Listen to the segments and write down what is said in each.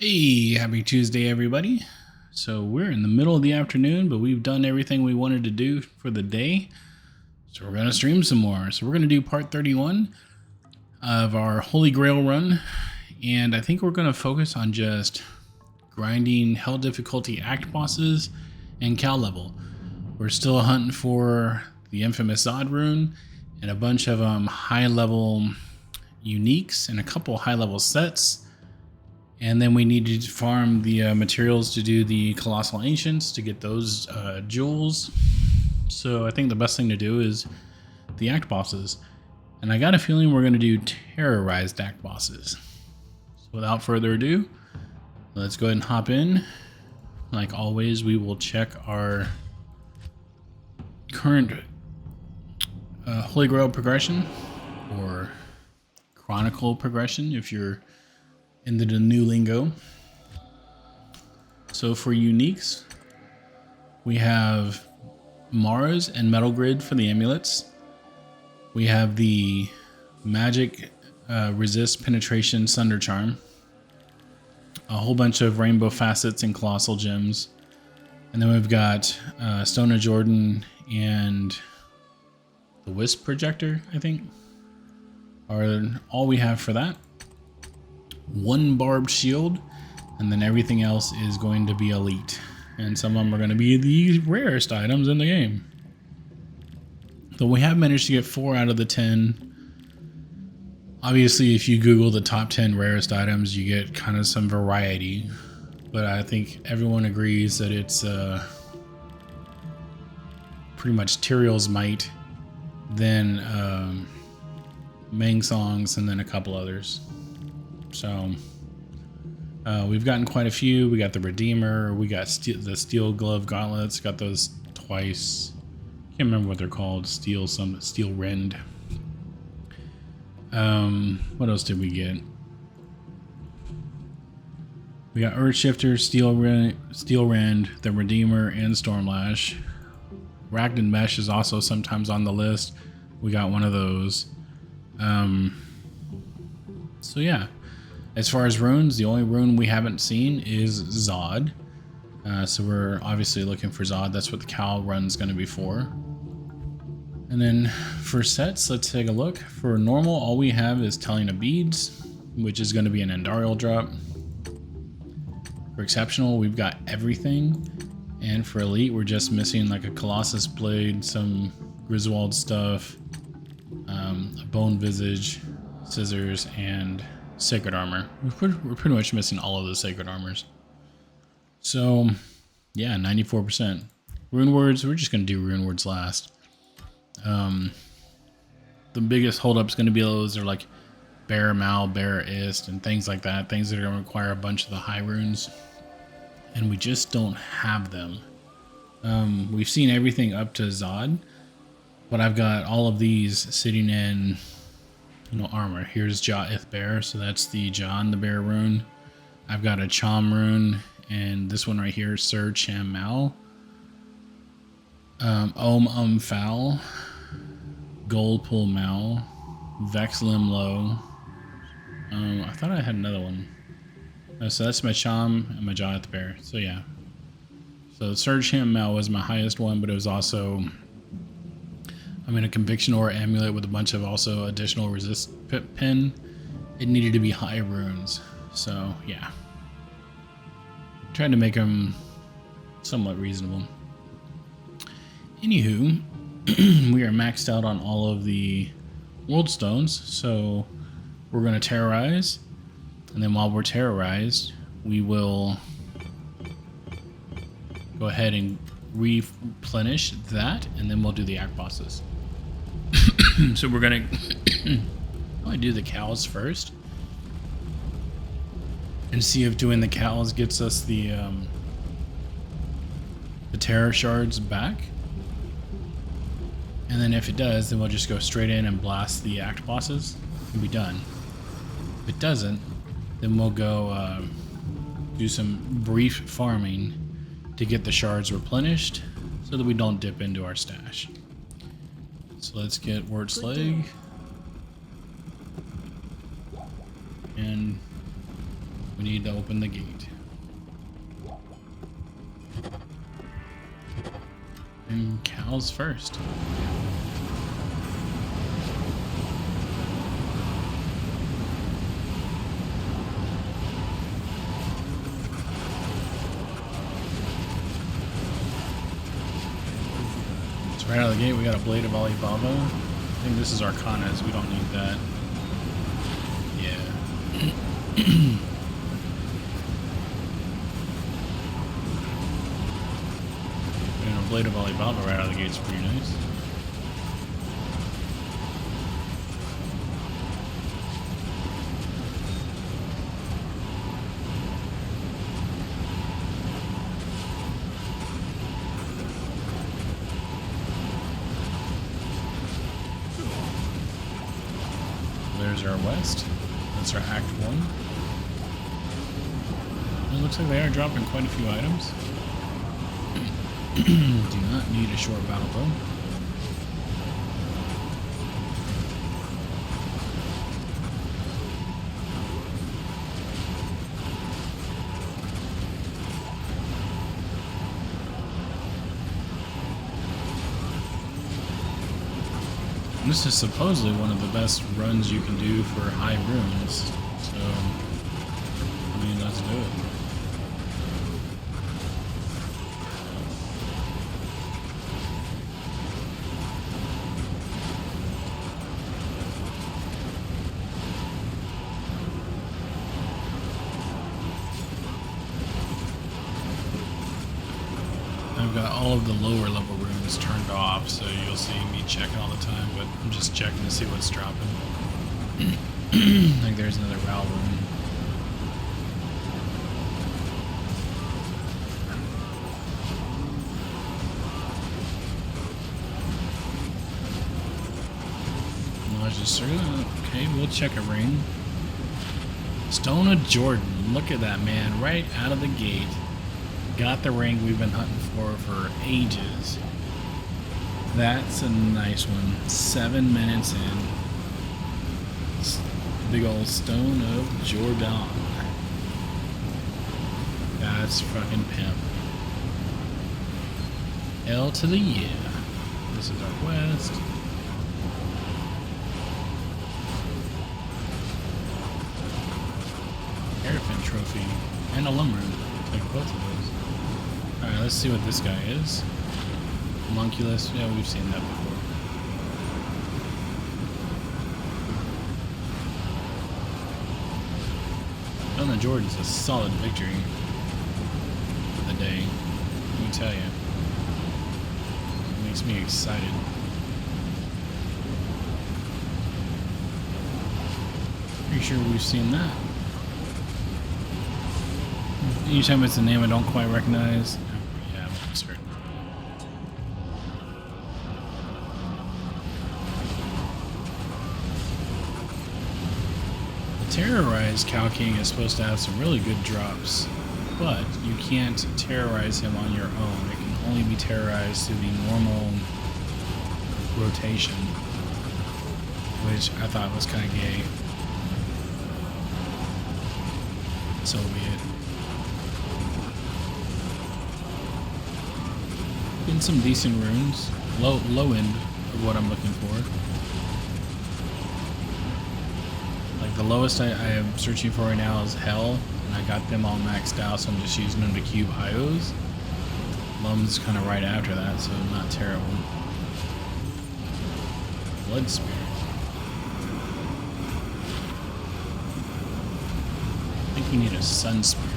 Hey, happy Tuesday, everybody. So we're in the middle of the afternoon, but we've done everything we wanted to do for the day. So we're going to stream some more. So we're going to do part 31 of our Holy Grail run. And I think we're going to focus on just grinding hell difficulty act bosses and cow level. We're still hunting for the infamous Zod rune and a bunch of high level uniques and a couple high level sets. And then we need to farm the materials to do the Colossal Ancients to get those jewels. So I think the best thing to do is the act bosses. And I got a feeling we're going to do terrorized act bosses. So without further ado, let's go ahead and hop in. Like always, we will check our current Holy Grail progression or Chronicle progression if you're into the new lingo. So for uniques, we have Mars and Metal Grid for the amulets. We have the Magic Resist Penetration Sunder Charm. A whole bunch of Rainbow Facets and Colossal Gems. And then we've got Stone of Jordan and the Wisp Projector, I think, are all we have for that. One barbed shield, and then everything else is going to be elite, and some of them are going to be the rarest items in the game. So we have managed to get 4 out of the 10. Obviously, if you Google the top 10 rarest items, you get kind of some variety, but I think everyone agrees that it's pretty much Tyrael's Might, then Mang Songs, and then a couple others. So we've gotten quite a few. We got the Redeemer. We got the Steel Glove Gauntlets. Got those twice. Can't remember what they're called. Steel Rend. What else did we get? We got Earthshifter, Steel Rend, the Redeemer, and Stormlash. Arachnid Mesh is also sometimes on the list. We got one of those. So yeah. As far as runes, the only rune we haven't seen is Zod. So we're obviously looking for Zod. That's what the cow run's going to be for. And then for sets, let's take a look. For normal, all we have is Telling of Beads, which is going to be an Endarial drop. For exceptional, we've got everything. And for elite, we're just missing like a Colossus Blade, some Griswold stuff, a Bone Visage, Scissors, and Sacred Armor. We're pretty much missing all of the Sacred Armors. So, yeah, 94%. Rune Words, we're just going to do Rune Words last. The biggest holdup is going to be those are like Bear Mal, Bear Ist, and things like that. Things that are going to require a bunch of the high runes. And we just don't have them. We've seen everything up to Zod, but I've got all of these sitting in armor. Here's Ja'ith Bear, so that's the John the Bear rune. I've got a Chom rune, and this one right here, Sir Cham Mal. Foul, Goldpool Mal, Vexlim Low. I thought I had another one. So that's my Chom and my Ja'ith Bear. So yeah. So Sir Cham Mal was my highest one, but it was also a Conviction Ore amulet with a bunch of also additional resist pin. It needed to be high runes. So, yeah. Trying to make them somewhat reasonable. Anywho, we are maxed out on all of the world stones. So, we're going to terrorize. And then while we're terrorized, we will go ahead and replenish that. And then we'll do the act bosses. So we're gonna probably do the cows first and see if doing the cows gets us the terror shards back, and then if it does, then we'll just go straight in and blast the act bosses and be done. If it doesn't, then we'll go do some brief farming to get the shards replenished so that we don't dip into our stash. So let's get Wirt's Leg. And We need to open the gate. And cows first. So right out of the gate, we got a Blade of Alibaba. I think this is Arcanas. We don't need that. Yeah. Blade of Alibaba right out of the gate is pretty nice. There's our west. That's our Act 1. It looks like they are dropping quite a few items. Do not need a short battle though. And this is supposedly one of the best runs you can do for high runes. So, I mean, let's do it. I've got all of the lower level rooms turned off, so you'll see me checking all the time, but I'm just checking to see what's dropping. Like there's another Ral room. Okay, we'll check a ring. Stone of Jordan. Look at that, man. Right out of the gate. Got the ring we've been hunting for ages. That's a nice one. 7 minutes in. Big old Stone of Jordan. That's fucking pimp. L to the yeah. This is our west. Paraffin trophy and a lumber. Take both of those. Alright, let's see what this guy is. Homunculus. Yeah, we've seen that before. Stone of Jordan's a solid victory for the day. Let me tell you. It makes me excited. Pretty sure we've seen that. Anytime it's a name I don't quite recognize. Yeah, I'm certain. The Terrorize Cow King is supposed to have some really good drops, but you can't terrorize him on your own. It can only be terrorized through the normal rotation, which I thought was kind of gay. So be it. Getting some decent runes. Low end of what I'm looking for. Like the lowest I am searching for right now is Hell, and I got them all maxed out, so I'm just using them to cube IOs. Lum's kind of right after that, so not terrible. Blood Spirit. I think we need a Sun Spirit.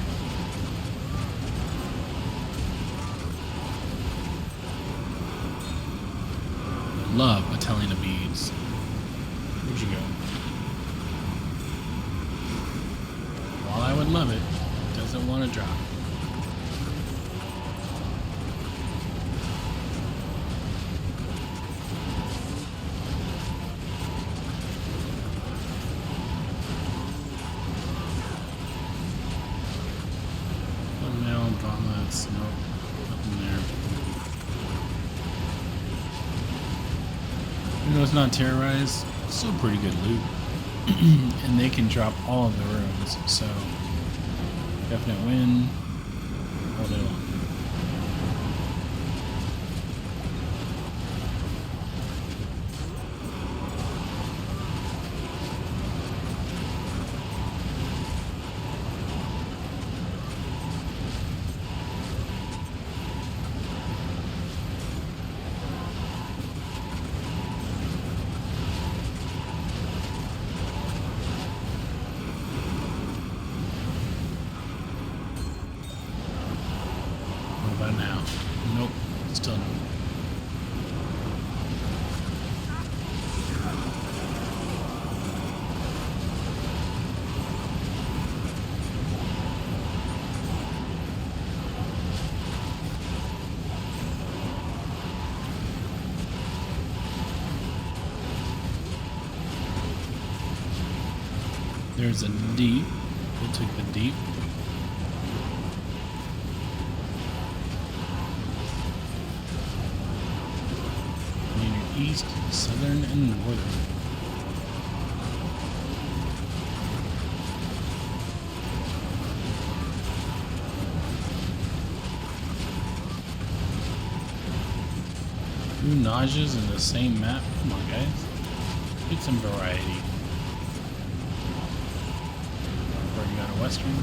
Love Battalion of Beads. Where'd you go? While I would love it, it doesn't want to drop. Mail, gauntlets, nope, nothing there. Even though it's not terrorized, it's still pretty good loot. And they can drop all of the rooms, so Definite win. All day long. What about now? Nope, still no. There's a deep. We'll take the deep. East, southern, and northern. Two nausas in the same map? Come on, guys. Get some variety. Where you got a western?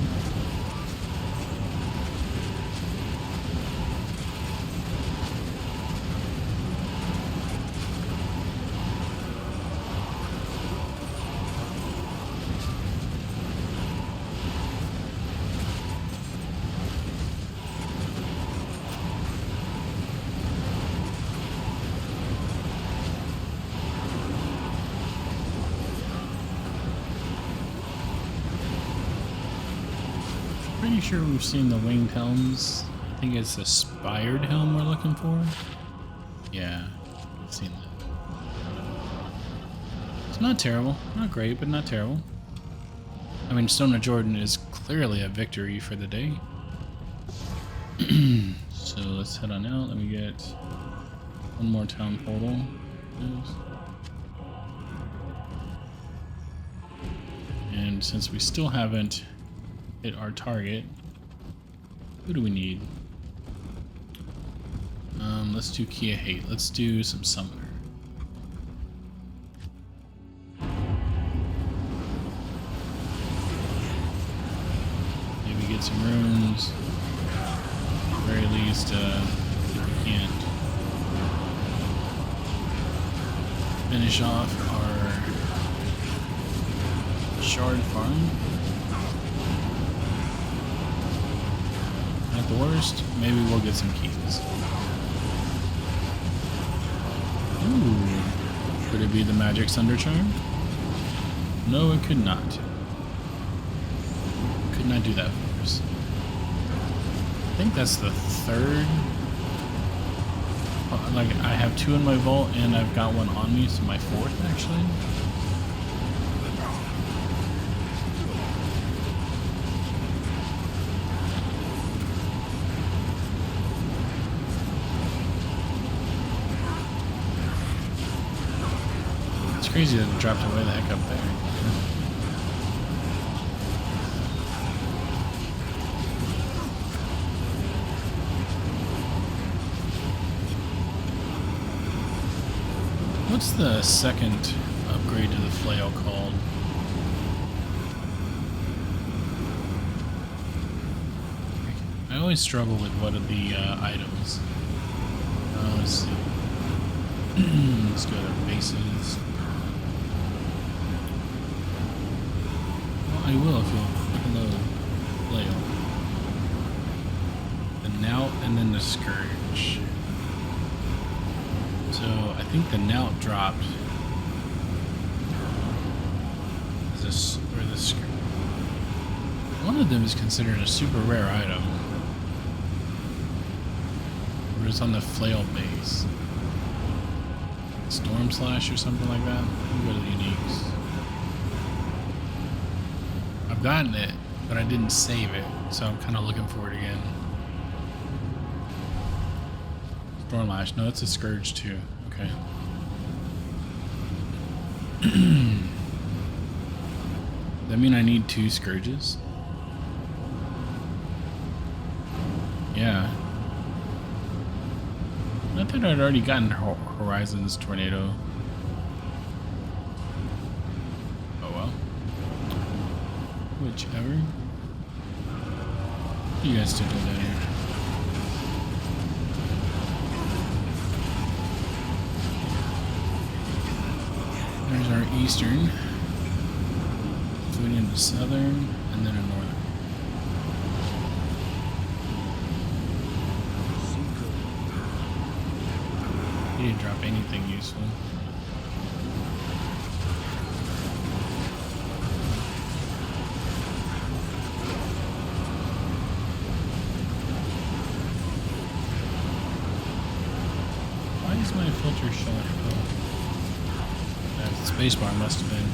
Pretty sure we've seen the winged helms. I think it's the spired helm we're looking for. Yeah, we've seen that. It's not terrible. Not great, but not terrible. I mean, Stone of Jordan is clearly a victory for the day. So let's head on out. Let me get one more town portal. And since we still haven't hit our target, who do we need? Let's do Kia Hate. Let's do some Summoner. Maybe get some runes. At the very least, if we can't finish off our shard farm. At the worst, maybe we'll get some keys. Ooh. Could it be the Magic Thunder Charm? No, it could not. Could not do that for us. I think that's the third. Like, I have two in my vault and I've got one on me, so my fourth actually. Crazy that it dropped away the heck up there. What's the second upgrade to the flail called? I always struggle with what are the items. Let's see. Let's go to bases. I will if you'll look below flail. The knout and then the scourge. So I think the knout dropped. Is this or the scourge? One of them is considered a super rare item. Or it's on the flail base. Storm Slash or something like that. Let me go to the uniques. I've gotten it, but I didn't save it, so I'm kind of looking for it again. Storm Lash, no, it's a Scourge too. Okay. That mean I need 2 Scourges? Yeah. I thought I'd already gotten Horizon's tornado. Oh well. Whichever. You guys still do that here. There's our eastern. Moving into southern and then a northern. He didn't drop anything useful. Why is my filter showing? Oh. That spacebar must have been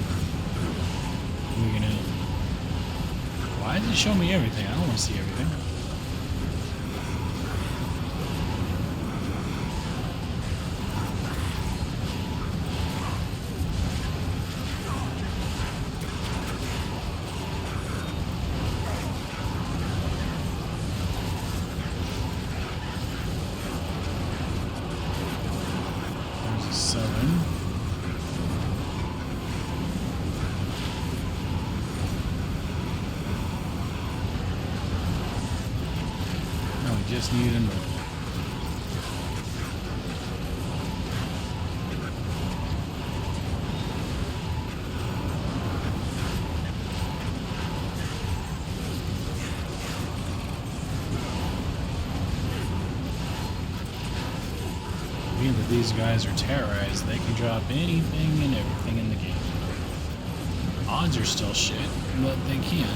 moving in. Why does it show me everything? I don't want to see everything. There's a 7. Just need another. Being that these guys are terrorized, they can drop anything and everything in the game. Odds are still shit, but they can.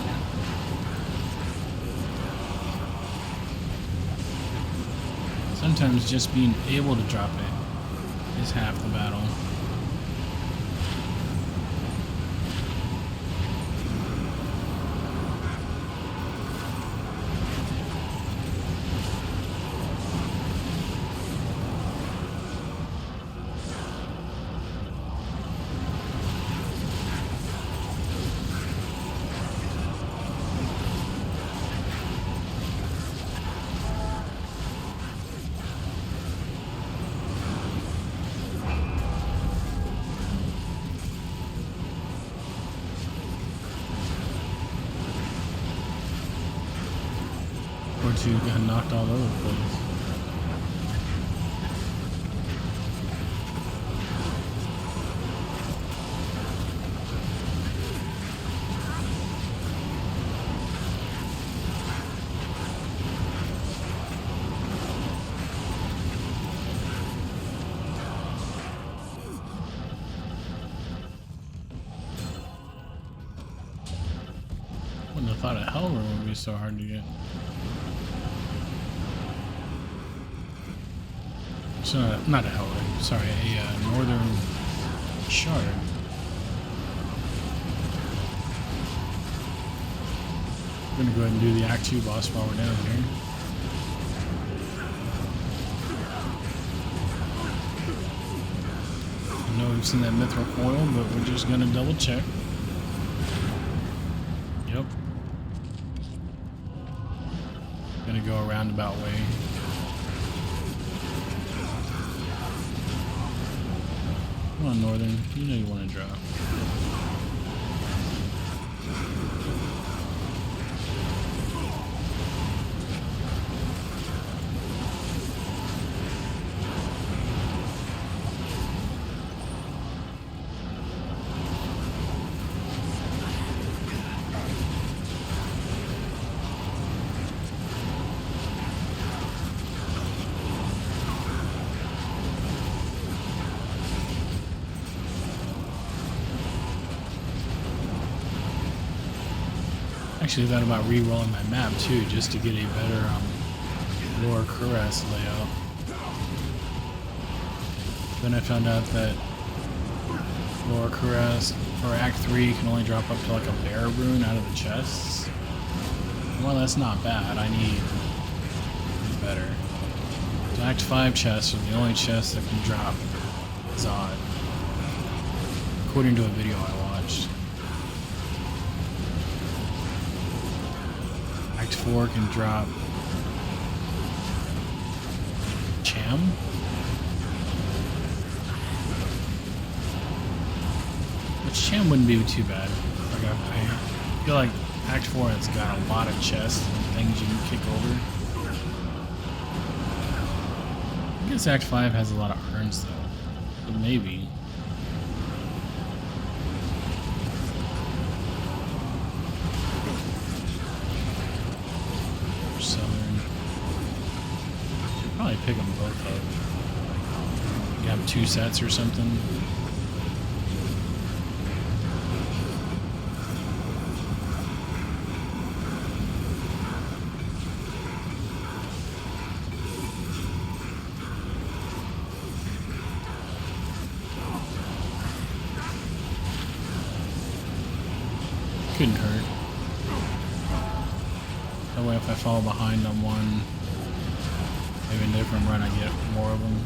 Sometimes just being able to drop it is half the battle. Or two got knocked all over the place. Wouldn't have thought a Hellroom would be so hard to get. So, not a Hellroom, sorry, a Northern Shard. I'm gonna go ahead and do the Act 2 boss while we're down here. I know we've seen that Mithril Coil, but we're just gonna double check. Yep. Gonna go a roundabout way. Come on, Northern. You know you want to drop. Actually thought about re-rolling my map too, just to get a better Lower Cuirass layout. Then I found out that Lower Cuirass or Act 3 can only drop up to like a bear rune out of the chests. Well, that's not bad. I need better. So Act 5 chests are the only chests that can drop Zod, according to a video I watched. Act 4 can drop Cham. Which Cham wouldn't be too bad. Like I feel like Act 4 has got a lot of chests and things you can kick over. I guess Act 5 has a lot of urns though. But maybe. Southern. Should probably pick them both up. You have 2 sets or something. Couldn't hurt. That way if I fall behind on one, maybe in a different run I get more of them.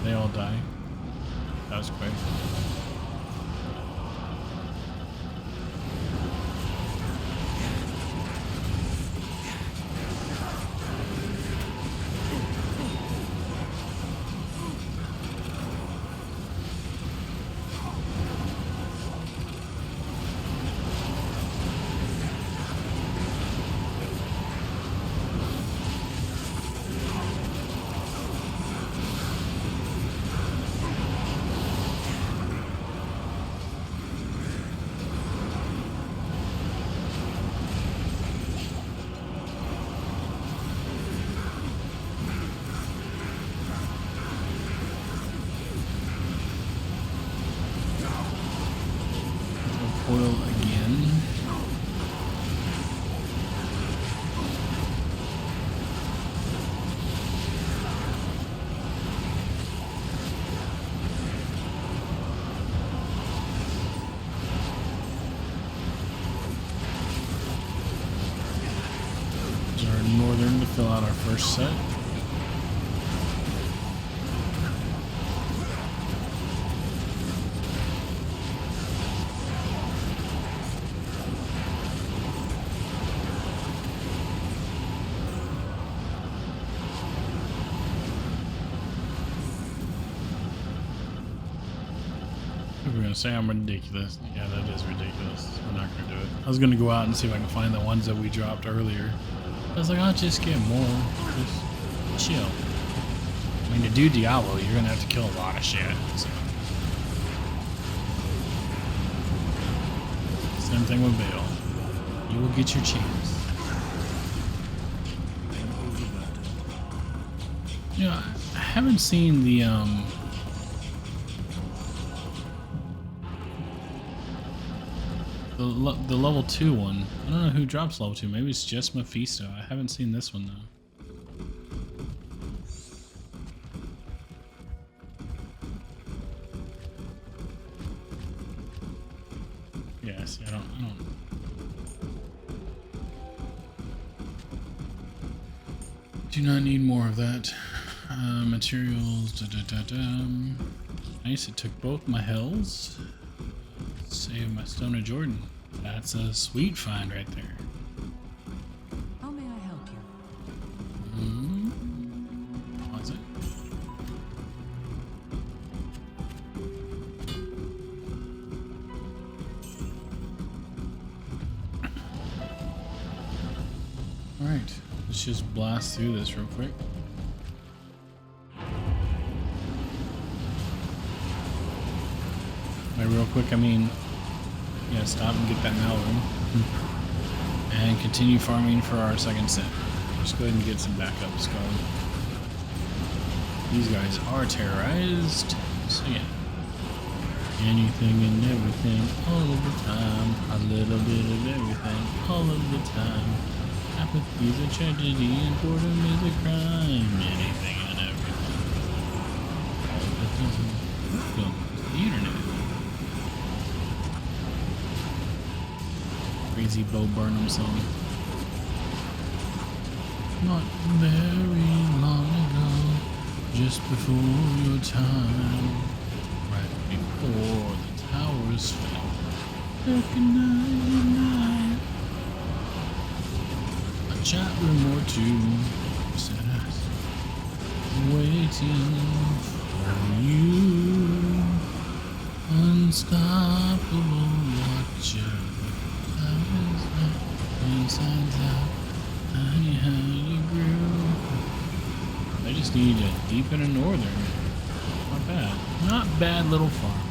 They all die. That was quick. Oil again. There's our northern to fill out our first set. We're gonna say I'm ridiculous. Yeah, that is ridiculous. I'm not gonna do it. I was gonna go out and see if I can find the ones that we dropped earlier. I was like, I'll just get more. Just chill. I mean, to do Diablo, you're gonna have to kill a lot of shit. So. Same thing with Baal. You will get your chance. You know, I haven't seen the the level 2 one. I don't know who drops level 2. Maybe it's just Mephisto. I haven't seen this one though. Yeah, see, I don't do not need more of that. Materials. Nice, it took both my hells. Save my Stone of Jordan. That's a sweet find right there. How may I help you? Was it? Alright, let's just blast through this real quick. By real quick, I mean, yeah, stop and get that Malroom. And continue farming for our second set. Just go ahead and get some backups going. These guys are terrorized, so yeah. Anything and everything, all of the time. A little bit of everything, all of the time. Apathy is a tragedy and boredom is a crime. Anything and everything. All of the time. Welcome to the internet. Crazy Bo Burnham song. Not very long ago, just before your time, right before the towers fell, back in 99. chat room or two. Said us waiting for you. Unstoppable watcher. Inside out. Honey, how you grew. I just need a deep in a northern. Not bad. Not bad little farm.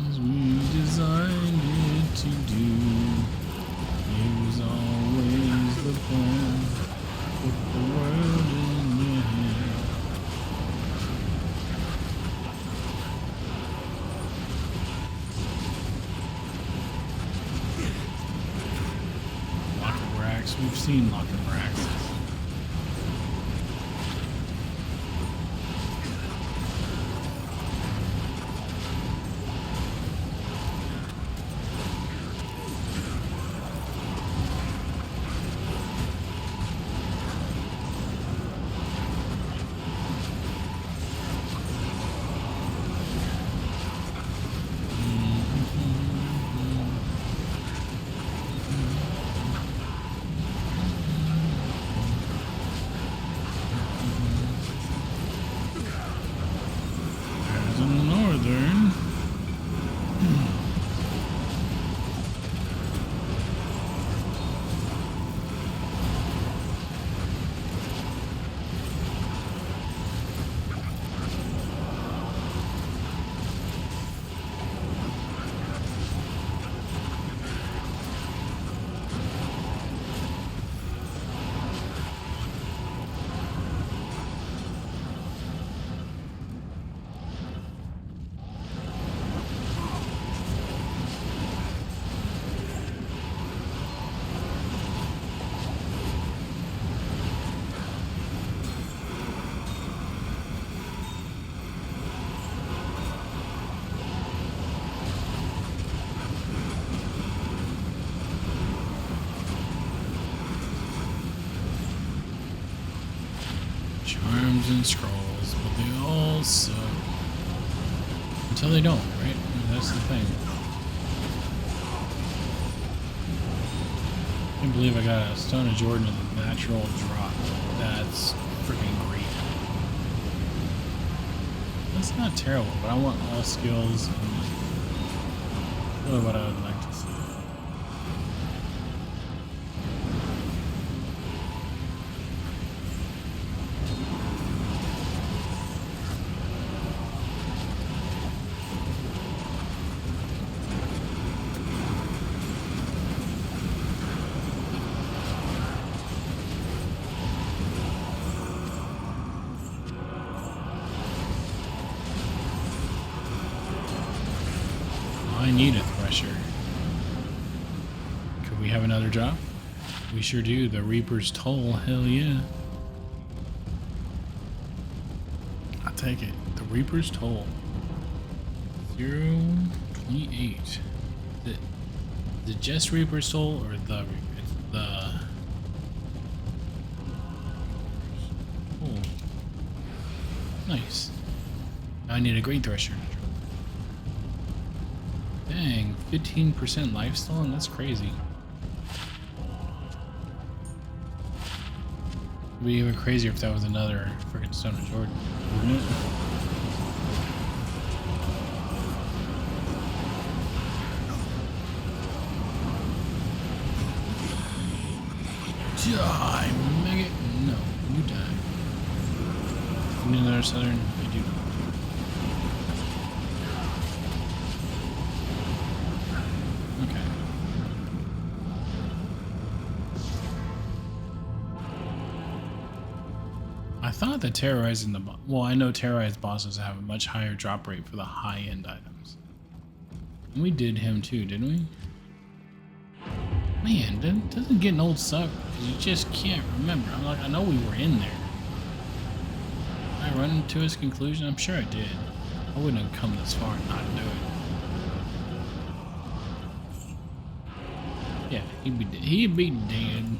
As we designed it to do. It was always the plan. Put the world in your hand. Locker racks. We've seen locker racks. Charms and scrolls, but they all suck. Until they don't, right? That's the thing. I can't believe I got a Stone of Jordan in the natural drop. That's freaking great. That's not terrible, but I want all skills and really what I would like to see. I need a thresher. Could we have another drop? We sure do. The Reaper's Toll. Hell yeah. I'll take it. The Reaper's Toll. 0.28. Is it just Reaper's Toll or the Reaper? It's the... Oh. Nice. Now I need a Great Thresher. Dang, 15% lifesteal? That's crazy. It'd be even crazier if that was another freaking Stone of Jordan, wouldn't it? Die, maggot! No, you die. You need another Southern? I do. I thought that terrorizing the well, I know terrorized bosses have a much higher drop rate for the high-end items. And we did him too, didn't we? Man, doesn't getting old suck because you just can't remember. I'm like, I know we were in there. Did I run to his conclusion? I'm sure I did. I wouldn't have come this far and not do it. Yeah, he'd be dead.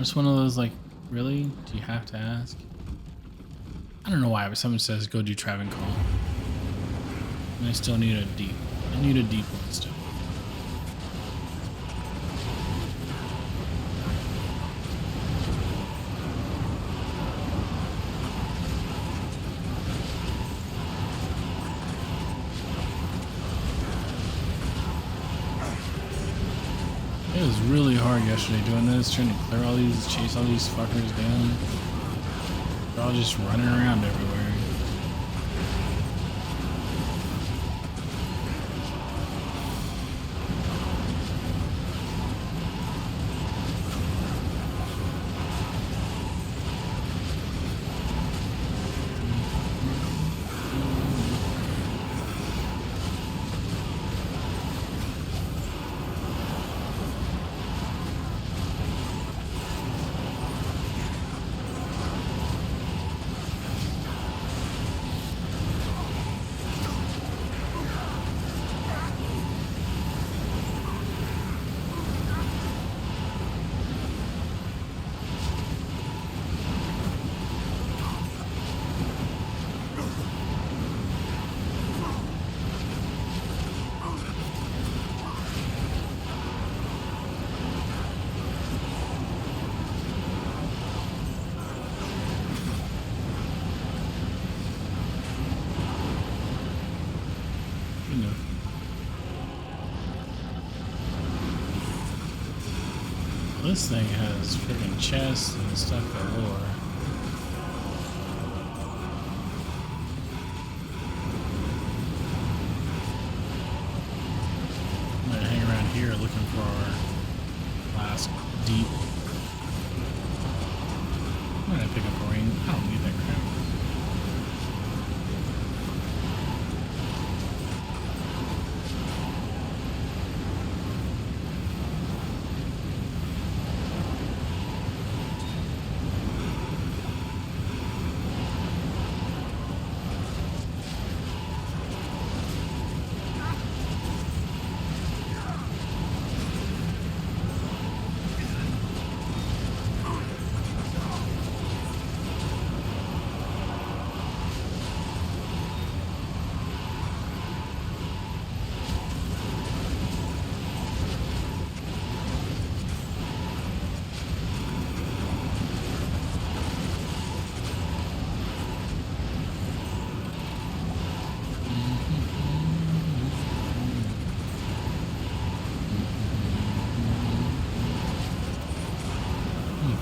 It's one of those like, really? Do you have to ask? I don't know why, but someone says go do Traven Call. And I still need a deep. I need a deep one still. It was really hard yesterday doing this, trying to clear all these, chase all these fuckers down. They're all just running around everywhere. This thing has freaking chests and stuff galore. I'm gonna hang around here looking for our last deep. I'm gonna pick up a ring. I don't need that crap.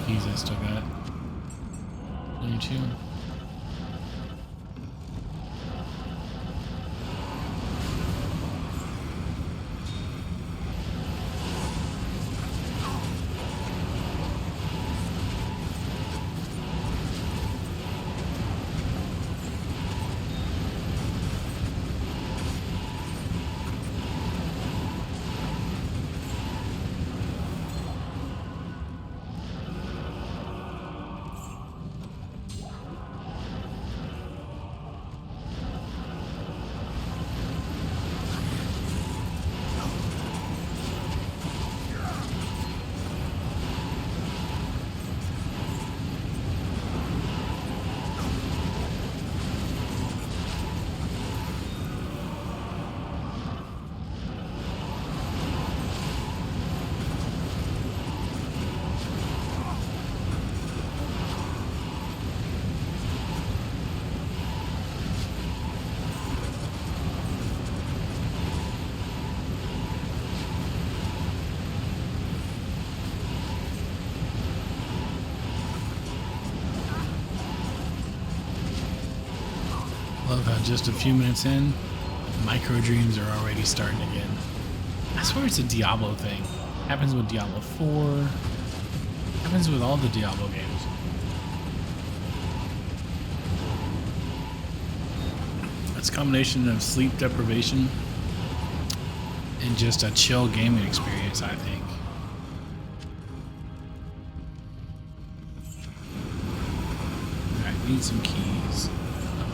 Keys I still got. 22. Love how just a few minutes in, micro dreams are already starting again. I swear it's a Diablo thing. Happens with Diablo 4. Happens with all the Diablo games. It's a combination of sleep deprivation and just a chill gaming experience, I think. Alright, need some keys.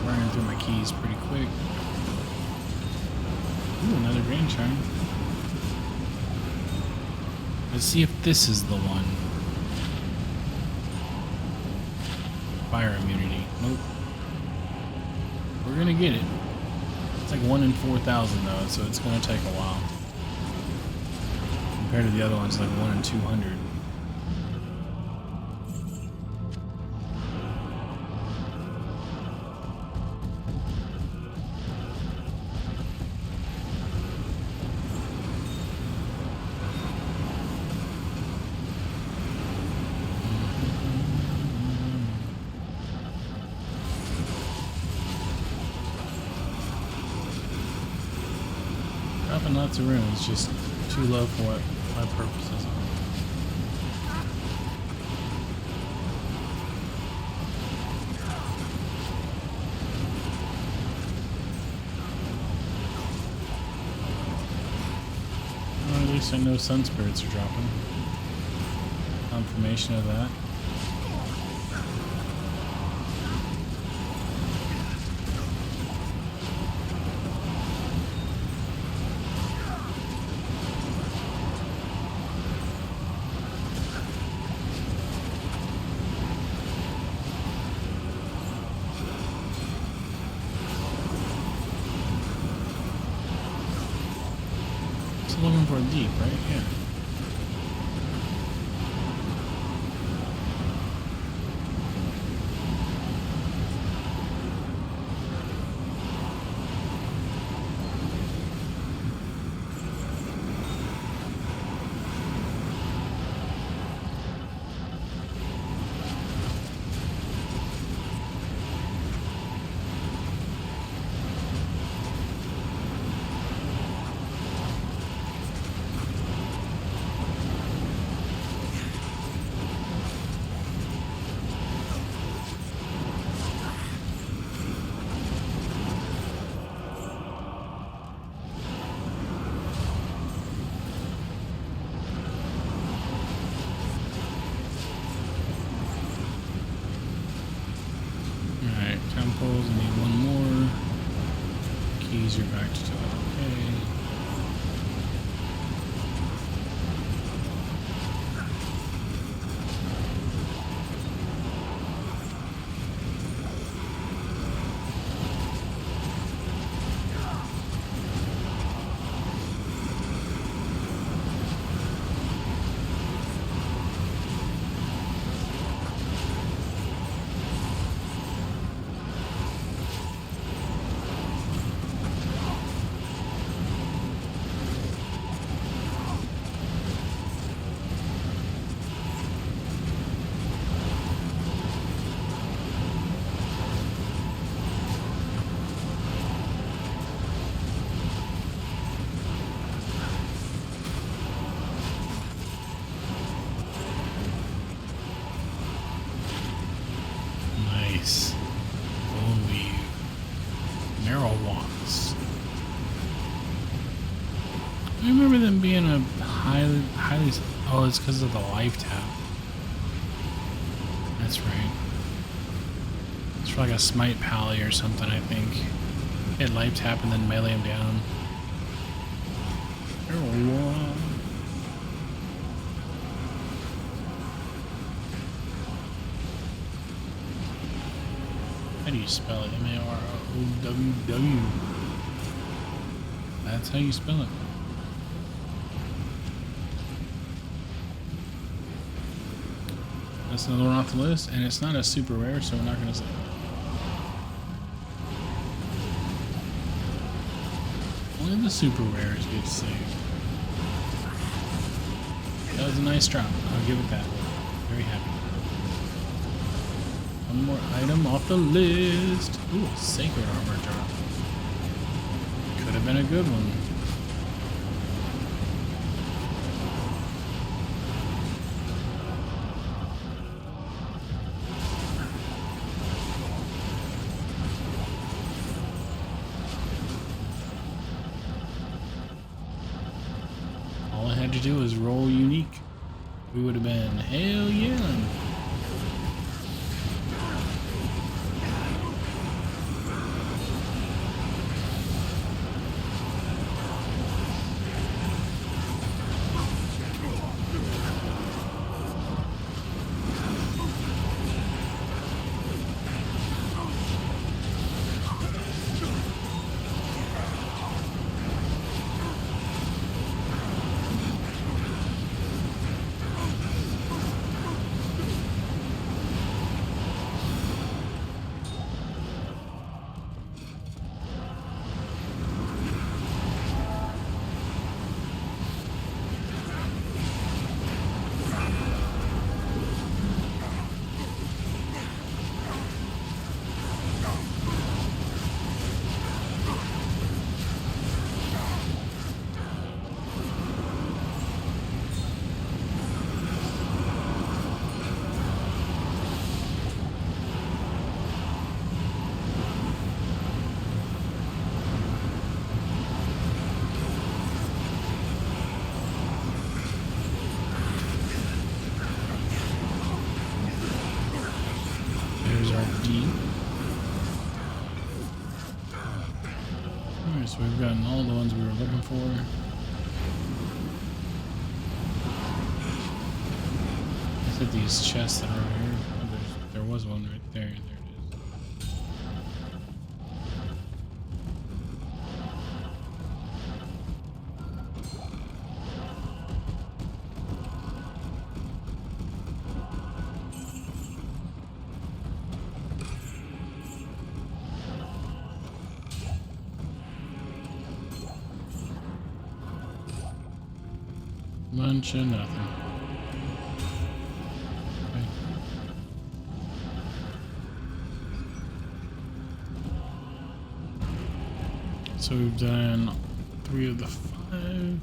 I'm running through my keys pretty quick. Ooh, another grain charm. Let's see if this is the one. Fire immunity. Nope. We're gonna get it. It's like 1 in 4,000 though, so it's going to take a while. Compared to the other ones, like 1 in 200. Dropping lots of runes, just too low for what my purposes are. Well, at least I know sun spirits are dropping. Confirmation of that. Looking for a deep, right? Yeah. Temples, I need one more. Keys, you're back to okay. Nice. Bone weave. Narrow walks. I remember them being a highly. Oh, it's because of the life tap. That's right. It's for like a smite pally or something, I think. Hit life tap and then melee him down. How do you spell it? M-A-R-O-W-W. That's how you spell it. That's another one off the list, and it's not a super rare, so we're not going to say it. Only the super rares get saved. That was a nice drop. I'll give it that. Very happy. One more item off the list. Ooh, a sacred armor drop. Could have been a good one. All I had to do was roll unique. We would have been hell yeah. Alright, so we've gotten all the ones we were looking for. Let's hit these chests that are over here. Oh, there was one right there. There it is. Bunch of nothing. Okay. So we've done 3 of the 5.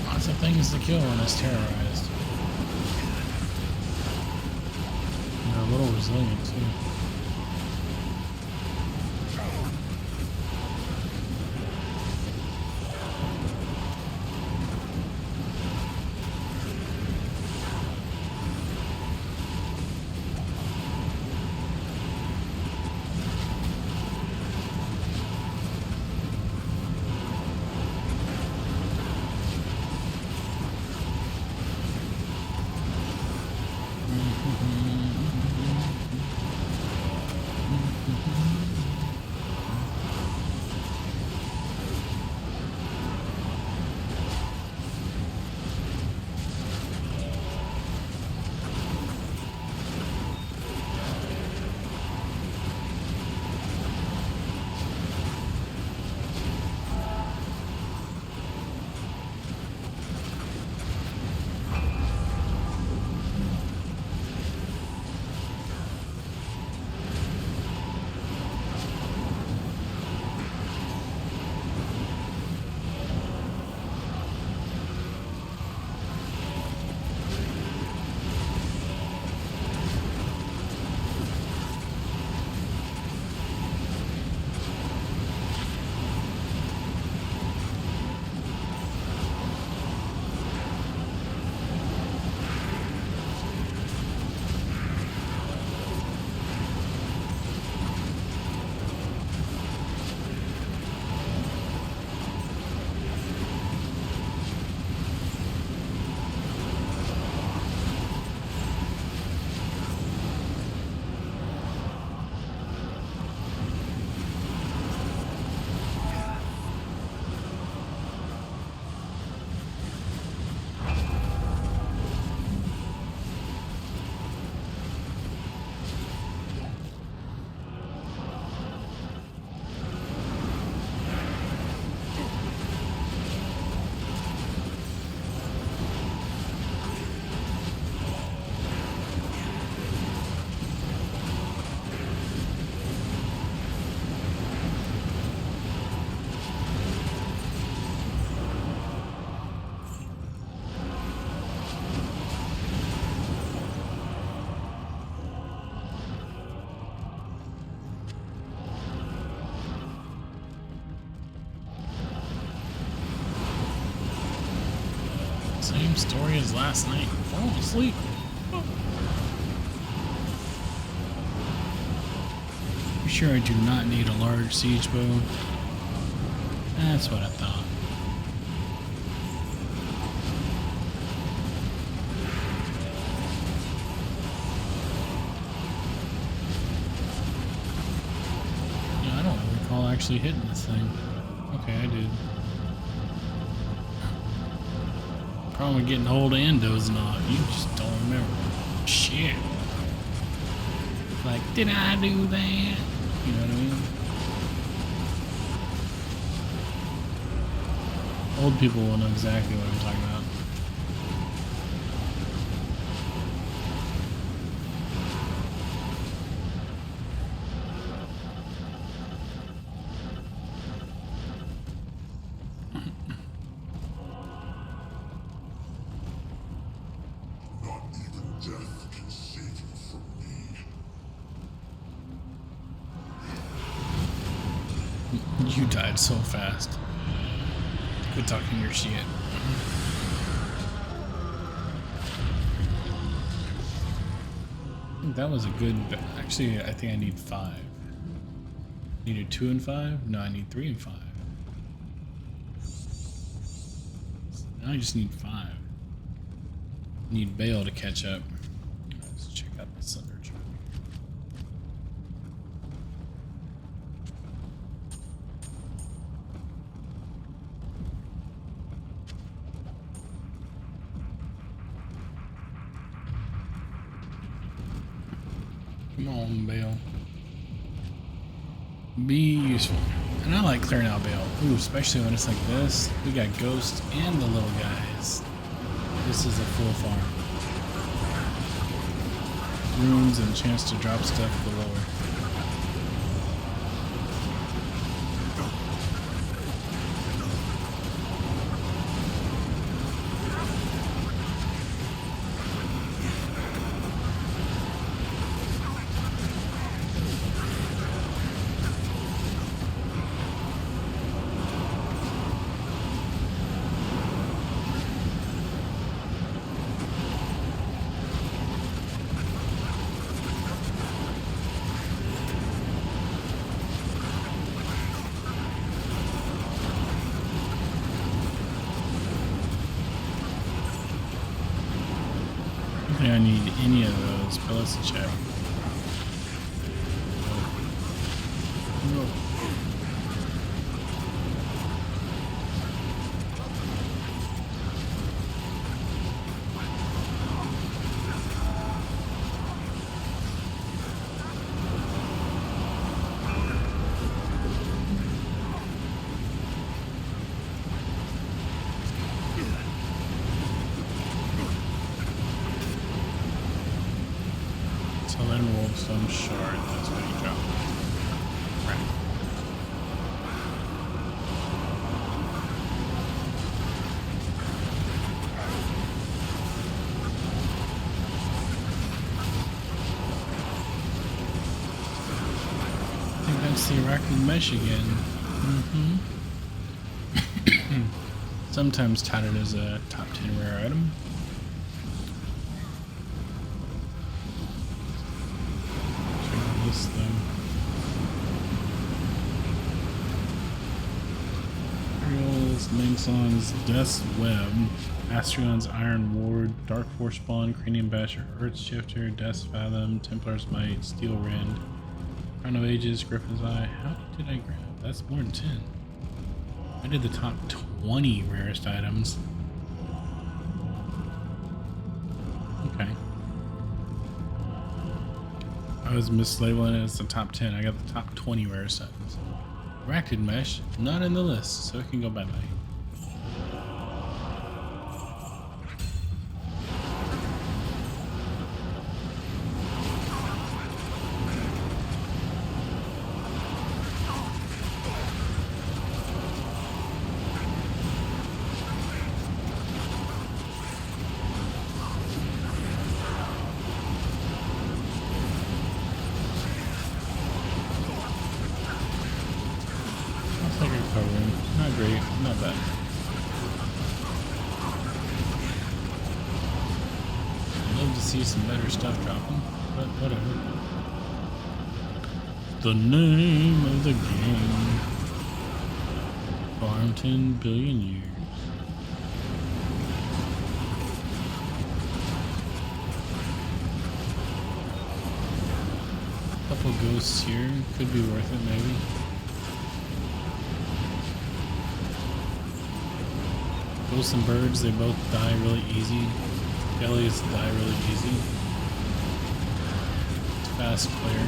Lots of things to kill when it's terrorized. They're a little resilient too. Same story as last night. Fall asleep. You sure I do not need a large siege bow? That's what I thought. Yeah, I don't recall actually hitting this thing. Okay, I did. Problem with getting old and dozing off. You just don't remember. Shit. Like, did I do that? You know what I mean? Old people will know exactly what I'm talking about. You died so fast. Quit talking your shit. I think that was a good... Actually, I think I need 5. Needed 2 and 5? No, I need 3 and 5. So now I just need 5. Need Bale to catch up. Let's check out the Thunder chart. Come on, Bale. Be useful. And I like clearing out Bale. Ooh, especially when it's like this. We got Ghost and the little guys. This is a full farm. Runes and a chance to drop stuff below her. I don't think I need any of those, but let's check. No. So then Wolfstone Shard, that's what you drop. Right. I think that's the Arachnid Mesh again. Sometimes touted as a top 10 rare item. This thing. Imperials, Lingson's Death's Web, Astrion's Iron Ward, Dark Force Spawn, Cranium Basher, Earth Shifter, Death's Fathom, Templar's Might, Steel Rend, Crown of Ages, Griffin's Eye. How did I grab? That's more than 10. I did the top 20 rarest items. Okay. I was mislabeling it as the top 10. I got the top 20 rarest items. Arachnid Mesh, not in the list, so it can go bye-bye. Not great, not bad. see some better stuff dropping, but whatever. The name of the game. Farm 10 billion years. Couple ghosts here. Could be worth it, maybe. Ghosts and birds, they both die really easy. Jellies die really easy. It's fast clear.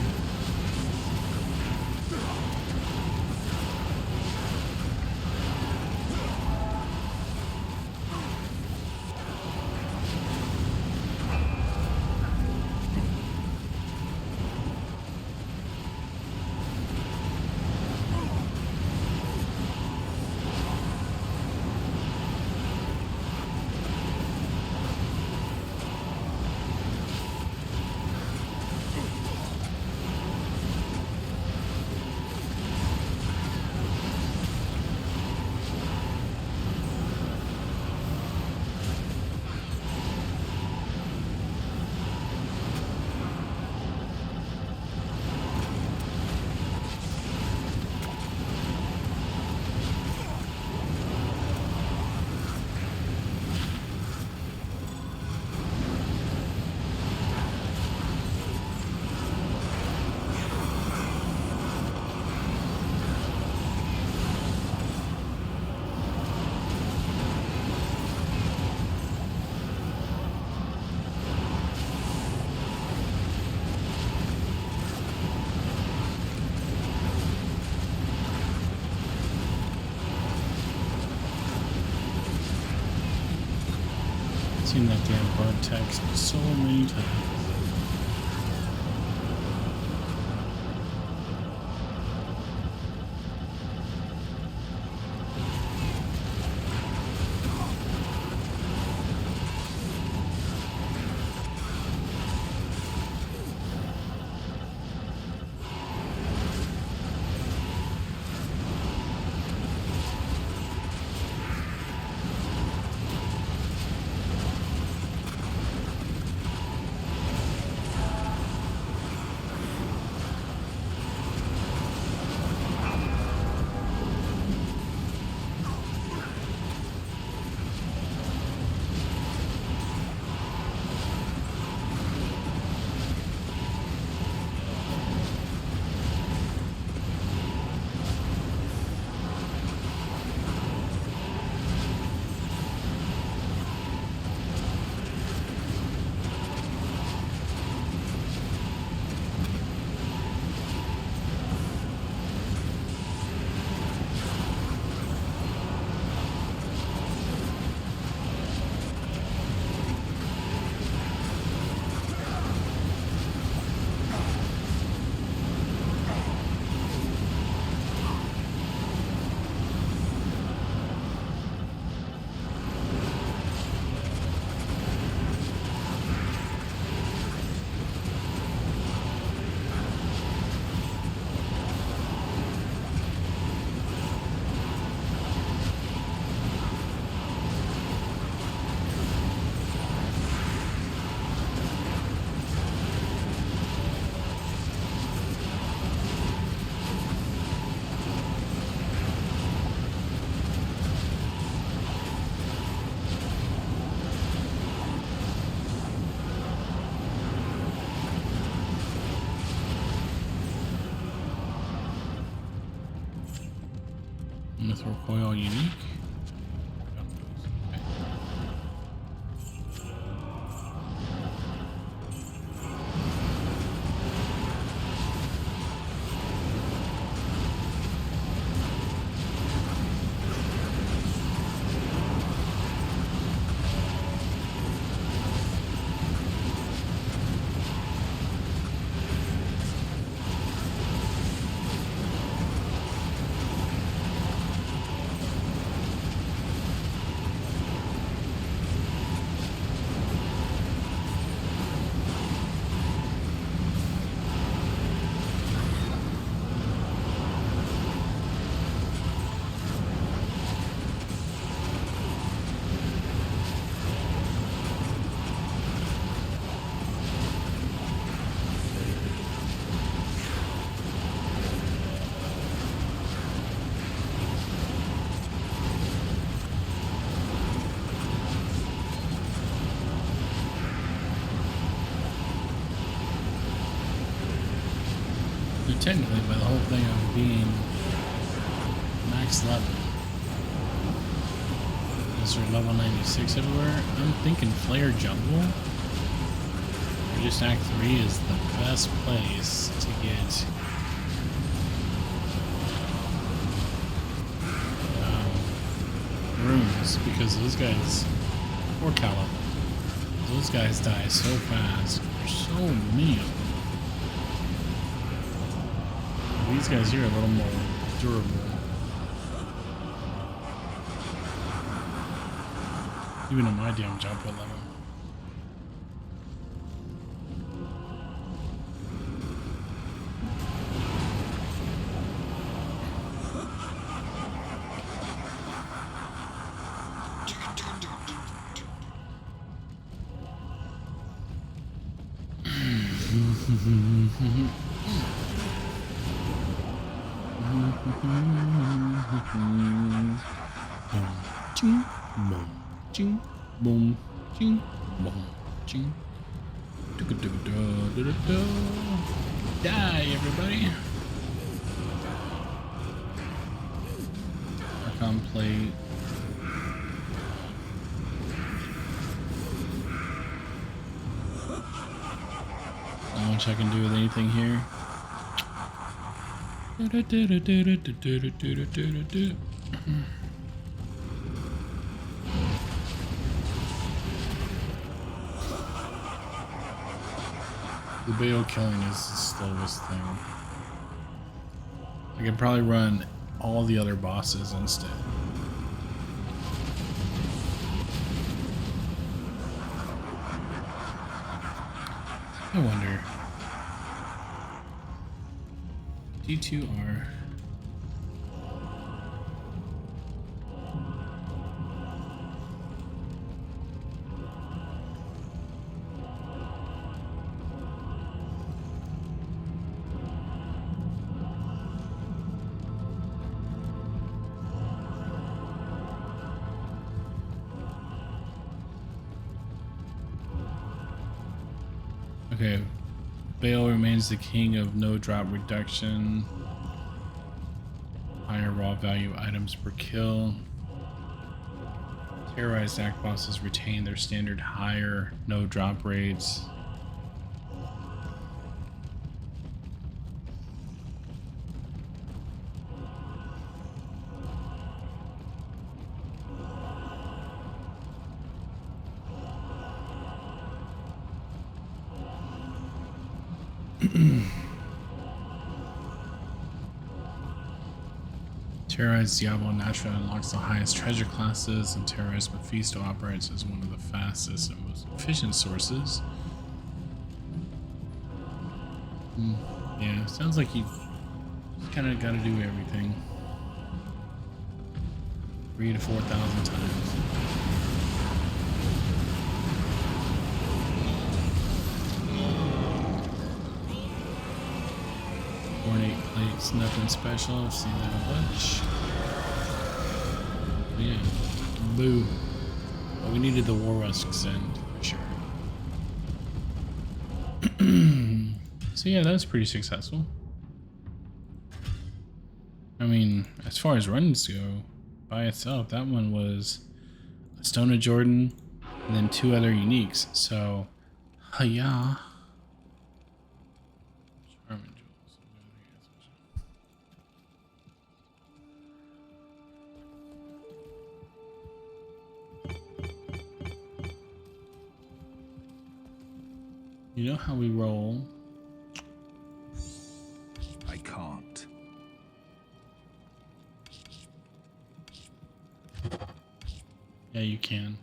Seen that damn bug text so many times. I'm gonna throw coil unique. technically, by the whole thing of being max level, is there level 96 everywhere? I'm thinking Flare Jungle, or just Act 3 is the best place to get runes, because those guys, or Caliber, those guys die so fast. There's so many of them. These guys here are a little more durable. Even in my damn jump with them. Boom, ching, boom, ching. Die, everybody. Archon plate. Not much I can do with anything here. The Bale killing is the slowest thing. I could probably run all the other bosses instead. I wonder. D2R. Okay, Bale remains the king of no drop reduction. Higher raw value items per kill. Terrorized act bosses retain their standard higher no drop rates. Terrorized Diablo naturally unlocks the highest treasure classes, and Terrorized Mephisto operates as one of the fastest and most efficient sources. Yeah, sounds like you kind of got to do everything 3,000 to 4,000 times. Ornate plates, nothing special. I've seen that a bunch. Yeah, boo. But we needed the War Rusks end for sure. So yeah, that was pretty successful. I mean, as far as runs go, by itself, that one was a Stone of Jordan and then 2 other uniques. So, yeah. You know how we roll. I can't. Yeah, you can.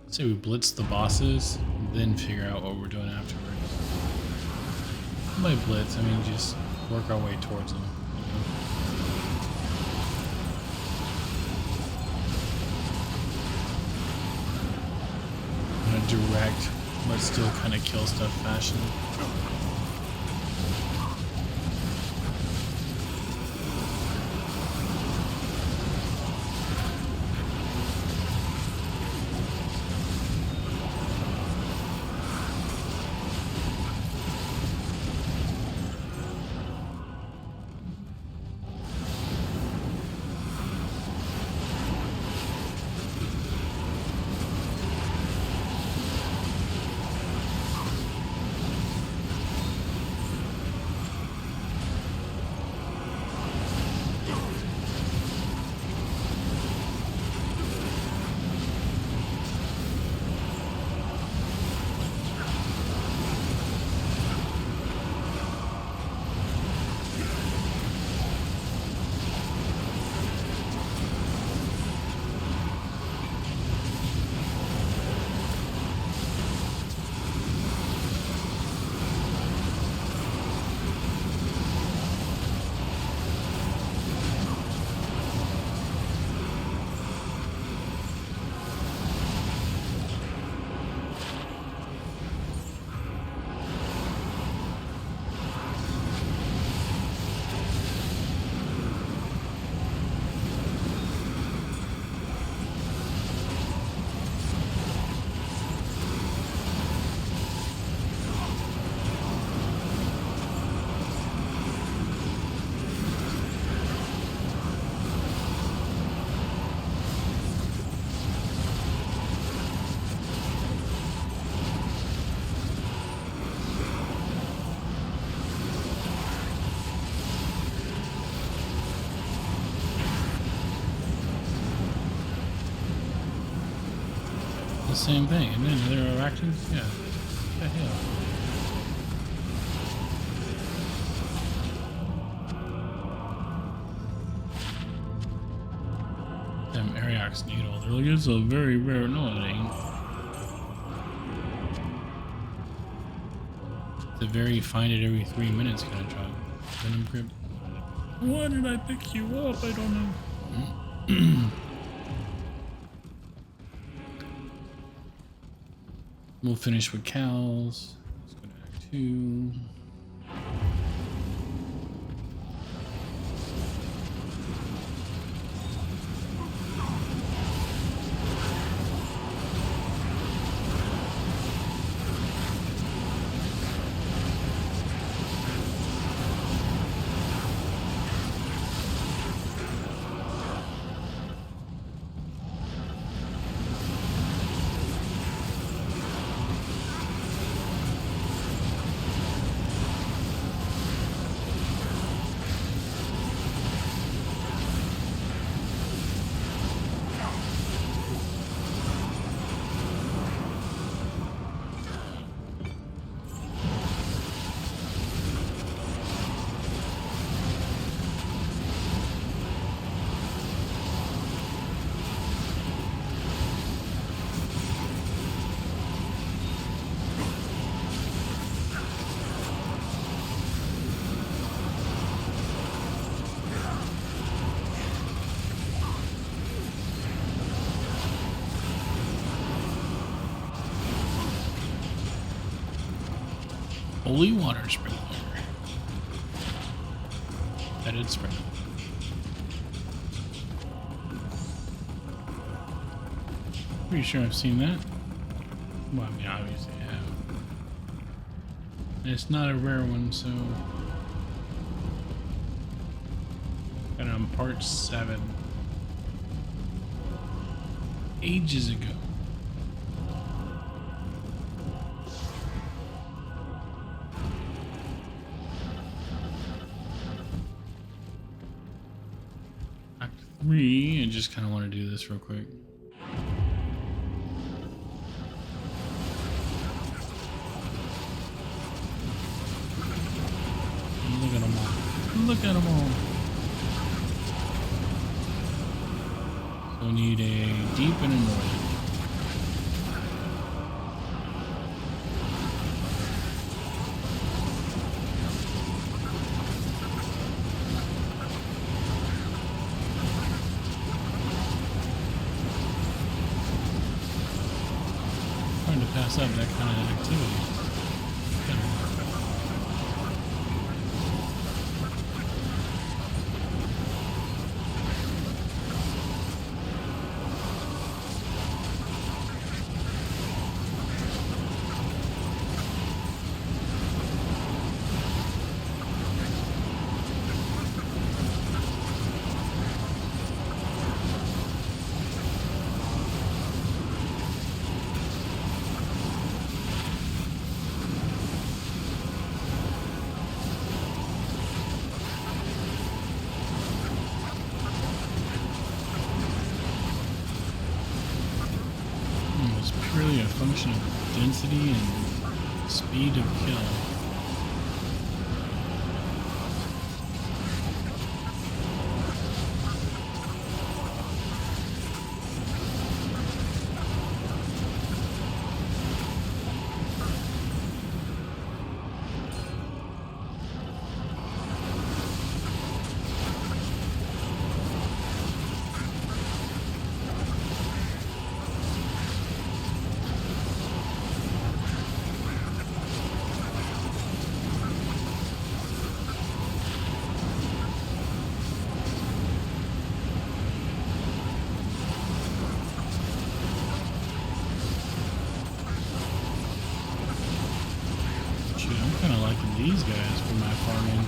Say we blitz the bosses, then figure out what we're doing afterwards. By blitz, I mean just work our way towards them. In a direct, but still kind of kill stuff fashion. The same thing, and then there are actions? Yeah. What the hell? Damn Ariok's needle. They're like, it's a very rare, no it ain't. It's a very find it every 3 minutes kind of drug. Venom grip. Why did I pick you up? I don't know. We'll finish with cows. Let's go to Act 2. Holy water sprinkler. Headed sprinkler. Pretty sure I've seen that. Well, I mean, obviously I have. And it's not a rare one, so. Got it on part 7. Ages ago. Act 3, I just kind of want to do this real quick. Look at them all. Look at them all. So we need a deep and a northern. mess up that kind of activity. It's purely a function of density and speed of kill. I'm kind of liking these guys for my farming.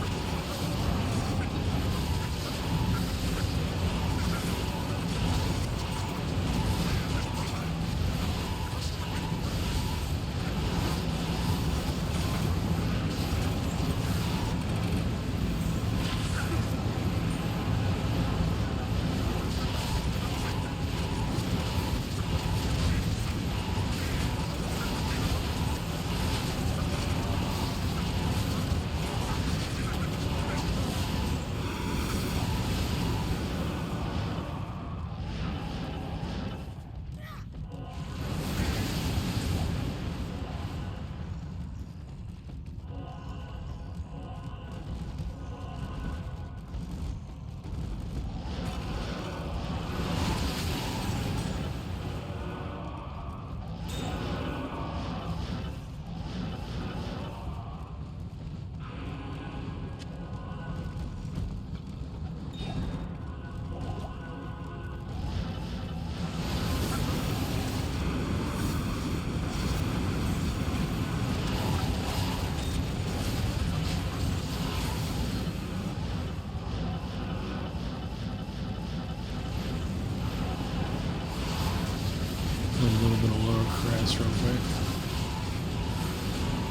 A little bit of lower crest real quick.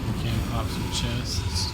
We can pop some chests.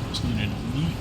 Just needed meat.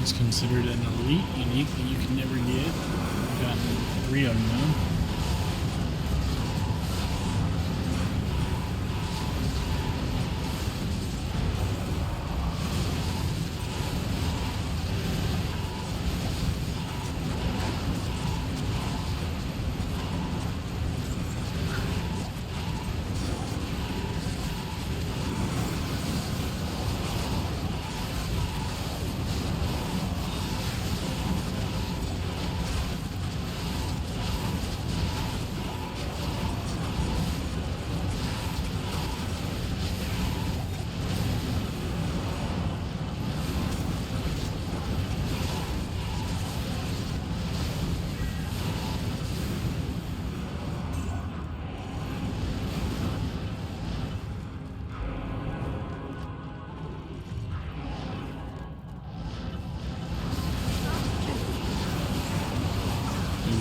It's considered an elite unique that you can never get. I've gotten 3 of them now.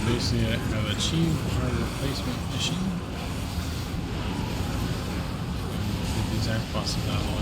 Basically, I have achieved our replacement mission. Get the exact bosses out of the way.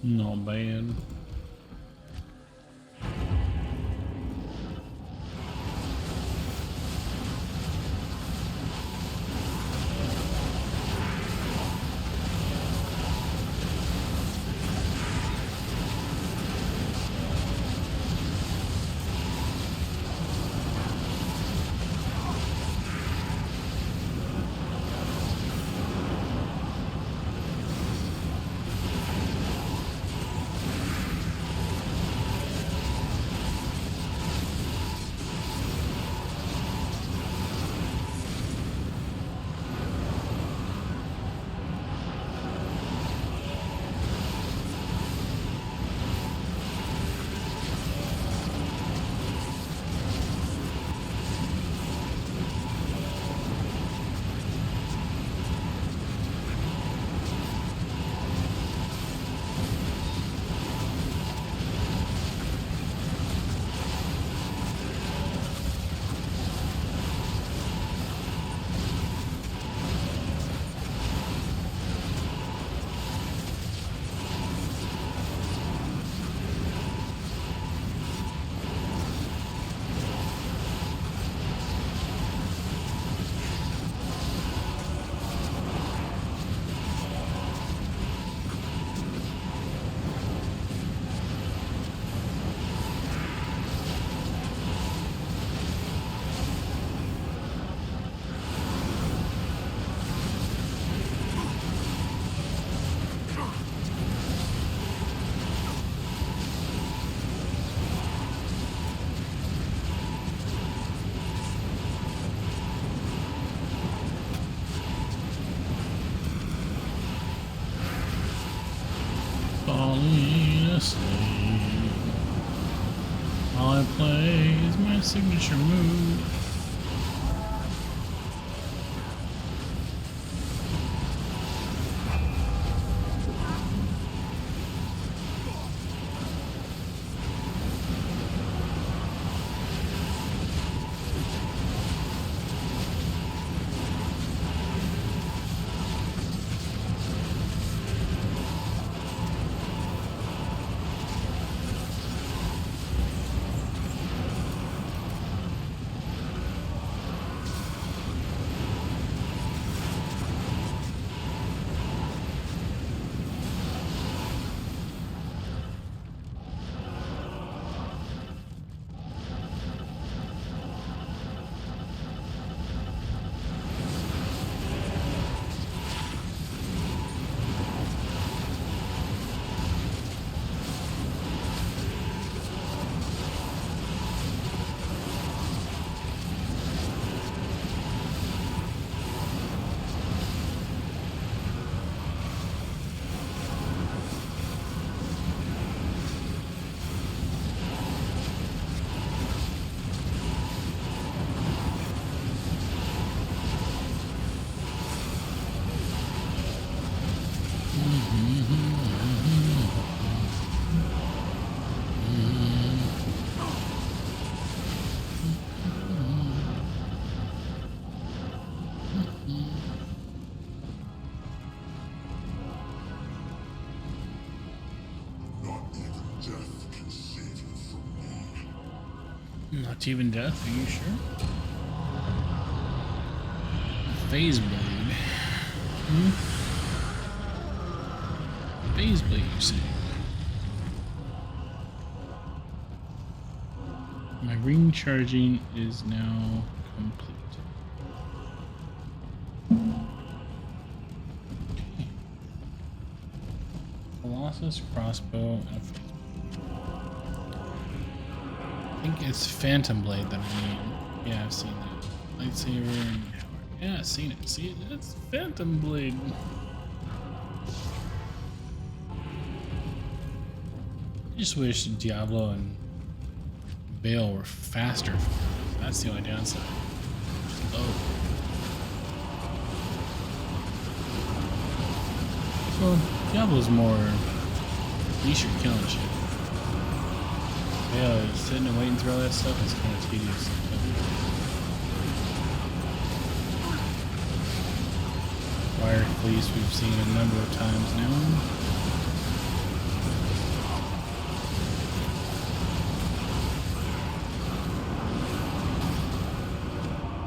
Not bad. Falling asleep. All I play is my signature move. Not even death, are you sure? Phase blade. Phase blade, you say? My ring charging is now complete. Okay. Colossus, crossbow, and a phase blade. I think it's Phantom Blade that I need. Yeah, I've seen that. Lightsaber and power. Yeah, I've seen it. See, it's Phantom Blade. I just wish Diablo and Bale were faster. That's the only downside. Oh. Well, Diablo's more. At least you're killing shit. Bale is sitting and waiting through all that stuff. It's kind of tedious. Wire fleece we've seen a number of times now.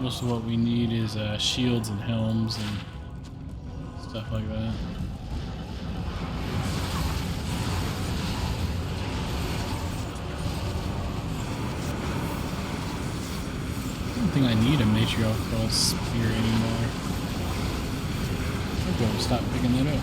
Most of what we need is shields and helms and stuff like that. I don't think I need a matriarchal spear anymore. I'll go stop picking that up.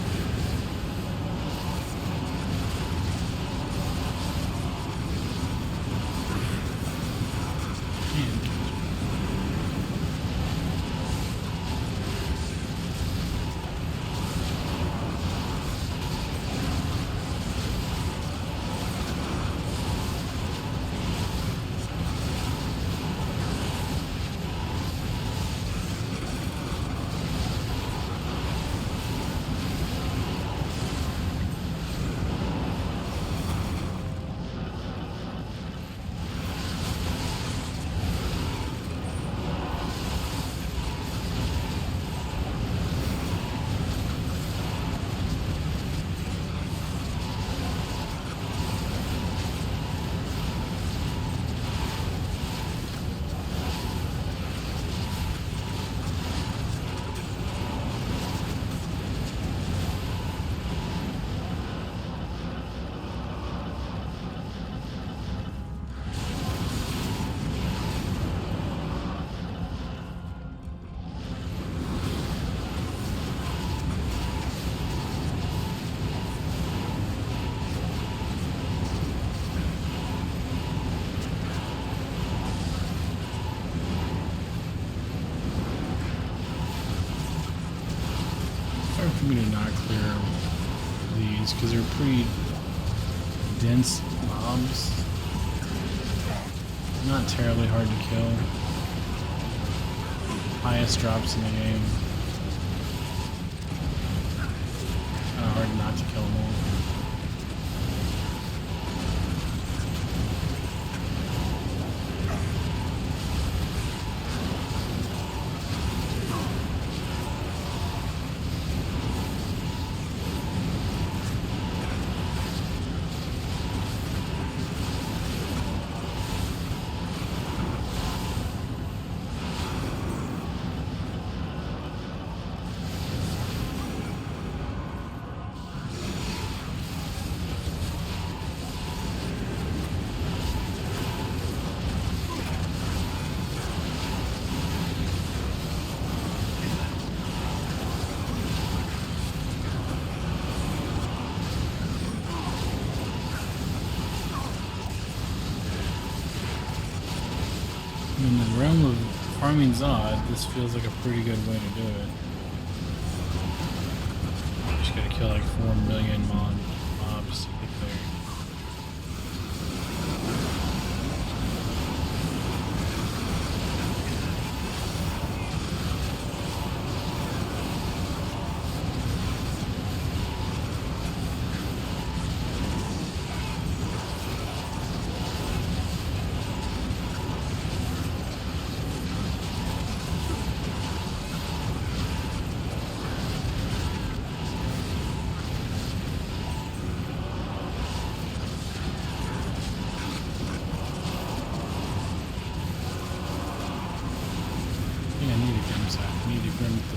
Hard for me to not clear these because they're pretty dense mobs. Not terribly hard to kill. Highest drops in the game. Kind of hard not to kill them all. In the realm of farming Zod, this feels like a pretty good way to do it. Just gotta kill like 4 million mobs to get there.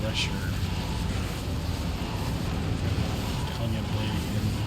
pressure. I'll get blade again.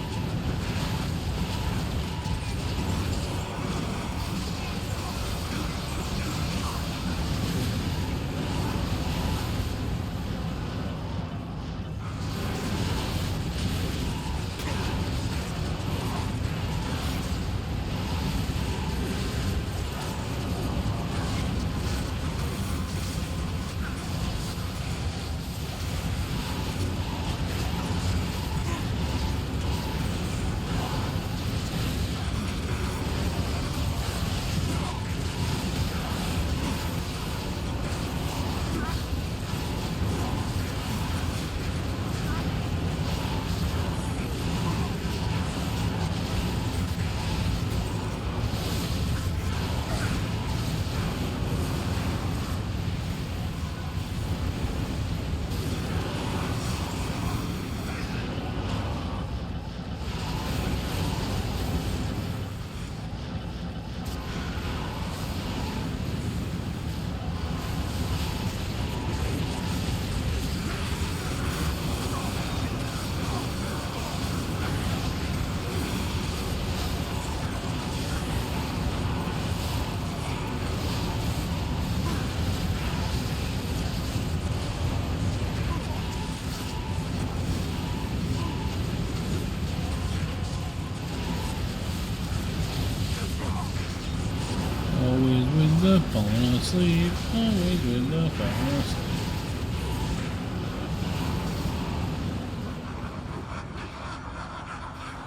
Always with the falling asleep. Always with the falling asleep.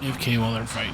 AFK while they're fighting.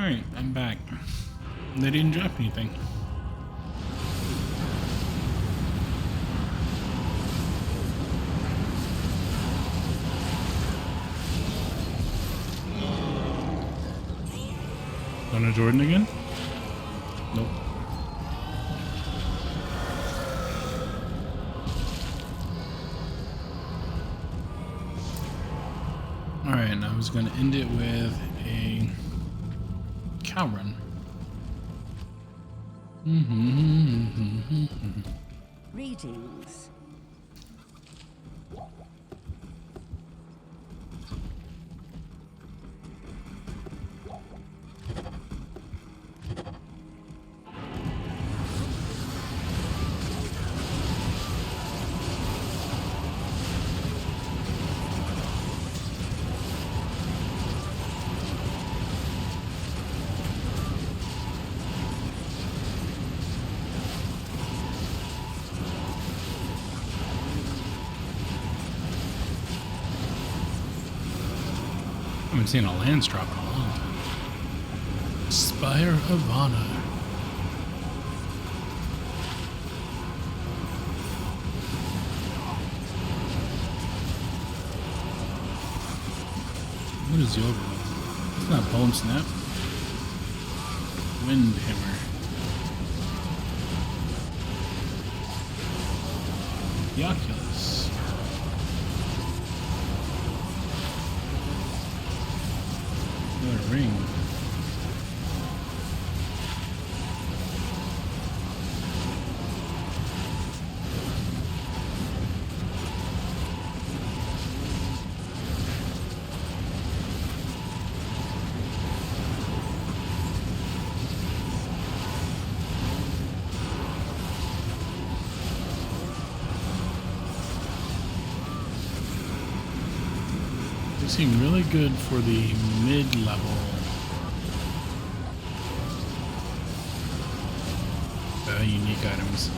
Alright, I'm back. They didn't drop anything. Donna Jordan again? Nope. Alright, and I was going to end it with a cow run. Greetings. I haven't seen a Lance drop in a long time. Spire of Honor. What is the overload? It's not Bone Snap. Wind Hammer. The Oculus. Another ring. They seem really good for the mid-level unique items.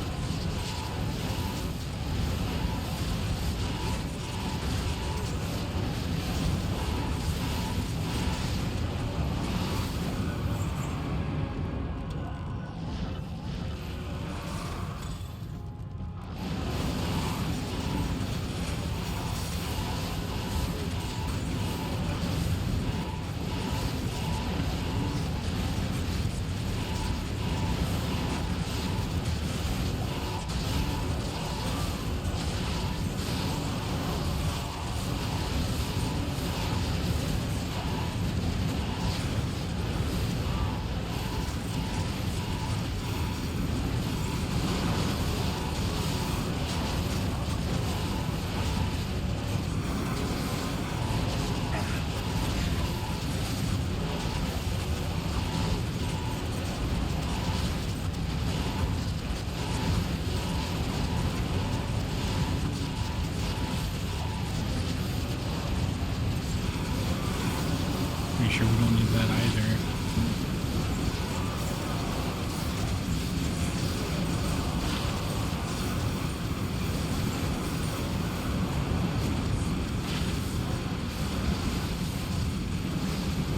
Pretty sure we don't need that either.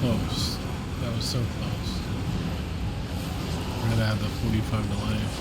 Close. That was so close. We're gonna have the 45 to life.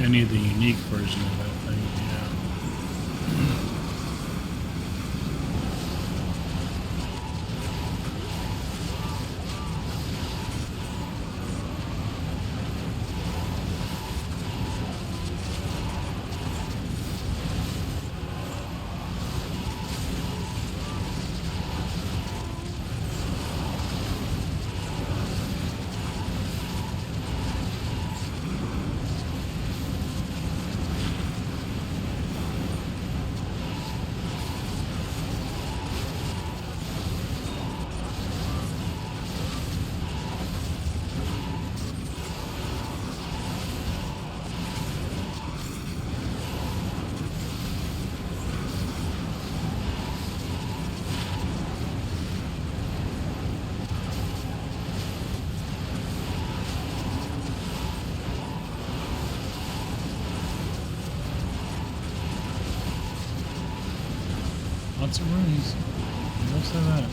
I need the unique version of that thing, yeah. lots of runes. I'll say that.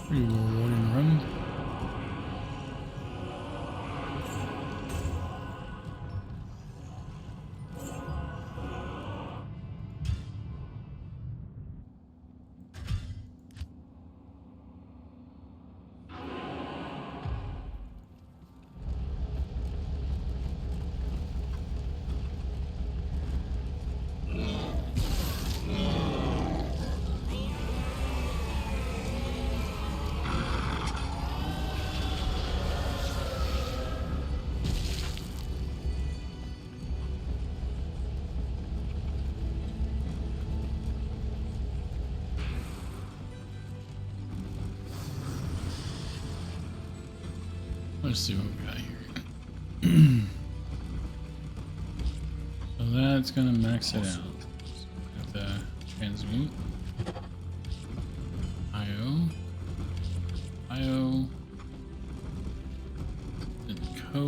Pretty rewarding run. Let's see what we got here. So that's gonna max it out. So we have the transmute. IO. Then Co,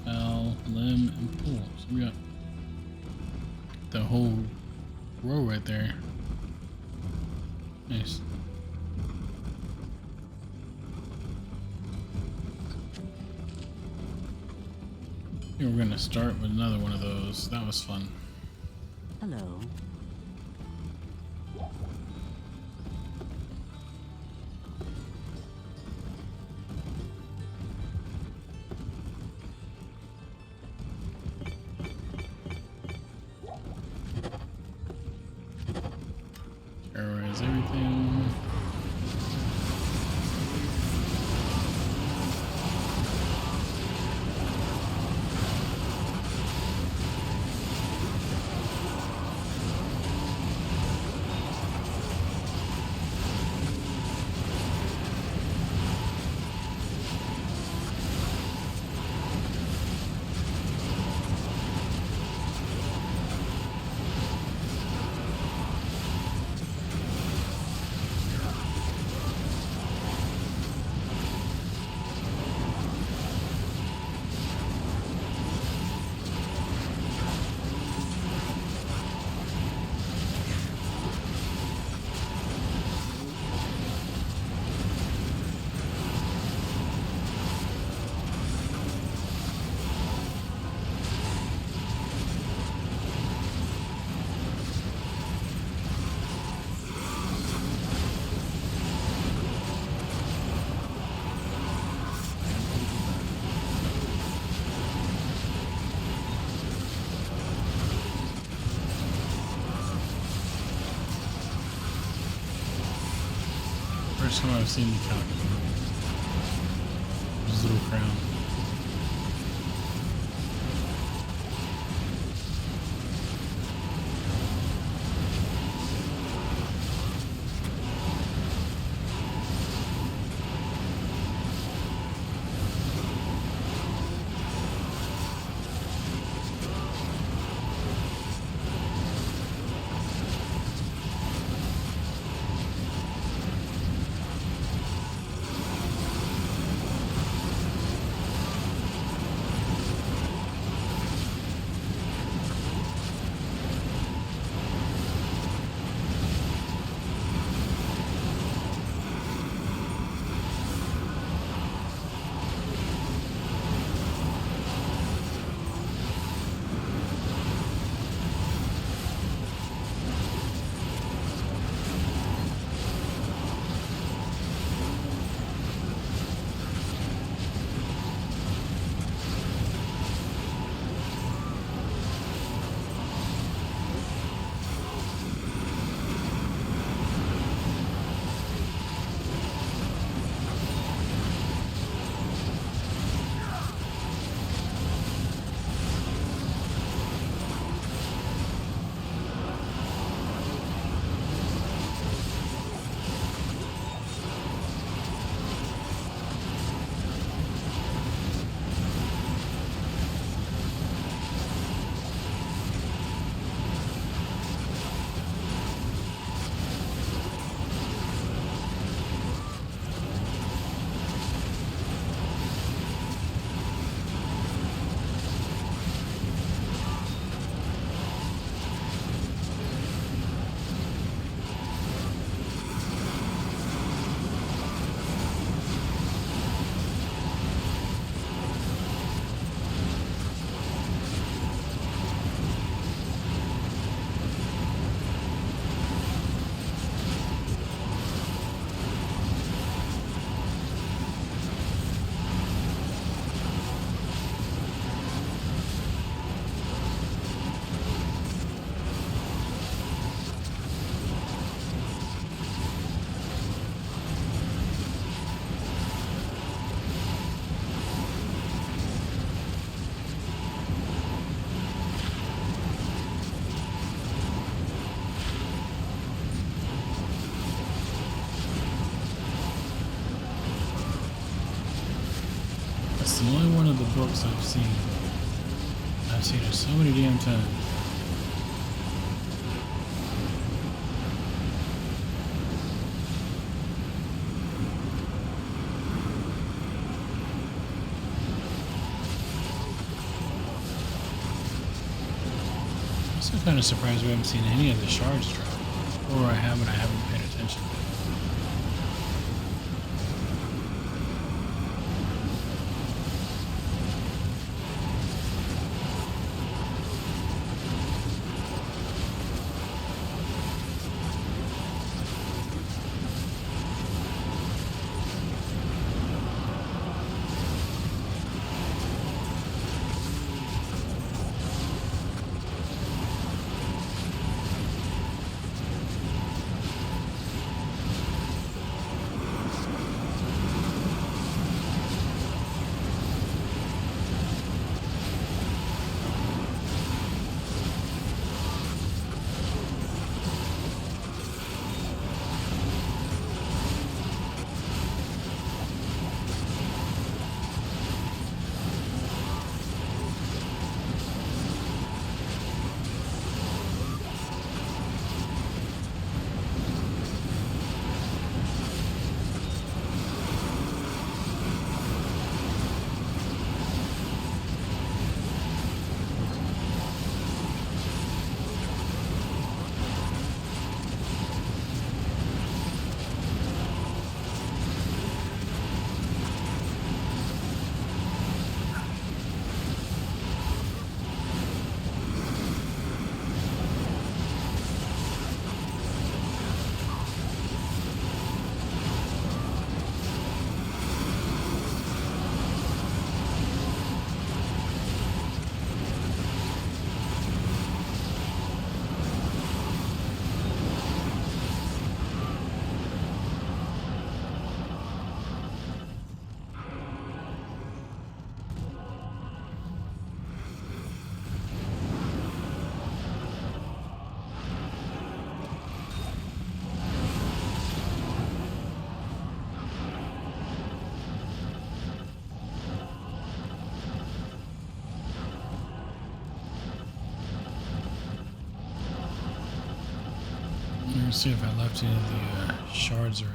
Val, Limb, and Pool. So we got the whole row right there. Nice. We're gonna start with another one of those. That was fun. Hello. Terrorize everything. First time I've seen the calculator. His little crown. It's the only one of the books I've seen. I've seen it so many damn times. I'm also kind of surprised we haven't seen any of the shards drop. Or I haven't paid attention. see if I left any of the shards around.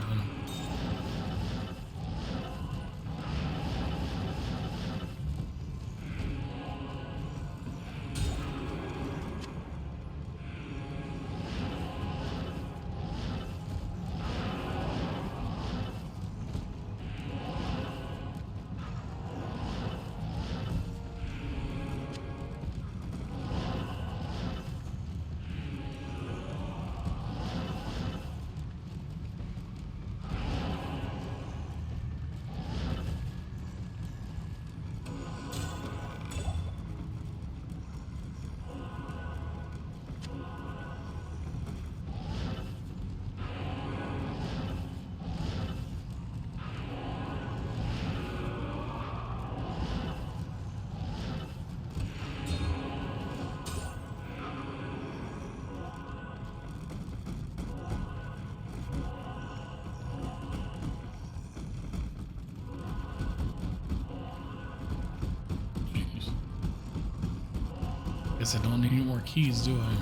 Guess I don't need any more keys, do I?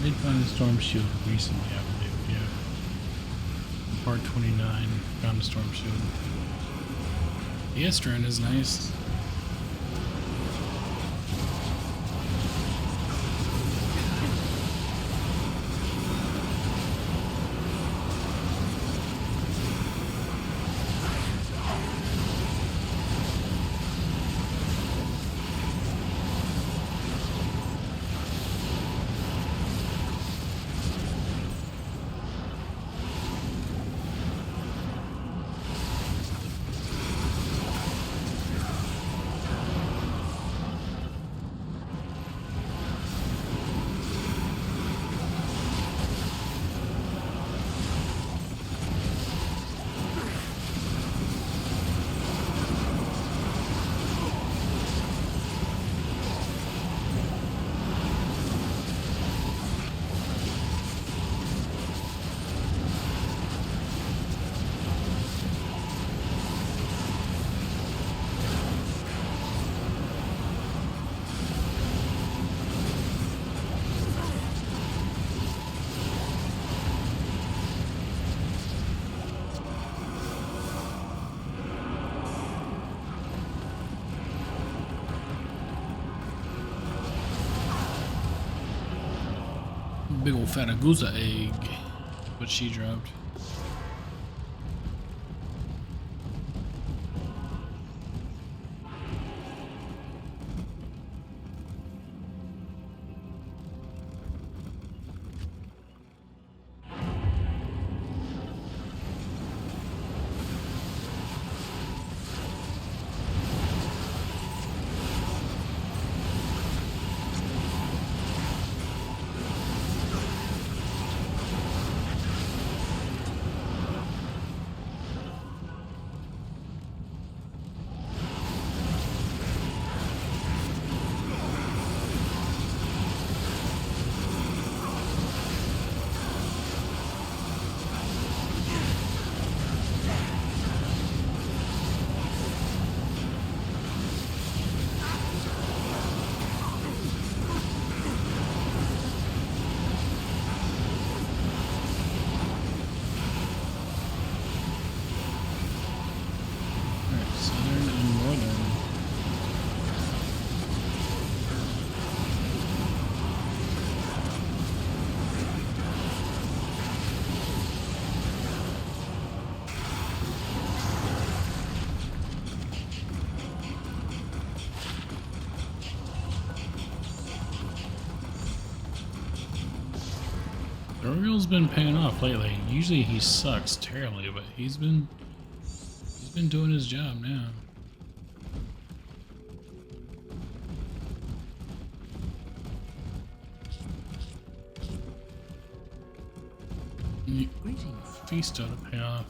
Did find the storm shield recently, I believe, yeah. Part 29, found a storm shield. The Estrin is nice. Big old fatagusa egg. What she dropped. Southern and northern. Ariel's been paying off lately. Usually he sucks terribly, but he's been doing his job now. Greetings. Feast ought to pay off.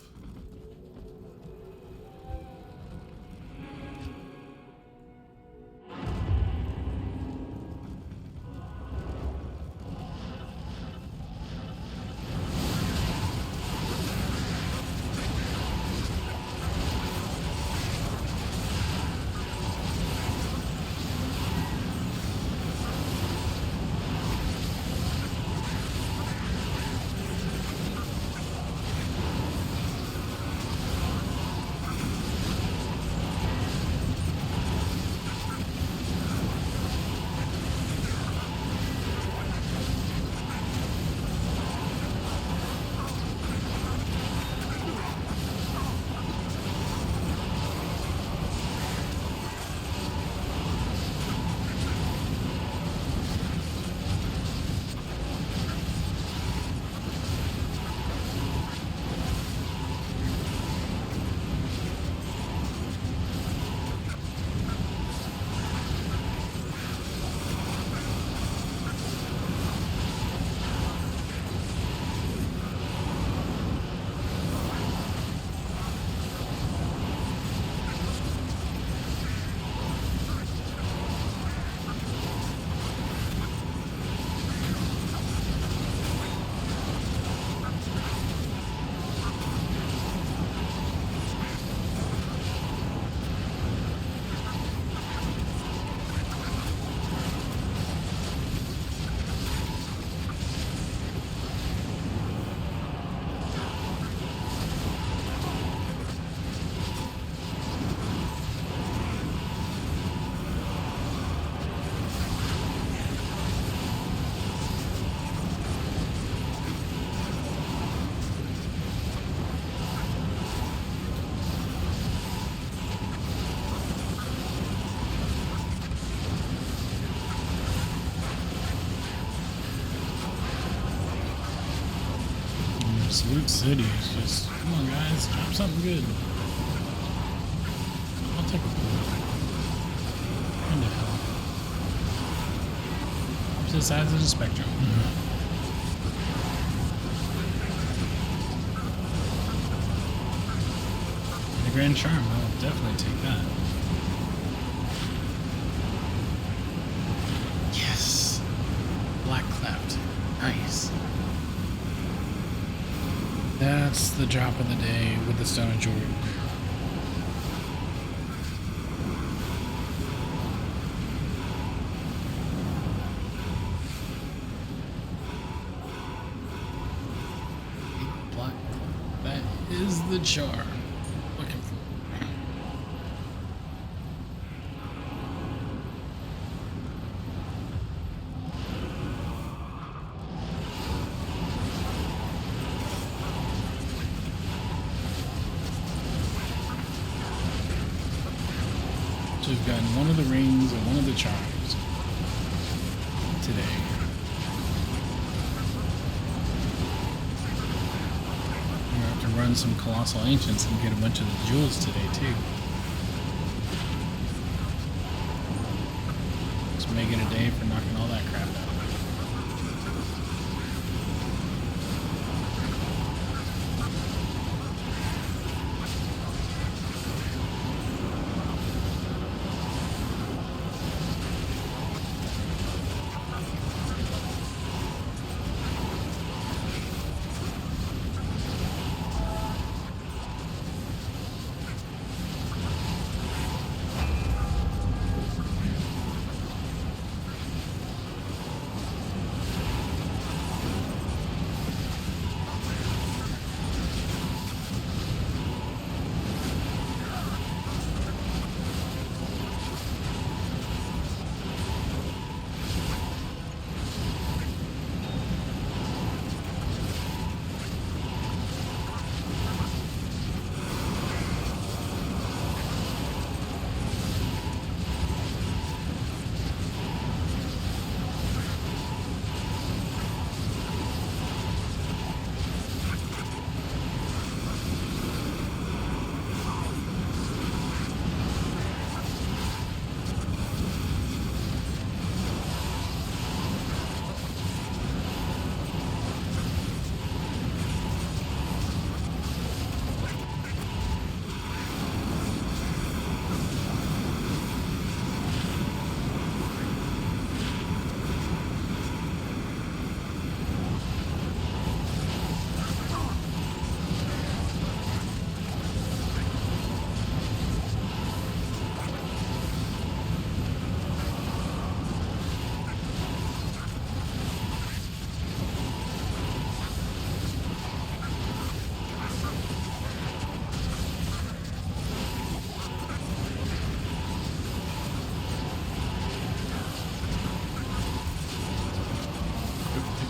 Salute City is just, come on guys, drop something good. I'll take a pull. Kind of hell. Opposite sides of the spectrum. The Grand Charm, I'll definitely take that. Yes! Black Cleft. Nice. That's the drop of the day with the Stone of Jordan. Black. That is the char. Looking for. gotten one of the rings and one of the charms today. We're gonna have to run some Colossal Ancients and get a bunch of the jewels today too. Just making a day for knocking all that crap out.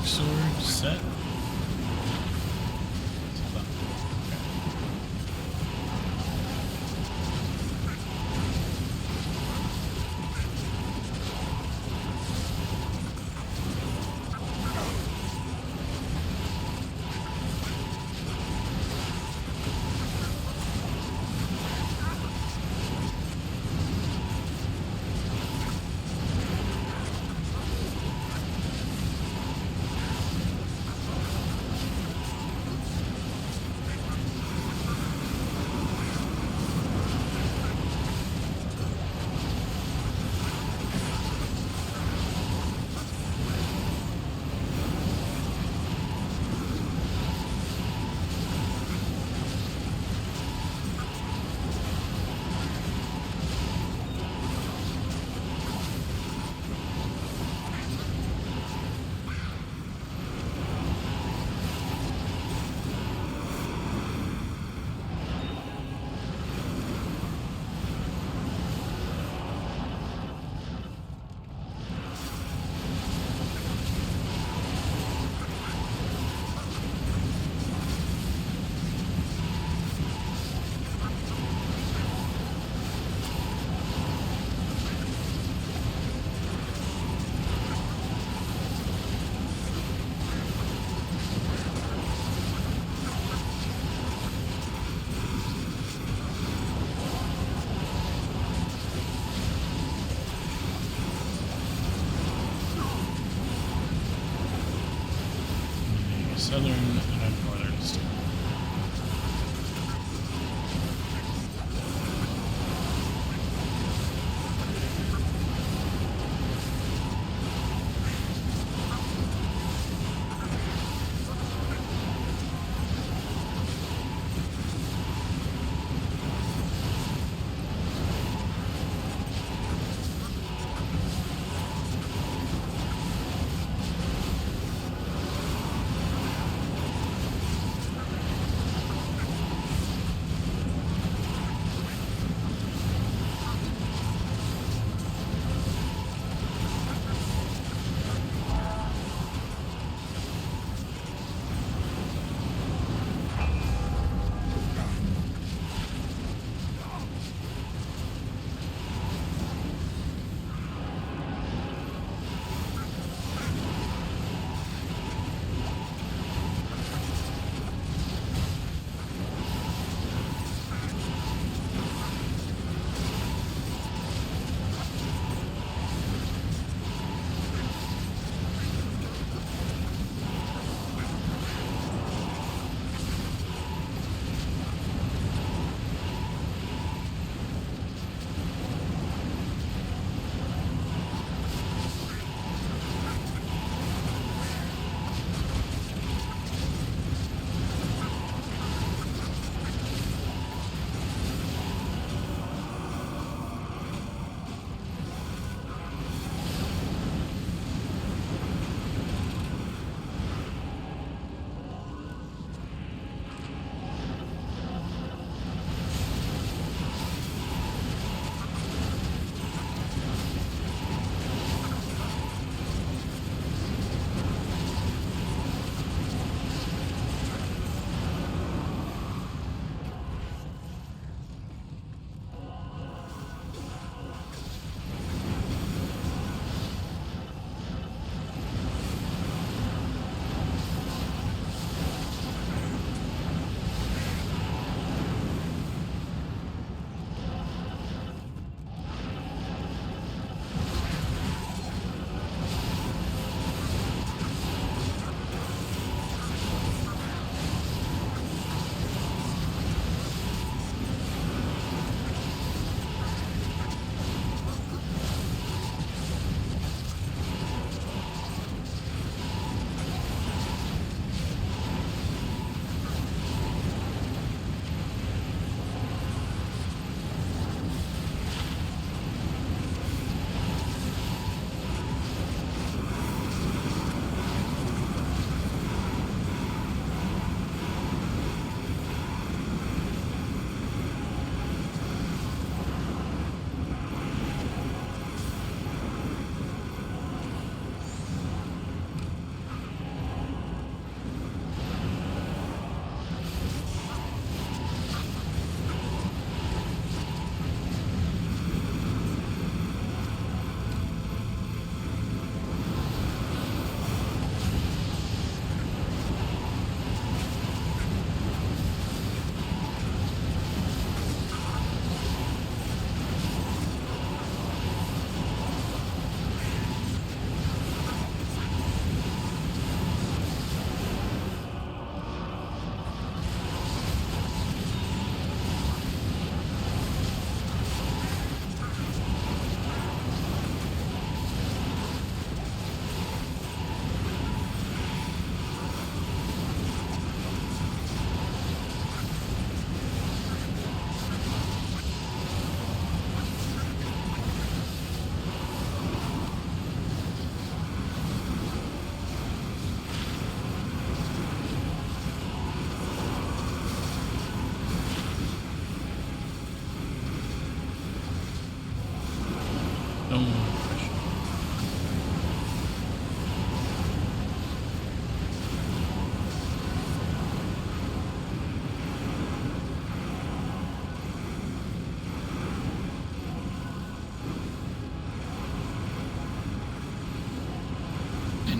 Sword set. Southern and northern state.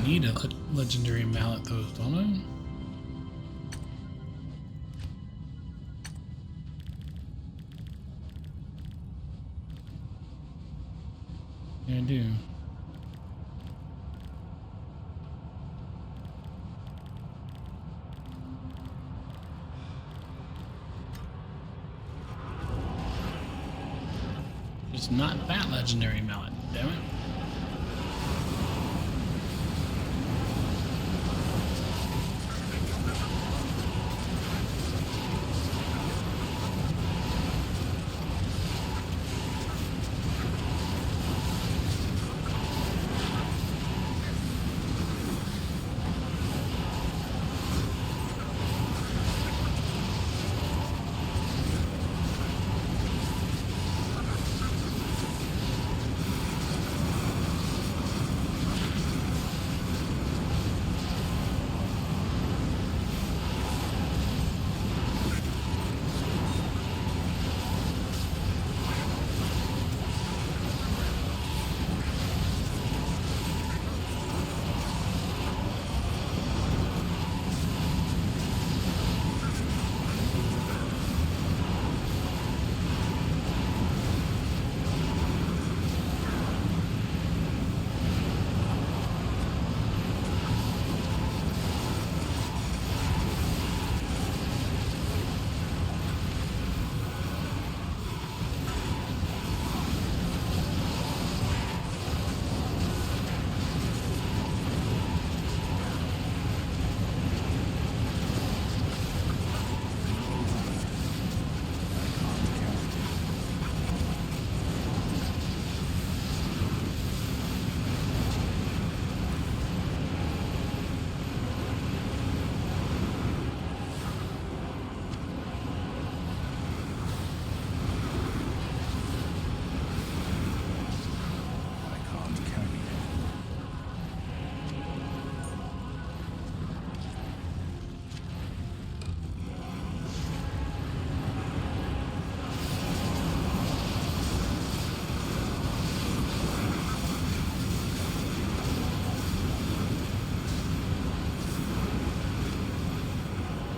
need a legendary mallet though, don't I? Yeah, I do. It's not that legendary mallet, damn it.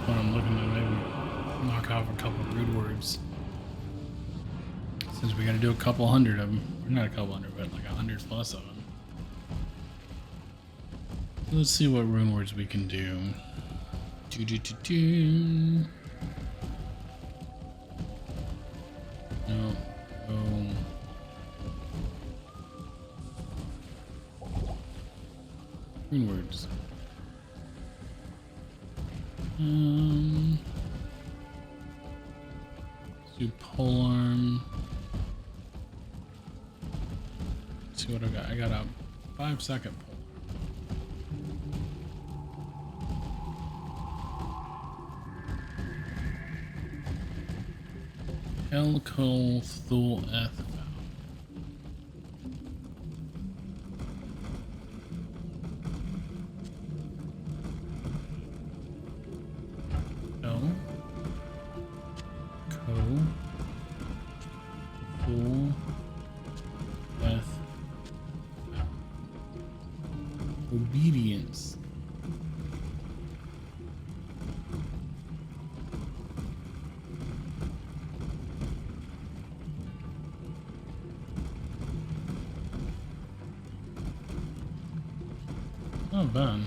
I'm looking to maybe knock off a couple of rude words. Since we gotta do a couple hundred of them. Or not a couple hundred, but like 100 plus of them. Let's see what rune words we can do. No. Oh. Rune words. Let's do polearm. Let's see what I got. I got a 5-second pole. Elkol Thul Eth. Obedience. Not bad.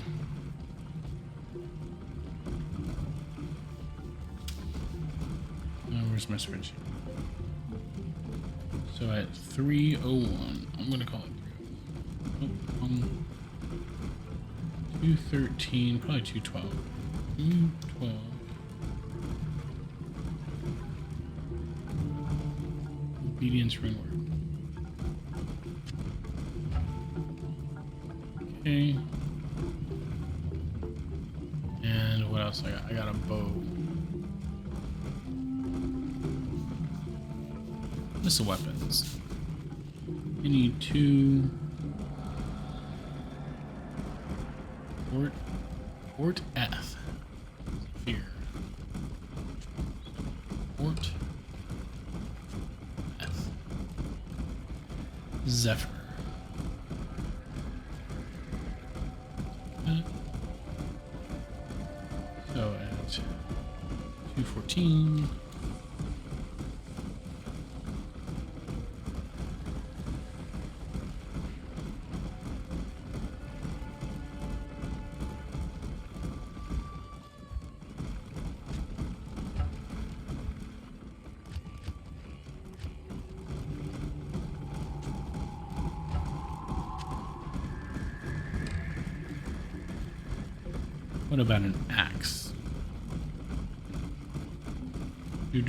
Where's my spreadsheet? So at 301, I'm gonna call it 301. 213, probably 212. 212. Obedience rune word. Okay. And what else I got? I got a bow. Missile weapons. I need 2. Fort F. Here. Fort F. Zephyr. that. So at 214. What about an axe? Do.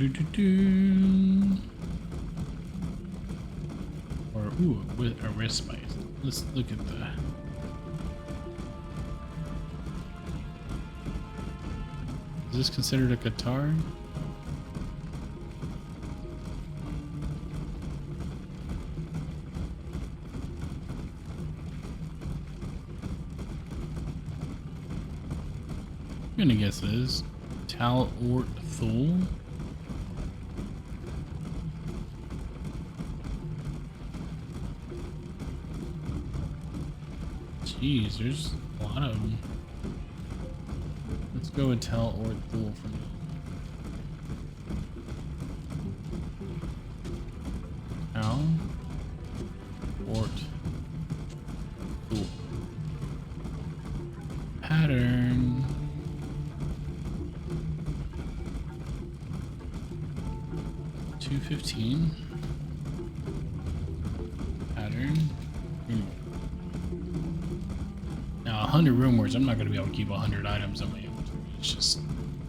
Or ooh, with a wrist spice. Let's look at the. Is this considered a guitar? I'm gonna guess this. Tal Ort Thul. Jeez, there's a lot of them. Let's go with Tal Ort Thul for now. Tal Ort Thul. Pattern. $2.15. Pattern. Now 100 room words, I'm not going to be able to keep 100 items on my inventory. It's just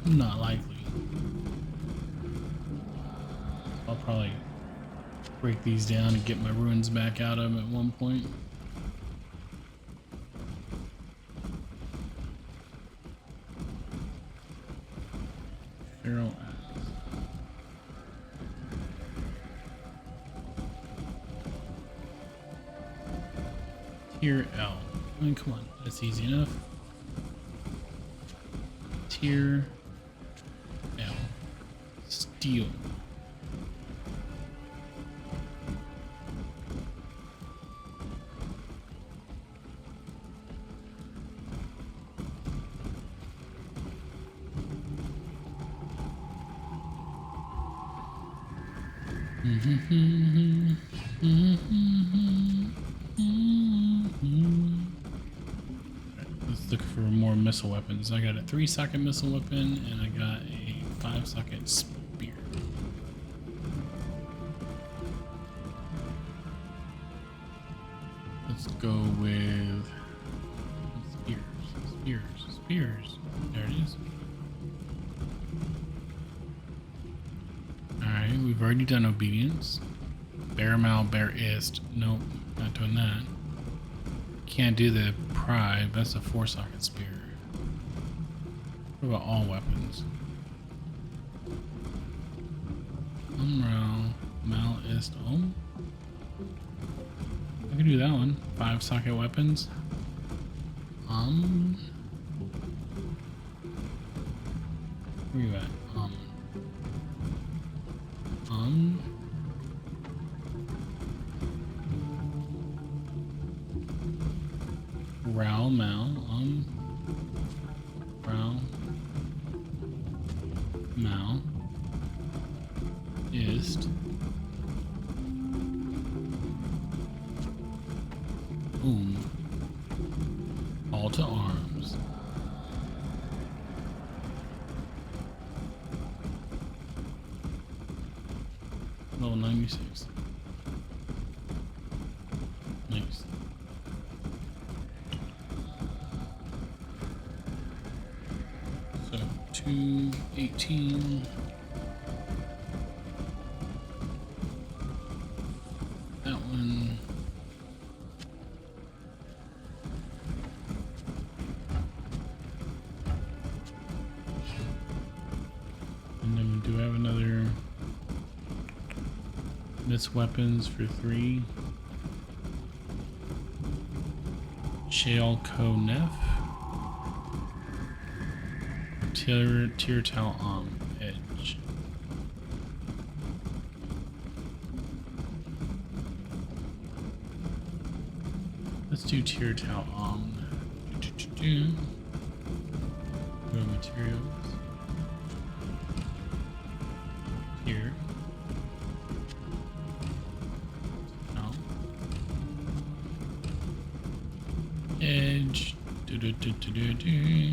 not likely. I'll probably break these down and get my ruins back out of them at one point. Feral axe. Tier L. I mean, come on, that's easy enough. Tier L. Steel. Let's look for more missile weapons. I got a 3-socket missile weapon and I got a 5-socket spear. Let's go with spears. There it is. Alright, we've already done obedience. Bear mal, bear ist. Nope, not doing that. Can't do the pry, that's a 4-socket spear. What about all weapons? Umral, mal, ist, I can do that one. 5-socket weapons. Where you at? Ral, mal, ral, mal, ist, all to arms. Level 96. Nice. So 218. That one. And then do I have another miss weapons for 3? Shale Co Nef. Tier Tal Edge. Let's do Tier Tal do. Go to materials. Here. No. Edge. Do do do do do do.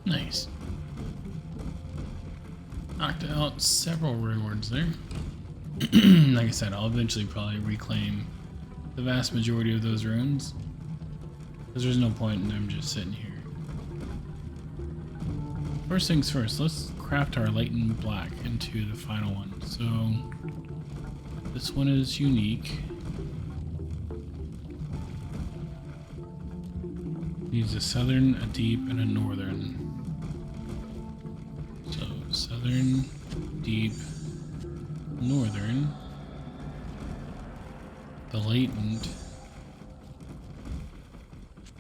Nice. Knocked out several rewards there. Like I said, I'll eventually probably reclaim the vast majority of those runes, because there's no point in them just sitting here. First things first, let's craft our latent black into the final one. So this one is unique. Needs a southern, a deep, and a northern. So southern, deep, northern, the latent,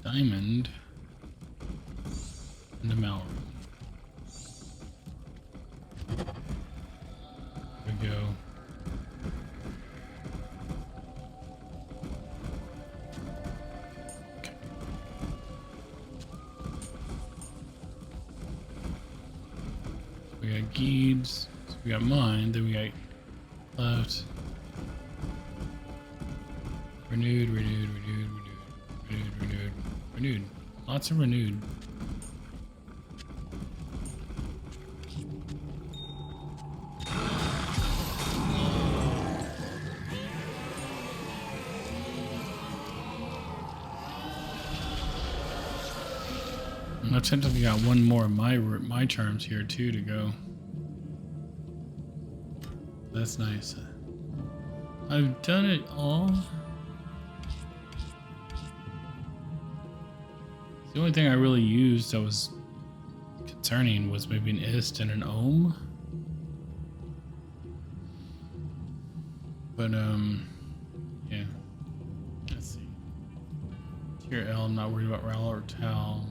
diamond, and the malroom. There we go. Okay. We got Geeds, so we got mine, then we got left. Renewed, renewed, renewed, renewed, renewed, renewed, renewed. Lots of renewed. I've technically got one more of my charms here too to go. That's nice. I've done it all. The only thing I really used that was concerning was maybe an ist and an ohm. But yeah. Let's see. Tier L, I'm not worried about Ral or Tal.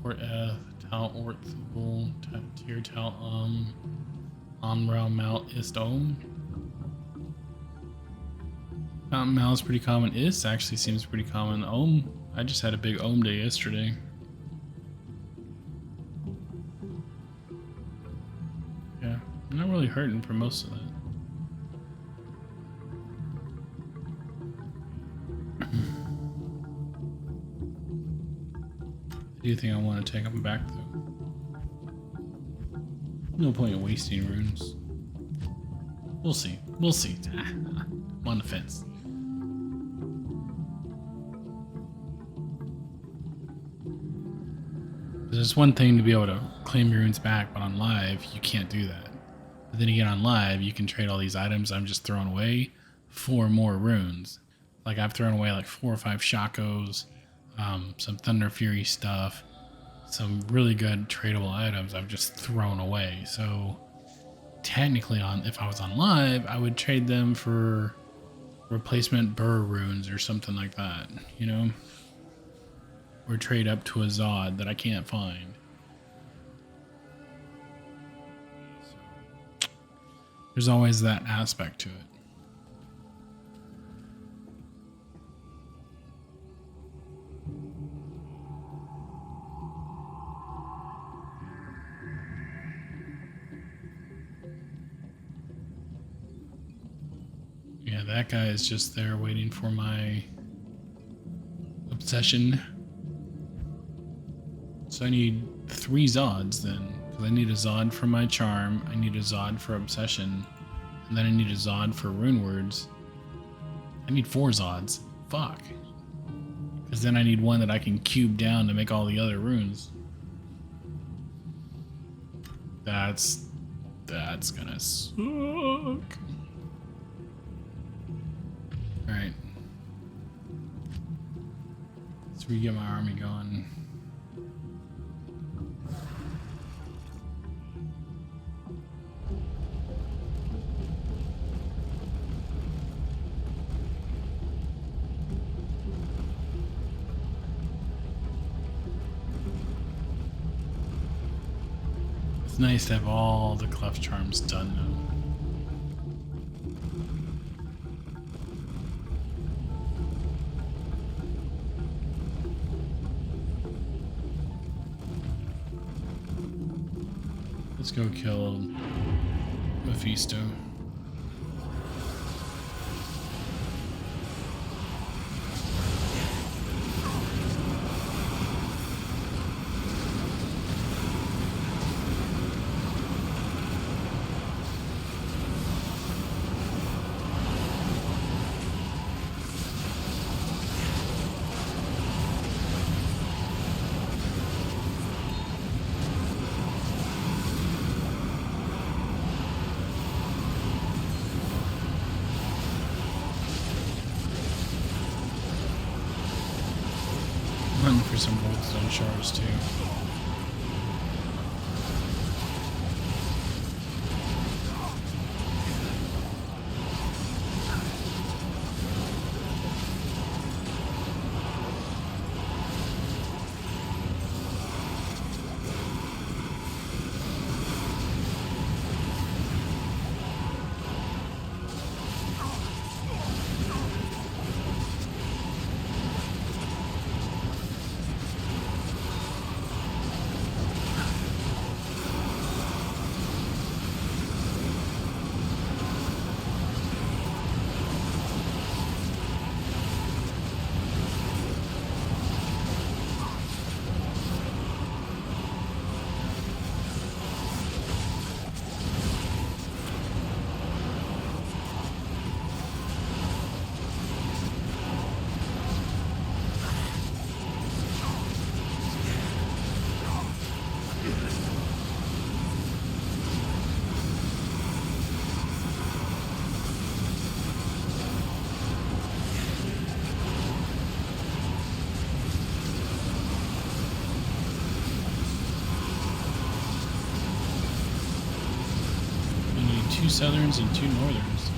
Or F, Tal or Thul, Tier Tal Ral Mal ist ohm. Mountain Mal is pretty common. Ist actually seems pretty common. Ohm, I just had a big ohm day yesterday. Yeah, I'm not really hurting for most of that. I do think I want to take them back though. No point in wasting runes. We'll see. We'll see. I'm on the fence. There's one thing to be able to claim your runes back, but on live, you can't do that. But then again, on live, you can trade all these items I'm just throwing away for more runes. Like I've thrown away like 4 or 5 Shakos, some Thunder Fury stuff, some really good tradable items I've just thrown away. So technically, if I was on live, I would trade them for replacement Burr runes or something like that, you know? Or trade up to a Zod that I can't find. So, there's always that aspect to it. Yeah, that guy is just there waiting for my obsession. So I need 3 Zods then. Because I need a Zod for my charm, I need a Zod for obsession, and then I need a Zod for rune words. I need 4 Zods. Fuck. Because then I need one that I can cube down to make all the other runes. That's gonna suck. Alright. Let's re-get my army going. It's nice to have all the cleft charms done now. Let's go kill Mephisto. Run for some Goldstone shards too. We need 2 southerns and 2 northerns.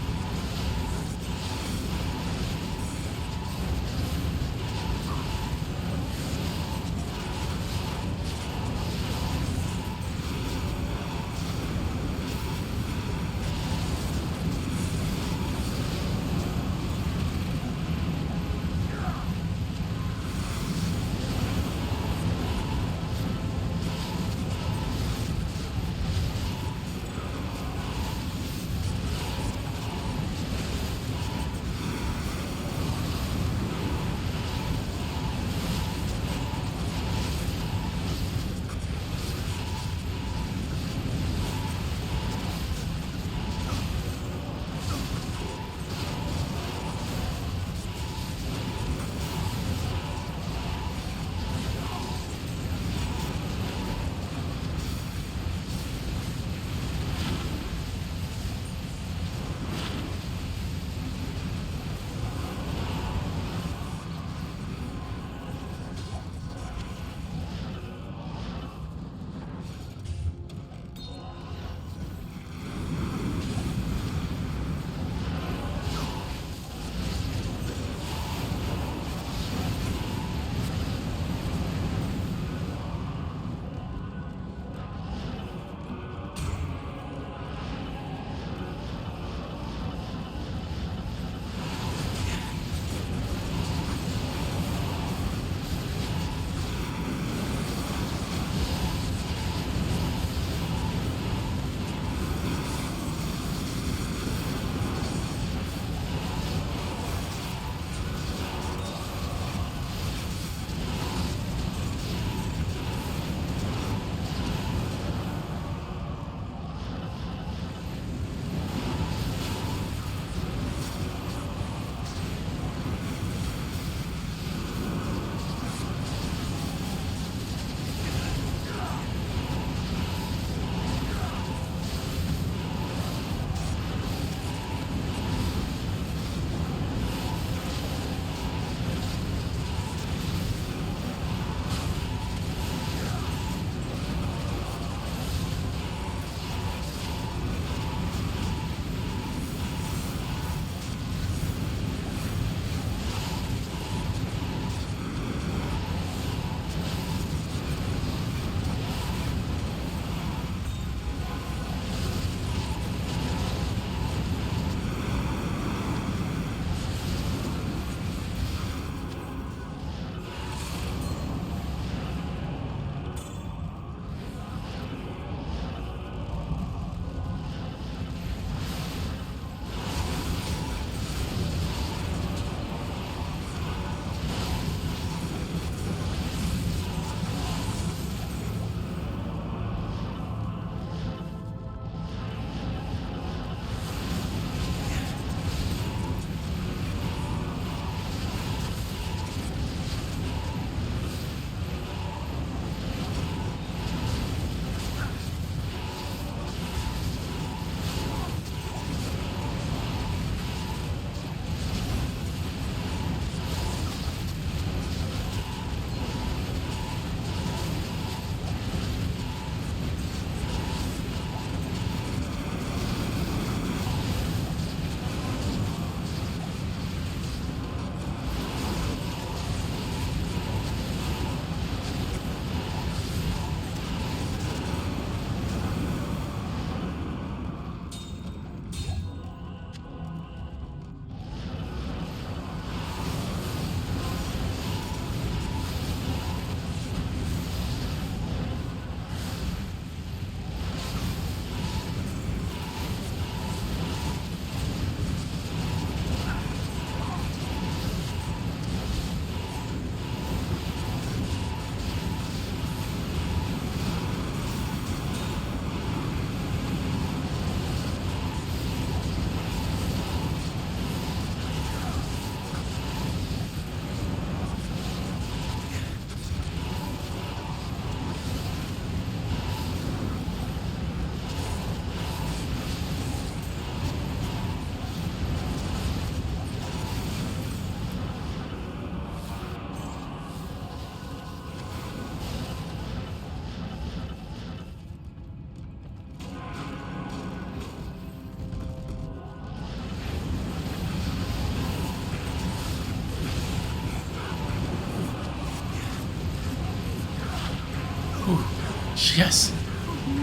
Yes!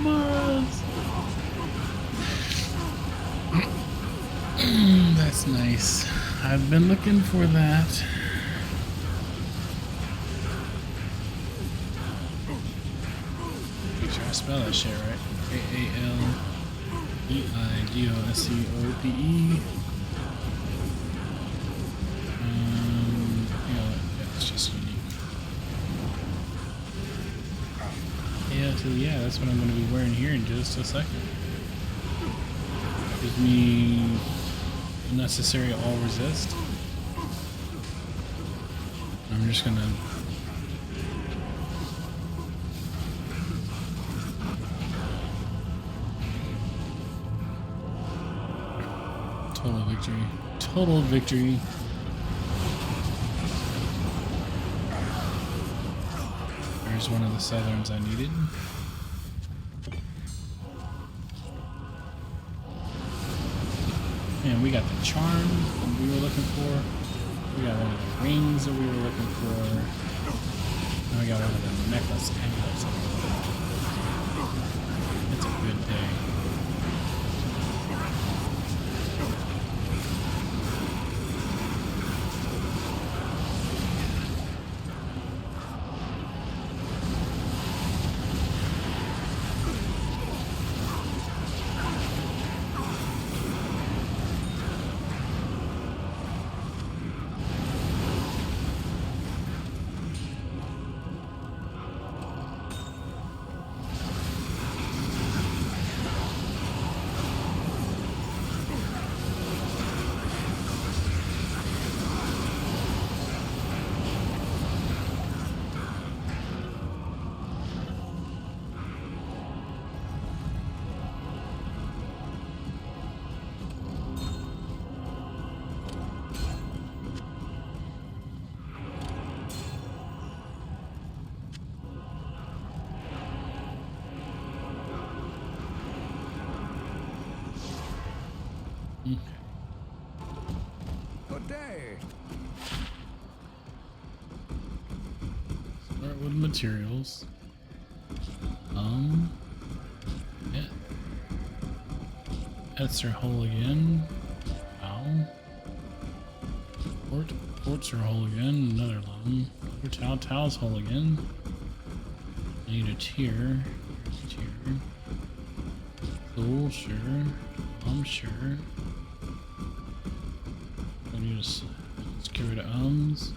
Mars! That's nice. I've been looking for that. Make sure I spell that shit right. A-A-L-E-I-G-O-S-C-O-P-E. Yeah, it's just unique. Yeah, that's what I'm going to be wearing here in just a second. Gives me unnecessary all resist. I'm just going to total victory. Total victory. There's one of the southerns I needed. And we got the charm that we were looking for. We got one of the rings that we were looking for. And we got one of the necklace amulets that we were looking for. It's a good day. Good day. Start with materials. Yeah. Pets are whole again. Ow. Ports are whole again. Another lung. Another towel's whole again. I need a tier. Here's a tier. Cool, sure. I'm sure. I need to let's get rid of ums.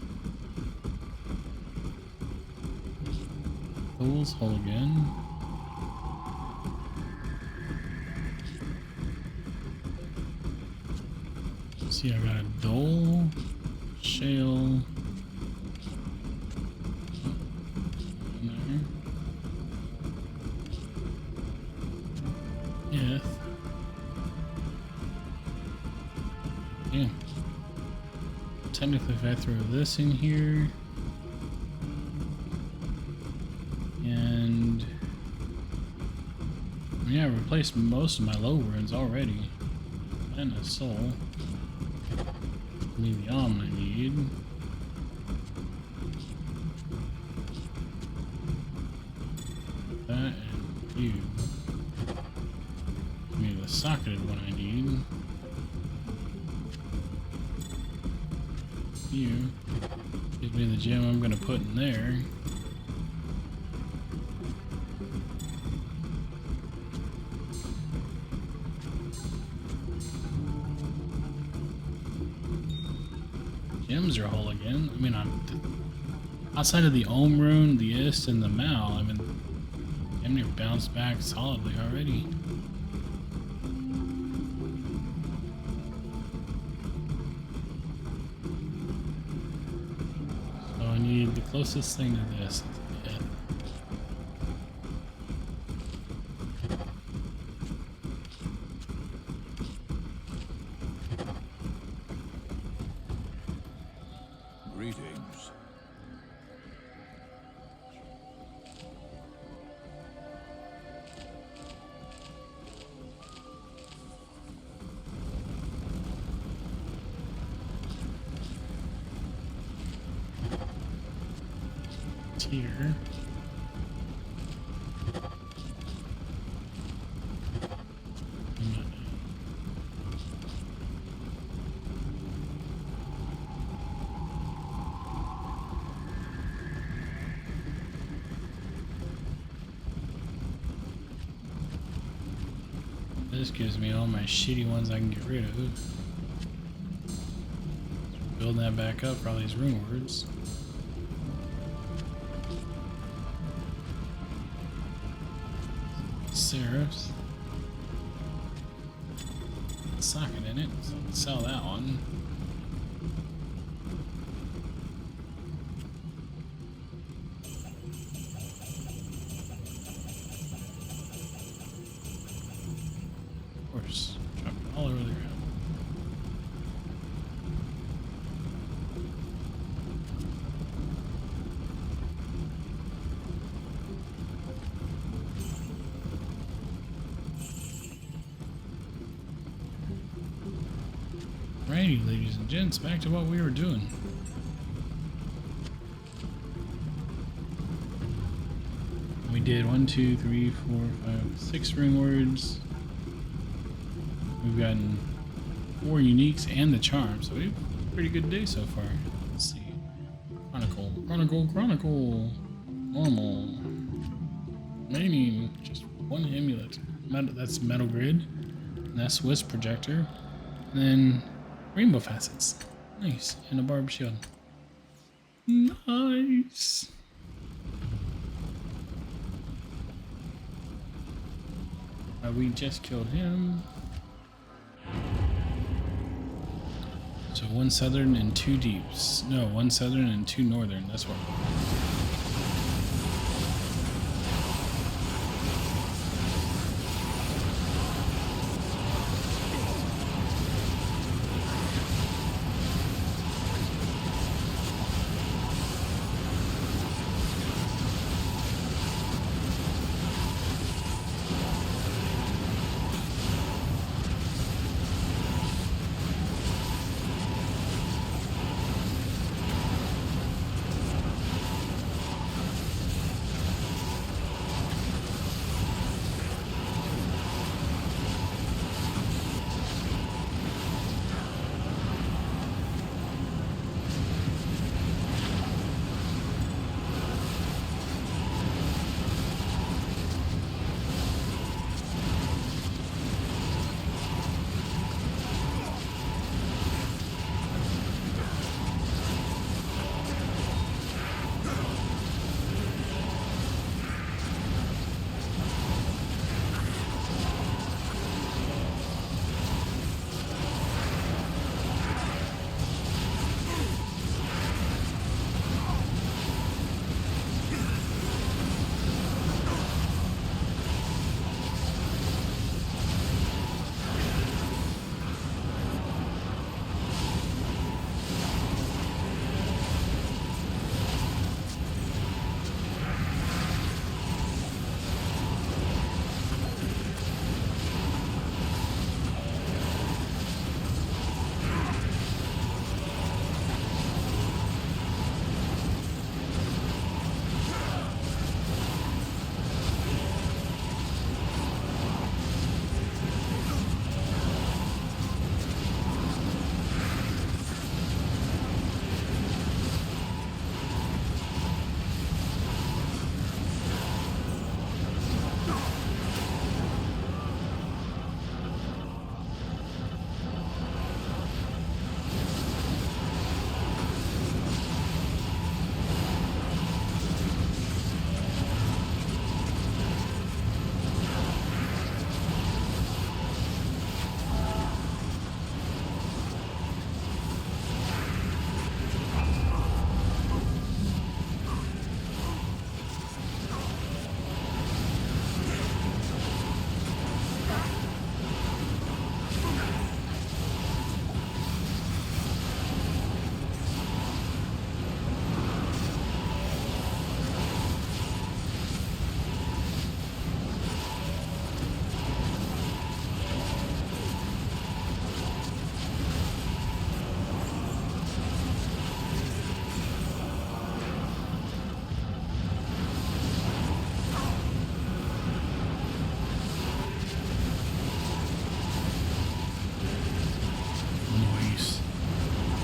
Cool's whole again. See, I got a dole, shale. In there. Yeah. Yeah. Technically, if I throw this in here, and yeah, I replaced most of my low runes already, and a soul. Need the I need. That and you. Maybe the socketed one I need. You. Gives me the gem I'm gonna put in there. Gems are whole again. I mean, outside of the Ohm rune, the Ist, and the Mal, I mean, damn near bounced back solidly already. So I need the closest thing to this. Yeah. Greetings. Tier. This gives me all my shitty ones I can get rid of. Building that back up for all these rune words. Seraphs. Socket in it, so I can sell that one. Of course, drop it all over the ground. Alrighty, ladies and gents, back to what we were doing. We did 1, 2, 3, 4, 5, 6 ring words. We've gotten 4 uniques and the charm, so we've had a pretty good day so far. Let's see. Chronicle, Chronicle, Chronicle. Normal. Remaining just 1 amulet. That's Metal Grid. And that's Swiss Projector. And then Rainbow Facets. Nice. And a Barb Shield. Nice. We just killed him. So 1 southern and 2 deeps. No, 1 southern and 2 northern. That's what.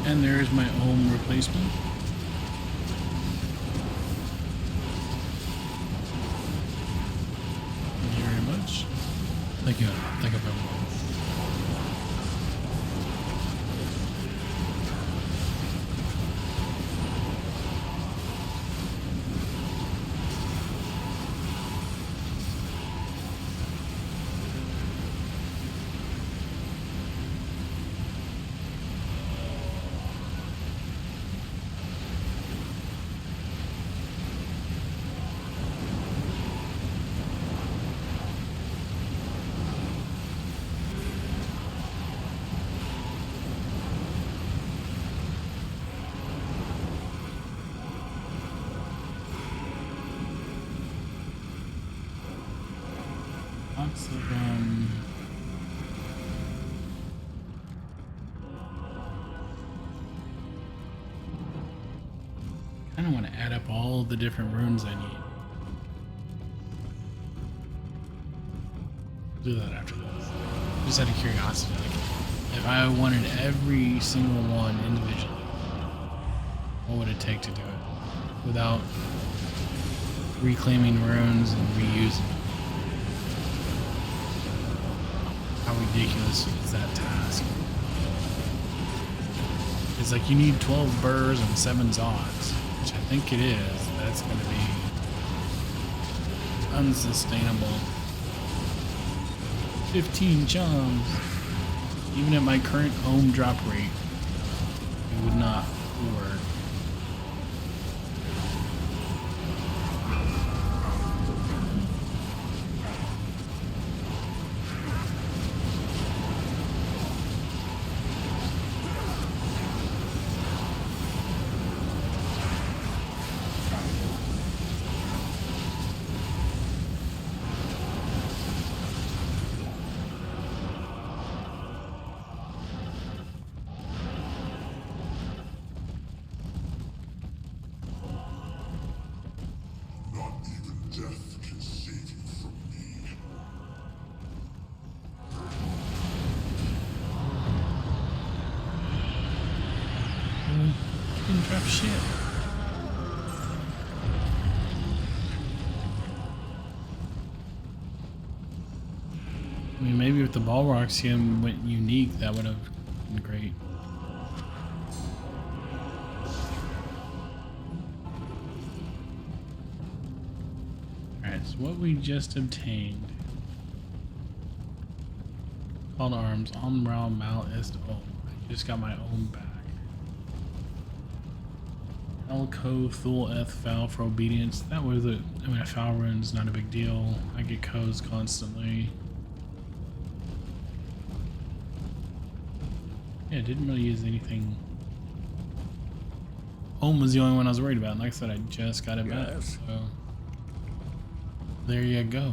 And there's my own replacement. Thank you very much. Thank you. Thank you very much. Lots of kind of want to add up all the different runes I need. I'll do that after this. Just out of curiosity, like, if I wanted every single one individually, what would it take to do it without reclaiming runes and reusing them? How ridiculous is that task? It's like you need 12 burrs and 7 zods, which I think it is. That's going to be unsustainable. 15 chums. Even at my current ohm drop rate, it would not work. Didn't drop shit. I mean, maybe if the Balroxium went unique, that would have been great. Alright, so what we just obtained. Called arms, Omrau Mal Est Om. I just got my own back. Elko Thul Eth Foul for obedience. That was a foul rune's not a big deal. I get codes constantly. Yeah, didn't really use anything. Home was the only one I was worried about. Like I said, I just got it back. So there you go.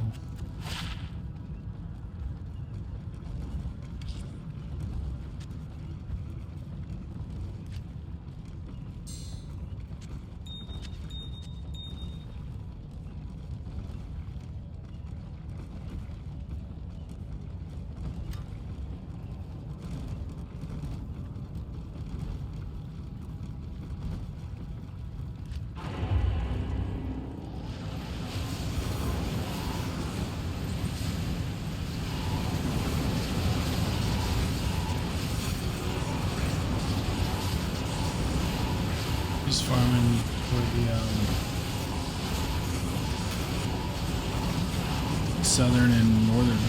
Just farming for the southern and northern.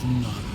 nothing.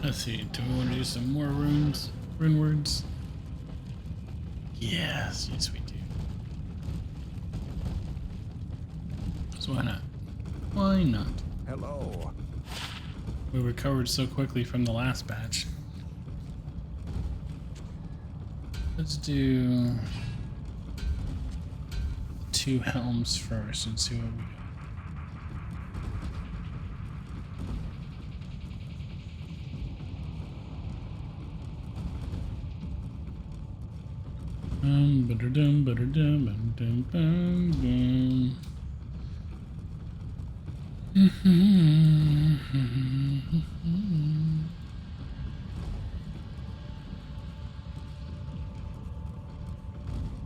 Let's see, do we want to do some more runes? Rune words? Yes, yes we do. So why not? Why not? Hello. We recovered so quickly from the last batch. Let's do 2 helms first and see what we got. Ba-da-dum, ba-da-dum, ba-da-dum, bum, bum.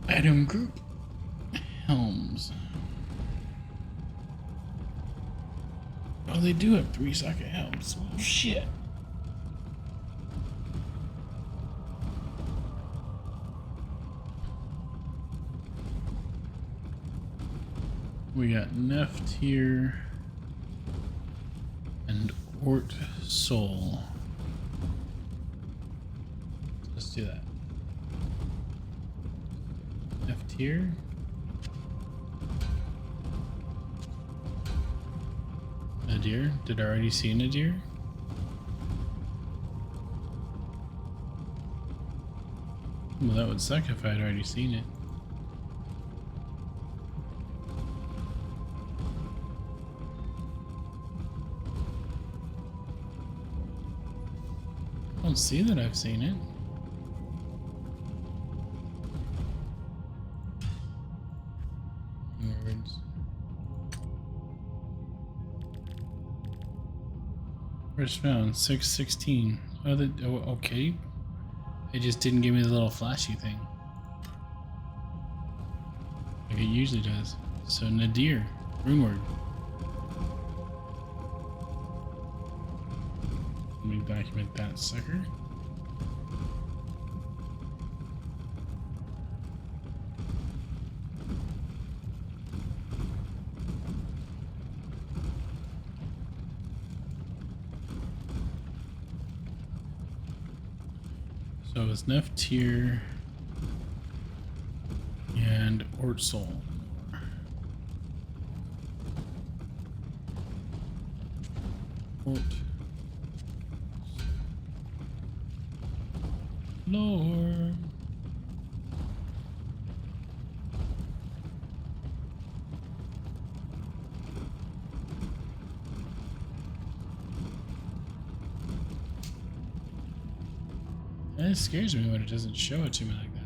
Item group helms. Oh, they do have 3-socket helms. Oh, shit. We got Neft here and Ort Soul. Let's do that. Neft here. Nadir? Did I already see Nadir? Well, that would suck if I'd already seen it. I don't see that I've seen it. Words. First found 616. Oh, okay. It just didn't give me the little flashy thing, like it usually does. So Nadir, rune word. Let me document that sucker. So it's Neft here and Ort Soul. Ort. Lord. It scares me when it doesn't show it to me like that.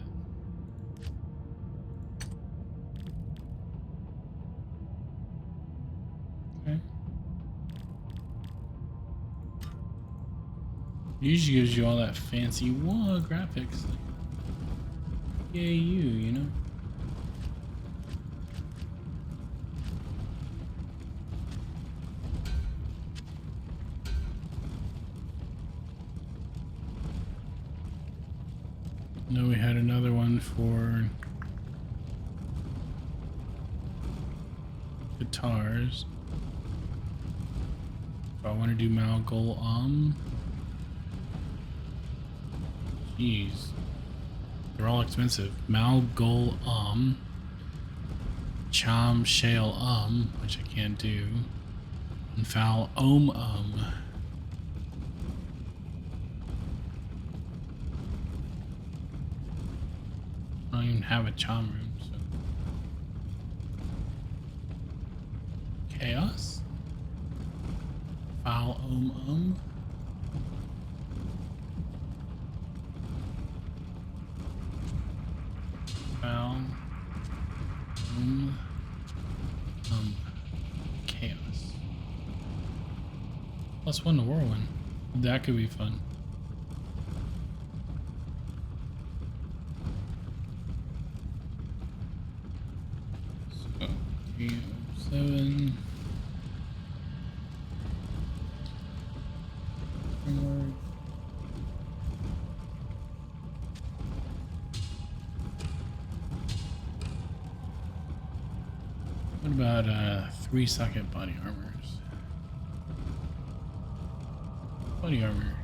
Okay. It usually gives you all that fancy whoa graphics. Yay you know? No, we had another one for guitars. So I want to do Malgol Jeez. They're all expensive. Malgol Cham Shale which I can't do. And Foul I don't even have a Cham room, so. Chaos? Foul Foul Chaos. +1 to Whirlwind. That could be fun. So 307. What about 3-socket body armors? Body armor.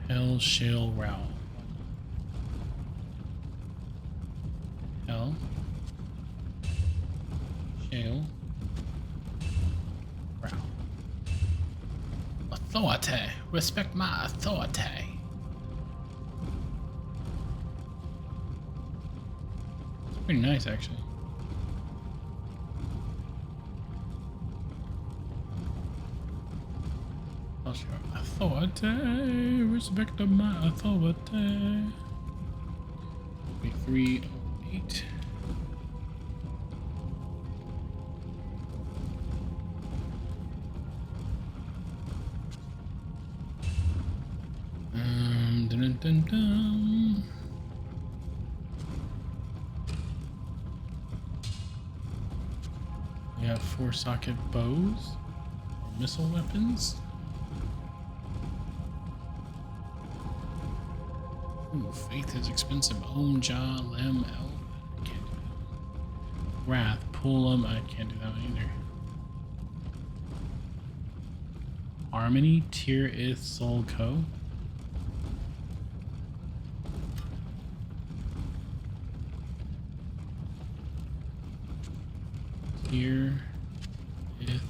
Hell Shale Row. Hell Shale Row. Authority. Respect my authority. It's pretty nice, actually. Authority, respect of my authority. 308. Dun, dun, dun. We got 4-socket bows or missile weapons. Ooh, faith is expensive. Om Ja Lem El. Can't do that. Wrath, pull 'em. I can't do that one either. Harmony, Tier Ith Soul Co. Tier Ith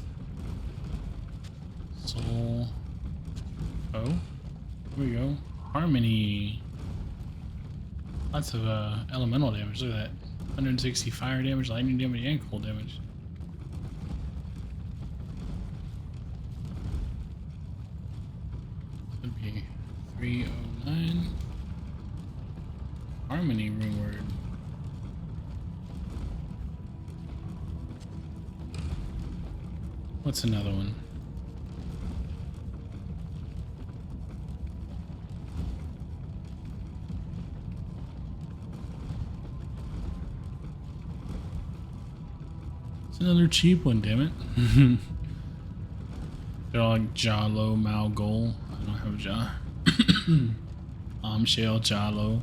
Soul Co. Here we go. Harmony. Lots of elemental damage. Look at that. 160 fire damage, lightning damage, and cold damage. This would be 309. Harmony rune word. What's another one? It's another cheap one, damn it. They're all like Jalo, Malgol. I don't have Ja. Shale, Jalo.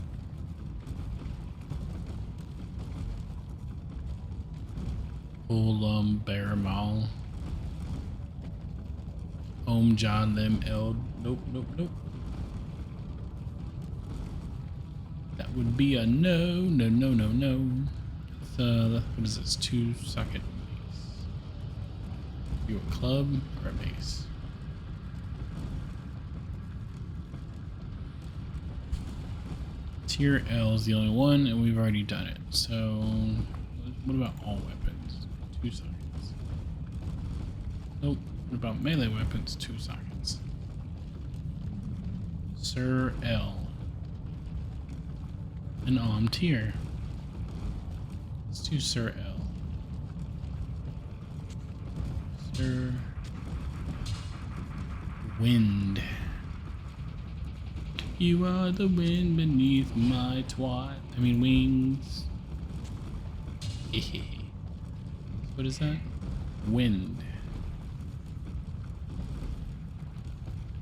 Ulam, Bear, Mal. Om John Lim El. Nope, nope, nope. That would be a no, no, no, no, no. What is this? 2-socket base. You a club or a base? Tier L is the only one, and we've already done it. So, what about all weapons? 2 sockets. Nope. What about melee weapons? 2 sockets. Sir L. An tier. Let's do Sir L. Sir Wind. You are the wind beneath my wings. What is that? Wind.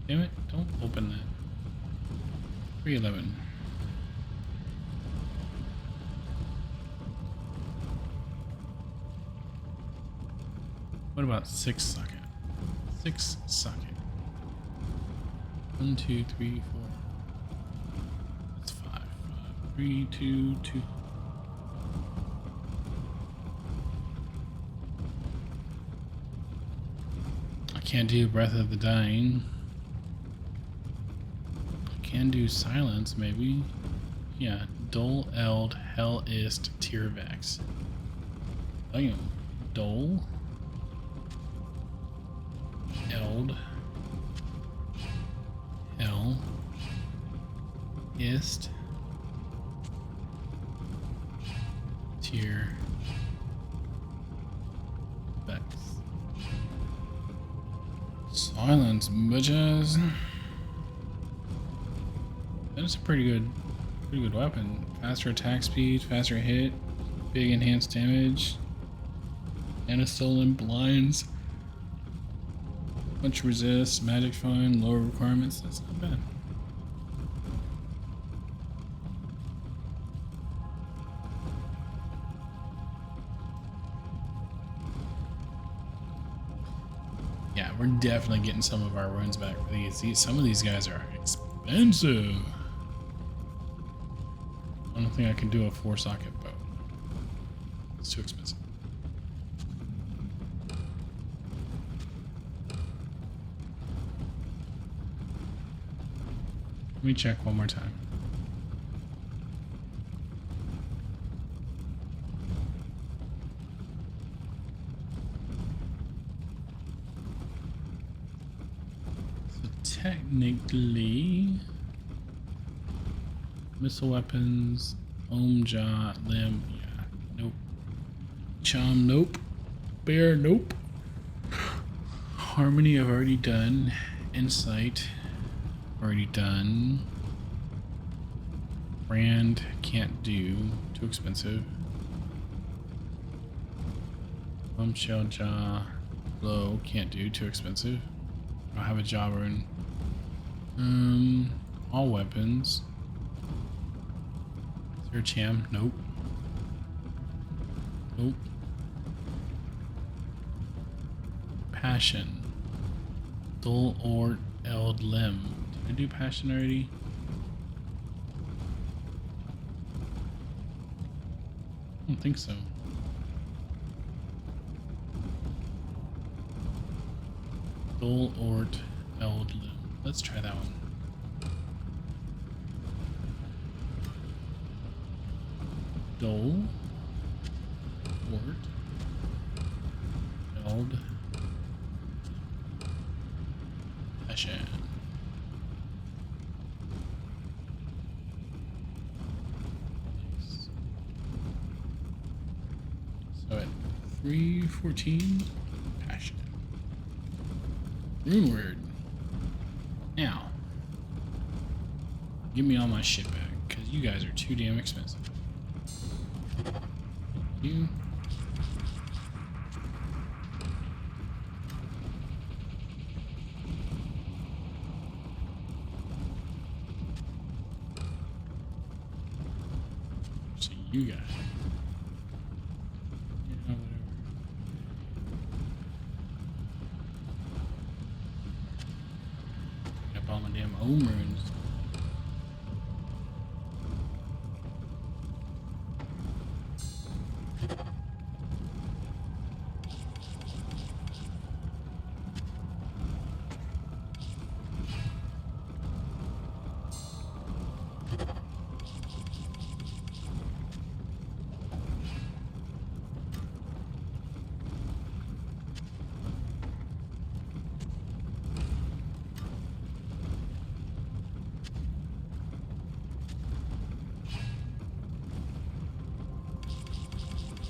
Damn it, don't open that. 311. What about 6-socket? 6-socket. 1, 2, 3, 4. That's 5. 5. 3, 2, 2. I can't do Breath of the Dying. I can do Silence, maybe. Yeah. Dole, Eld, Hell Ist, Tiervax. Damn. Dole. Eld. Hell. Ist. Tier. Vex. Silence, bitches. That is a pretty good weapon. Faster attack speed, faster hit, big enhanced damage, and a stolen blinds. Much resist, magic fine, lower requirements. That's not bad. Yeah, we're definitely getting some of our runes back for these. Some of these guys are expensive. I don't think I can do a 4-socket bow. It's too expensive. Let me check one more time. So technically, missile weapons, Ohm Jaw, Limb, yeah, nope. Chom, nope. Bear, nope. Harmony, I've already done. Insight, already done. Brand, can't do. Too expensive. Bombshell Jaw, low, can't do. Too expensive. I don't have a jaw rune. All weapons. Is there a Cham? Nope. Nope. Passion. Dull or Eld Limb. Did I do Passion already? I don't think so. Dull Ort Eld Limb. Let's try that one. Dull Ort Eld Passion. So at 314, Passion. Rune word. Now, give me all my shit back, because you guys are too damn expensive. You. So you guys. Yeah, whatever. Up all my damn Ohm runes.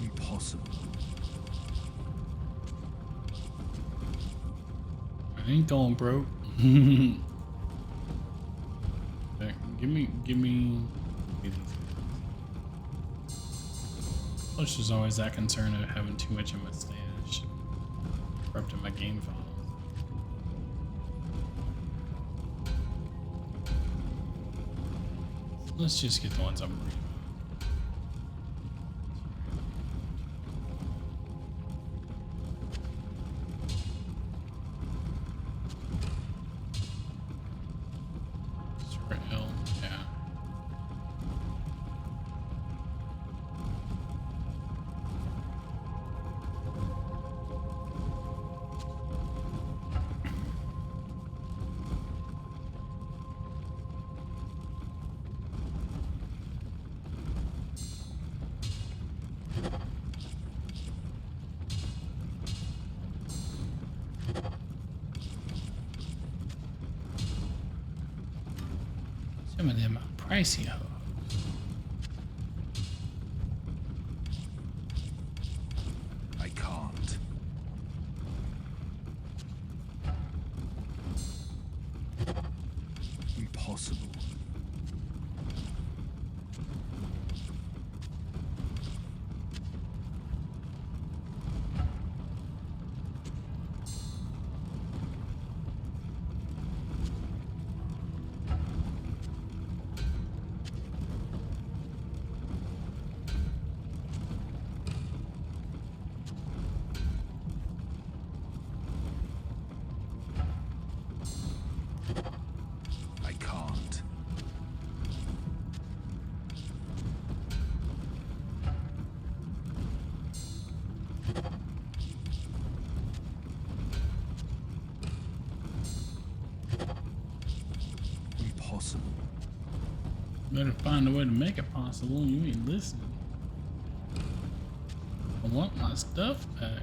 Impossible. I ain't going broke. Give me. Plus, there's always that concern of having too much in my stash, corrupting my game files. Let's just get the ones I'm worried about. Yeah. Some of them are pricey hoes. I can't. Impossible. Better find a way to make it possible. You ain't listening. I want my stuff back.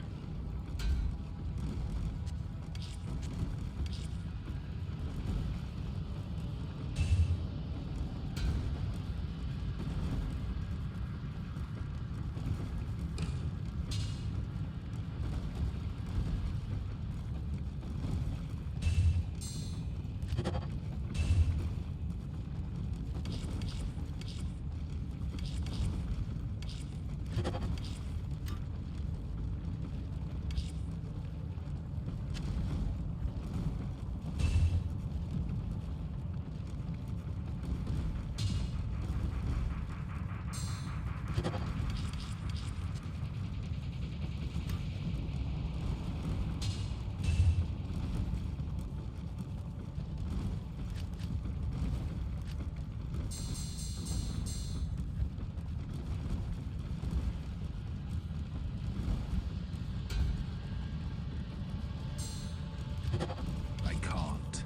I can't.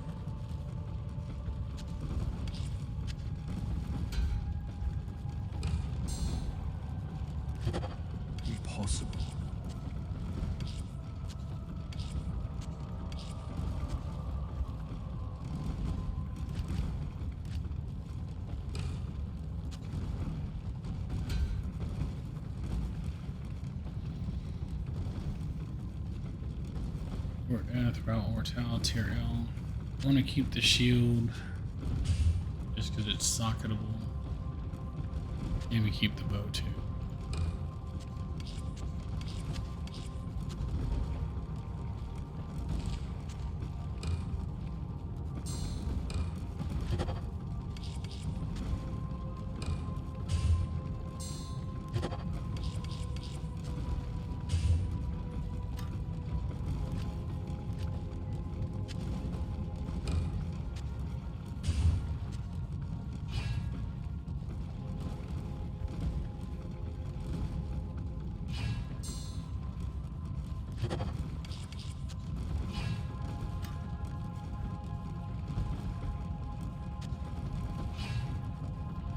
Impossible. Or death, route, mortality, tier L. I want to keep the shield just because it's socketable. Maybe keep the bow too.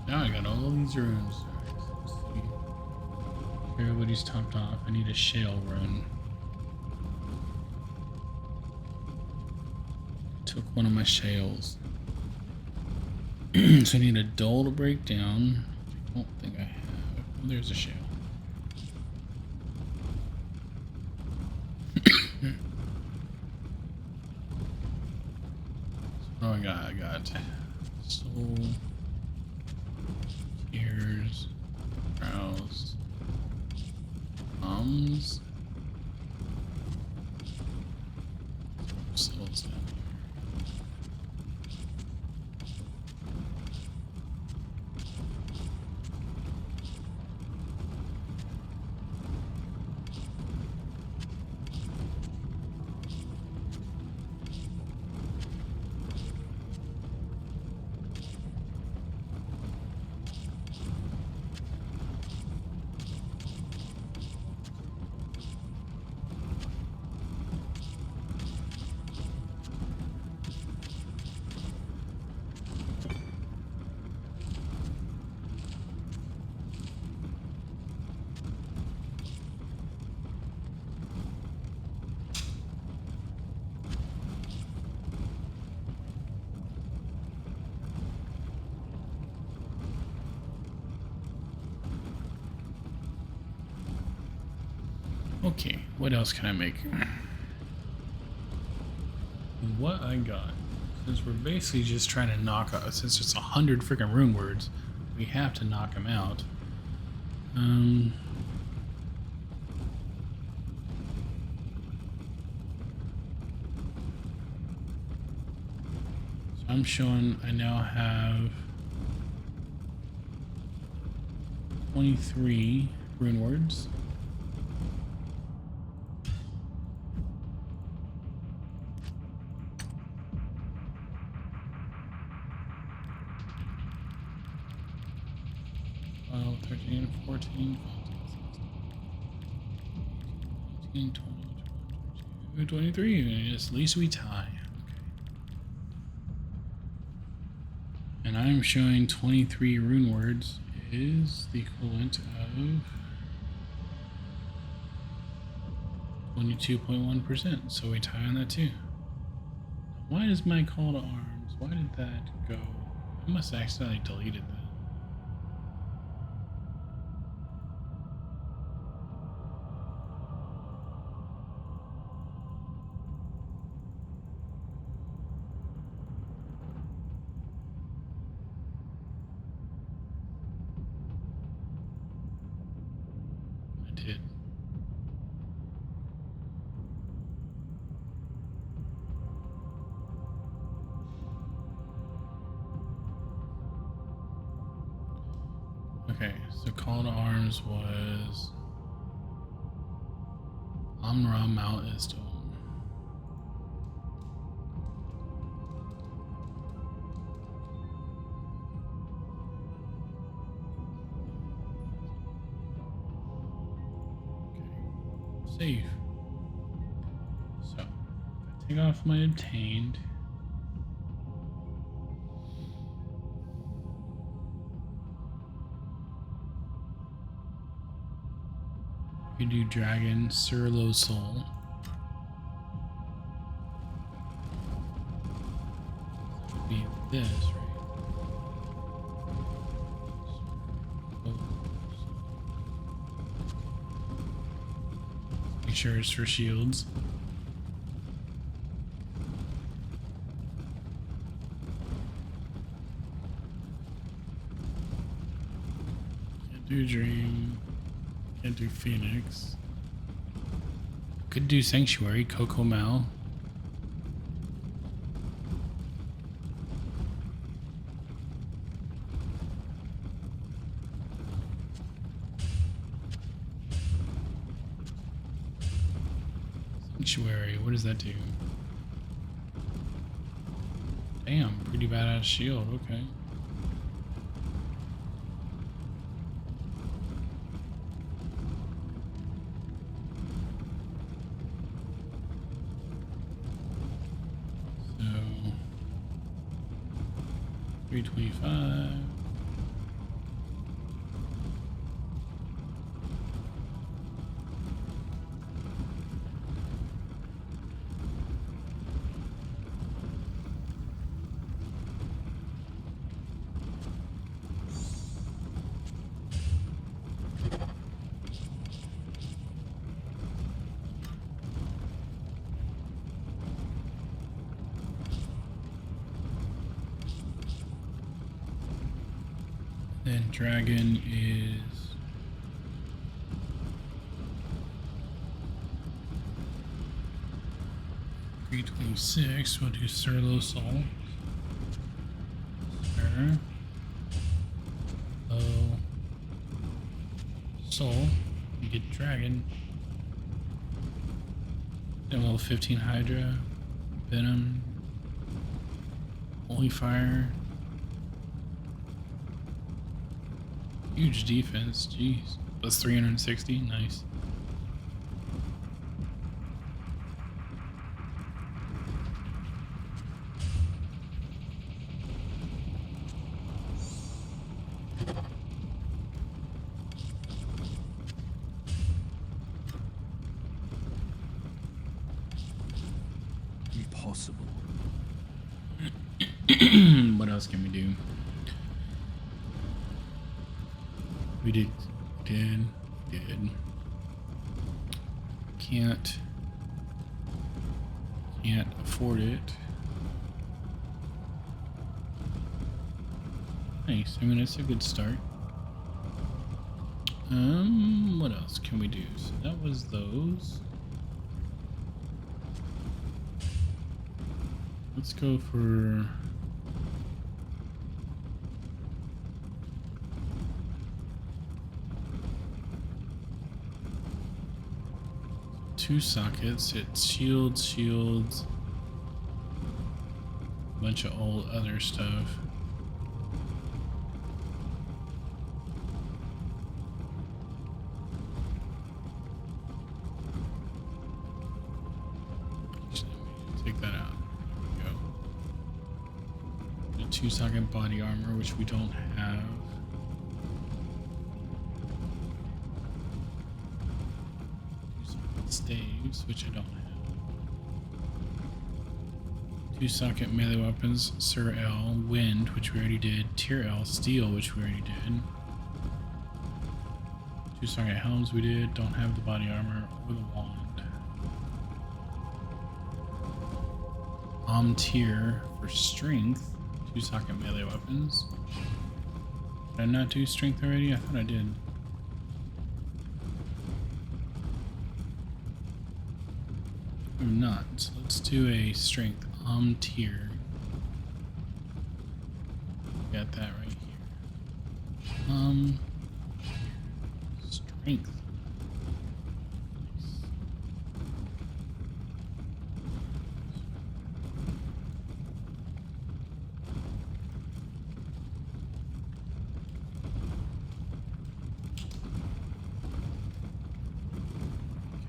Now I got all these rooms. Let's see. Everybody's topped off. I need a shale run. Took one of my shales. So I need a dull to break down. I don't think I have. Oh, there's a shale. So what do I got soul. Ears, brows, thumbs, souls down here. Okay, what else can I make? What I got, since we're basically just trying to knock out, since it's 100 freaking rune words, we have to knock them out. So I'm showing I now have 23 rune words. Oh, 13, 14, 15, 16, 20, 23. At least we tie. Okay. And I'm showing 23 rune words is the equivalent of 22.1%. So we tie on that too. Why does my call to arms? Why did that go? I must have accidentally deleted that. I did. Okay, so call to arms was Amra Mount Istom. Okay, save. So, I take off my obtained. You do dragon, Surlo Soul. That would be this, right? Make sure it's for shields. Can't do Dream. Can't do Phoenix. Could do Sanctuary, Coco Mal. Sanctuary, what does that do? Damn, pretty badass shield, okay. So 325. Then dragon is 326. We'll do Surlo Soul. Sur. Lo. Soul. You get dragon. Then level 15 Hydra. Venom. Holy Fire. Huge defense, jeez. Plus 360, nice. Impossible. What else can we do? We did. Can't afford it. Nice. I mean, it's a good start. What else can we do? So that was those. Let's go for two sockets. It's shields, a bunch of old other stuff. Actually, let me take that out. There we go. 2-socket body armor, which we don't have. Staves, which I don't have. 2-socket melee weapons, Sir L, Wind, which we already did, Tier L, Steel, which we already did. 2-socket helms we did, don't have the body armor or the wand. Tier for strength, 2-socket melee weapons. Did I not do strength already? I thought I did. I'm not. So let's do a strength tier. Got that right here. Strength.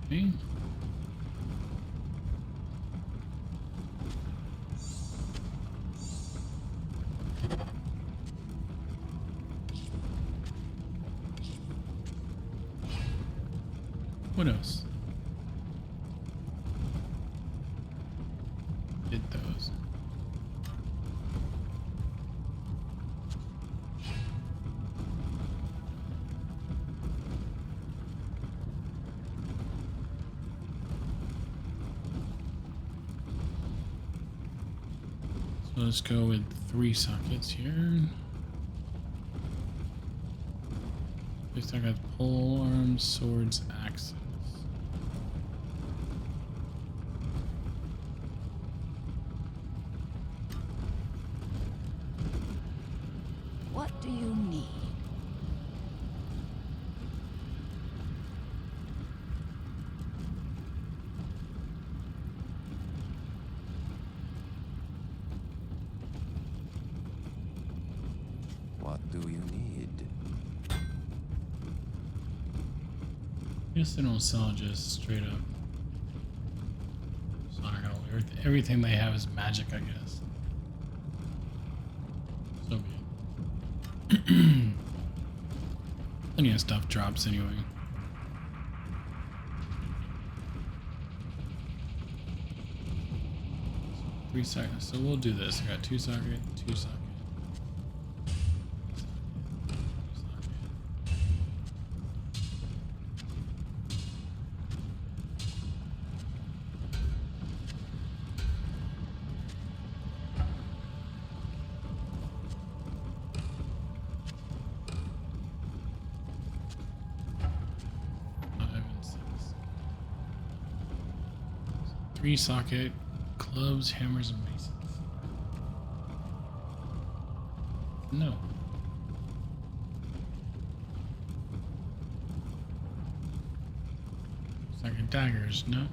Okay. What else? Did those. So let's go with 3 sockets here. Looks like I got pole arms, swords, axes. What do you need? What do you need? I guess they don't sell just straight up. So I don't know. Everything they have is magic, I guess. So be it. Plenty of stuff drops anyway. So 3 seconds. So we'll do this. I got 2-socket, 2-socket. Three-socket, clubs, hammers, and maces. No. Second daggers, no.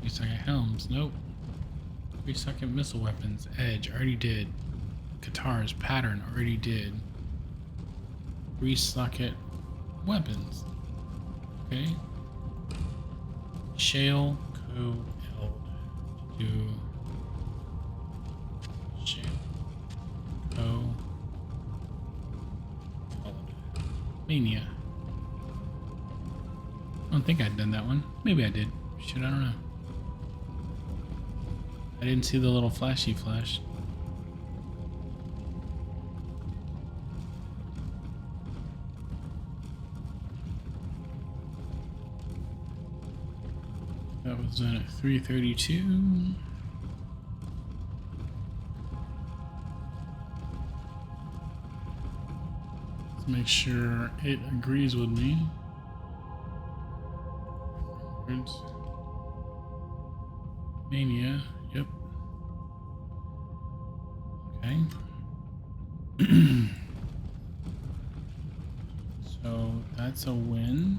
3-socket helms, nope. 3-socket missile weapons, edge, already did. Guitars, pattern, already did. 3-socket weapons. Okay. Shale, co, do shale, co, mania. I don't think I'd done that one. Maybe I did. Shit, I don't know. I didn't see the little flashy flash. That was done at 3:32. Let's make sure it agrees with me. Mania, yep. Okay. So that's a win.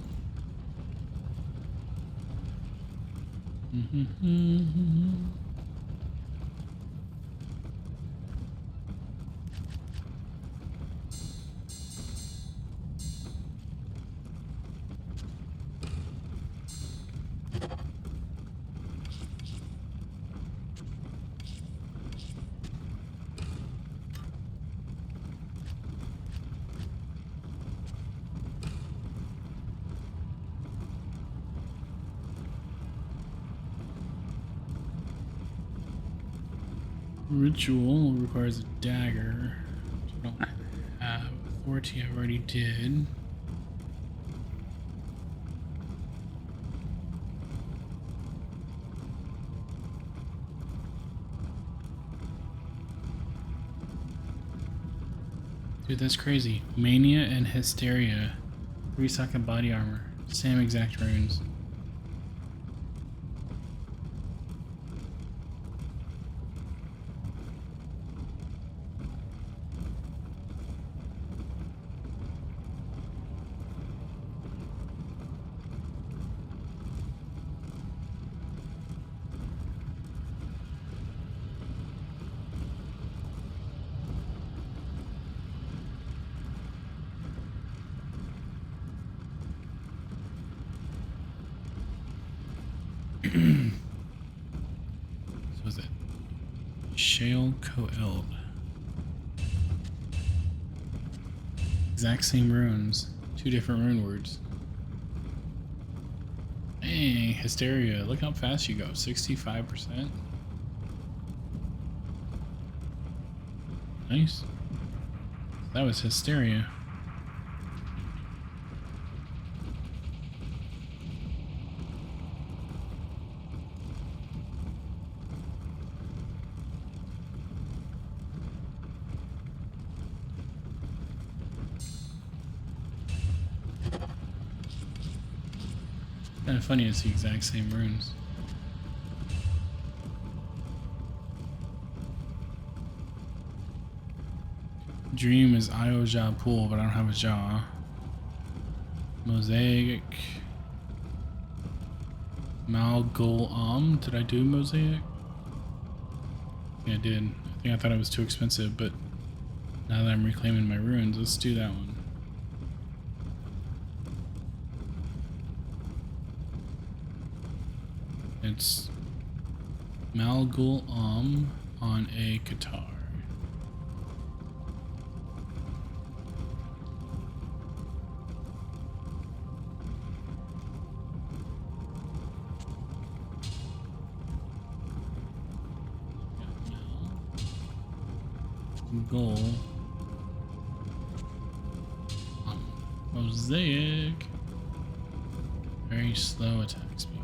Ritual requires a dagger. Which I don't have. Authority I already did. Dude, that's crazy. Mania and Hysteria. 3-second body armor. Same exact runes. So is it Shale Coeld? Exact same runes, 2 different rune words. Hey, Hysteria, look how fast you go, 65%. Nice. That was Hysteria. Kind of funny, it's the exact same runes. Dream is Io Ja Pool, but I don't have a jaw. Mosaic. Malgol did I do Mosaic? Yeah, I did. I thought it was too expensive, but now that I'm reclaiming my runes, let's do that one. It's Malgul on a guitar. Goal. Mosaic. Very slow attack speed.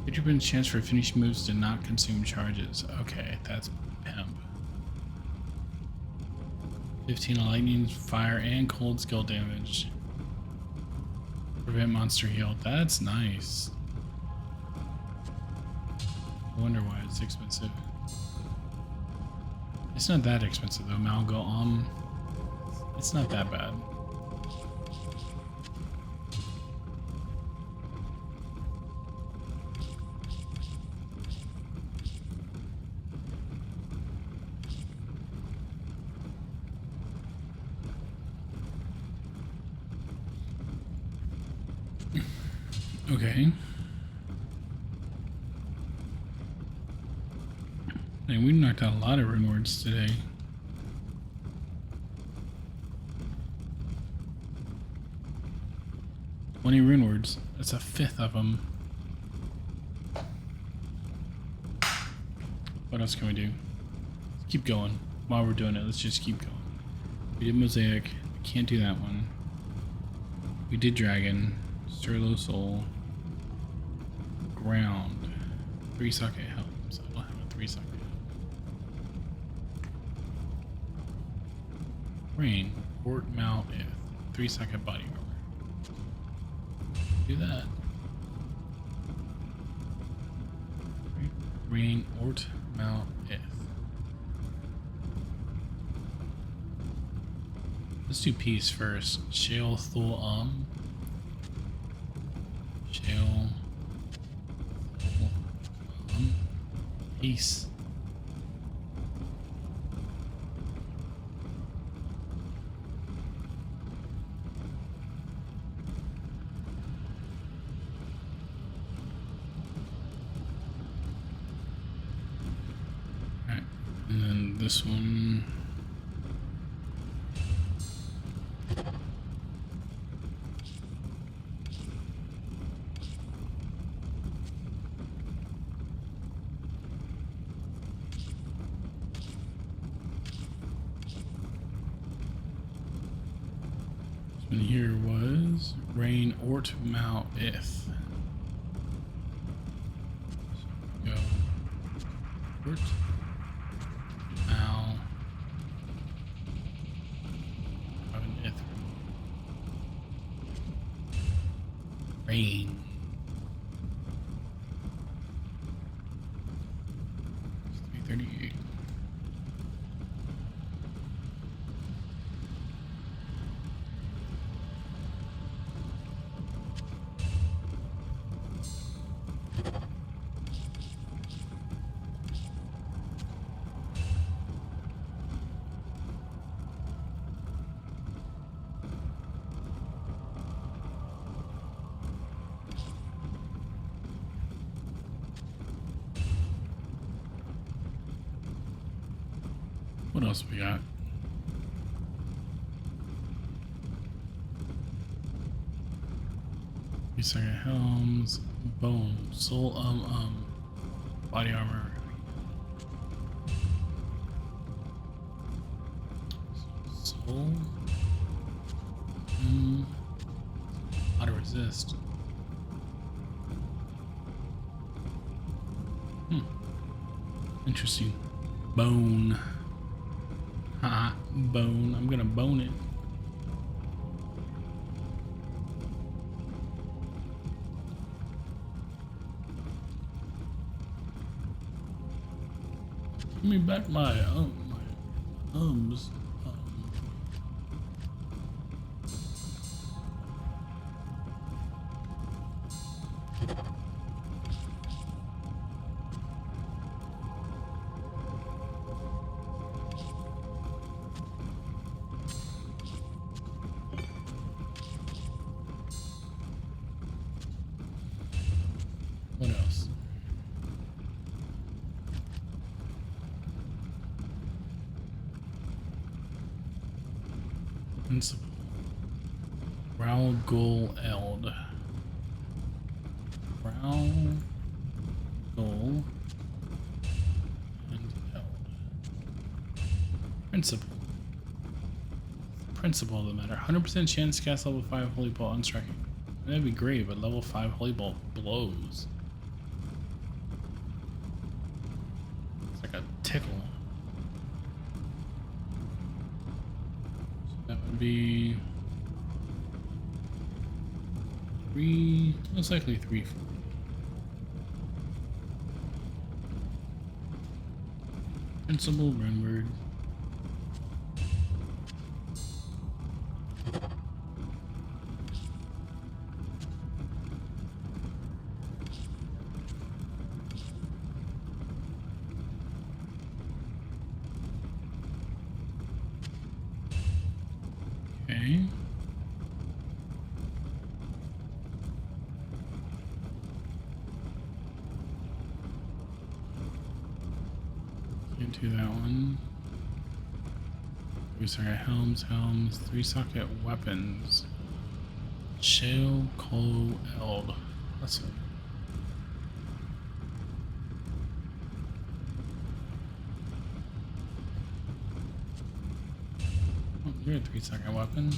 50% chance for finished moves to not consume charges. Okay, that's pimp. 15 lightning, fire, and cold skill damage. Prevent monster heal. That's nice. I wonder why it's expensive. It's not that expensive though, Malgo. It's not that bad. Okay. And we knocked out a lot of rune words today. Twenty rune words. That's a fifth of them. What else can we do? Let's keep going. While we're doing it, let's just keep going. We did Mosaic. We can't do that one. We did Dragon. Sterlo Soul. Ground. 3-socket helms. I don't have a 3-socket. Rain, Ort Mal Ith, 3-second body armor. Do that. Rain, Ort Mal Ith. Let's do peace first. Shale Thul Shale Thul Peace. And then this one. And here was Rain Ort Mal Ith. Go. Ort Mal Ith. Rain. 338. What else we got? Second helms, bone, soul, body armor. Soul, auto resist. Interesting. Bone. Ha, bone. I'm gonna bone it. Give me back my ums. What else? Principal. Growl Ghoul Eld. Growl Ghoul and Eld. Principal. Principal of the matter. 100% chance to cast level 5 Holy Bolt on striking. That'd be great, but level 5 Holy Bolt blows. It's like a tickle. That would be 3, most likely 3, 4. Principal Renward. Okay. Can't do that one. We start at helms, 3-socket weapons. Shale, coal, eld. That's it. Oh, you're a 3-socket weapon.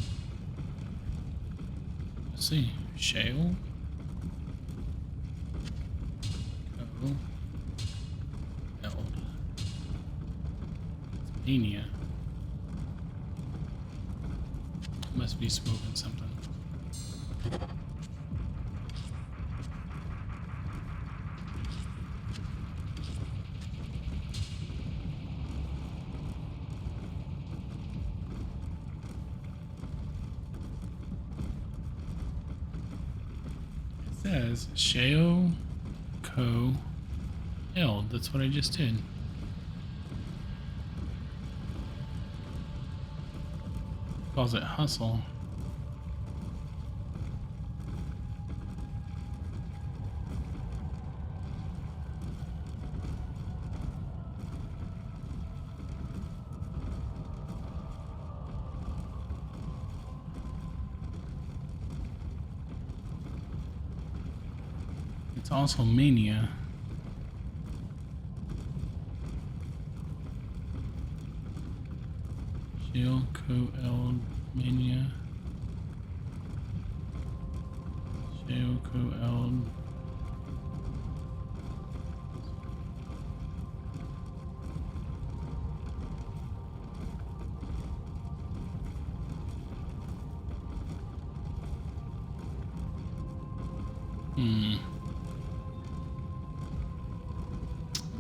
Let's see. Shale. Coal. Eld. Mania. Must be smoking something. It says Sheo Co Eld. That's what I just did. Calls it hustle. It's also mania. Shield Co Eld Mania. Teoko Eld.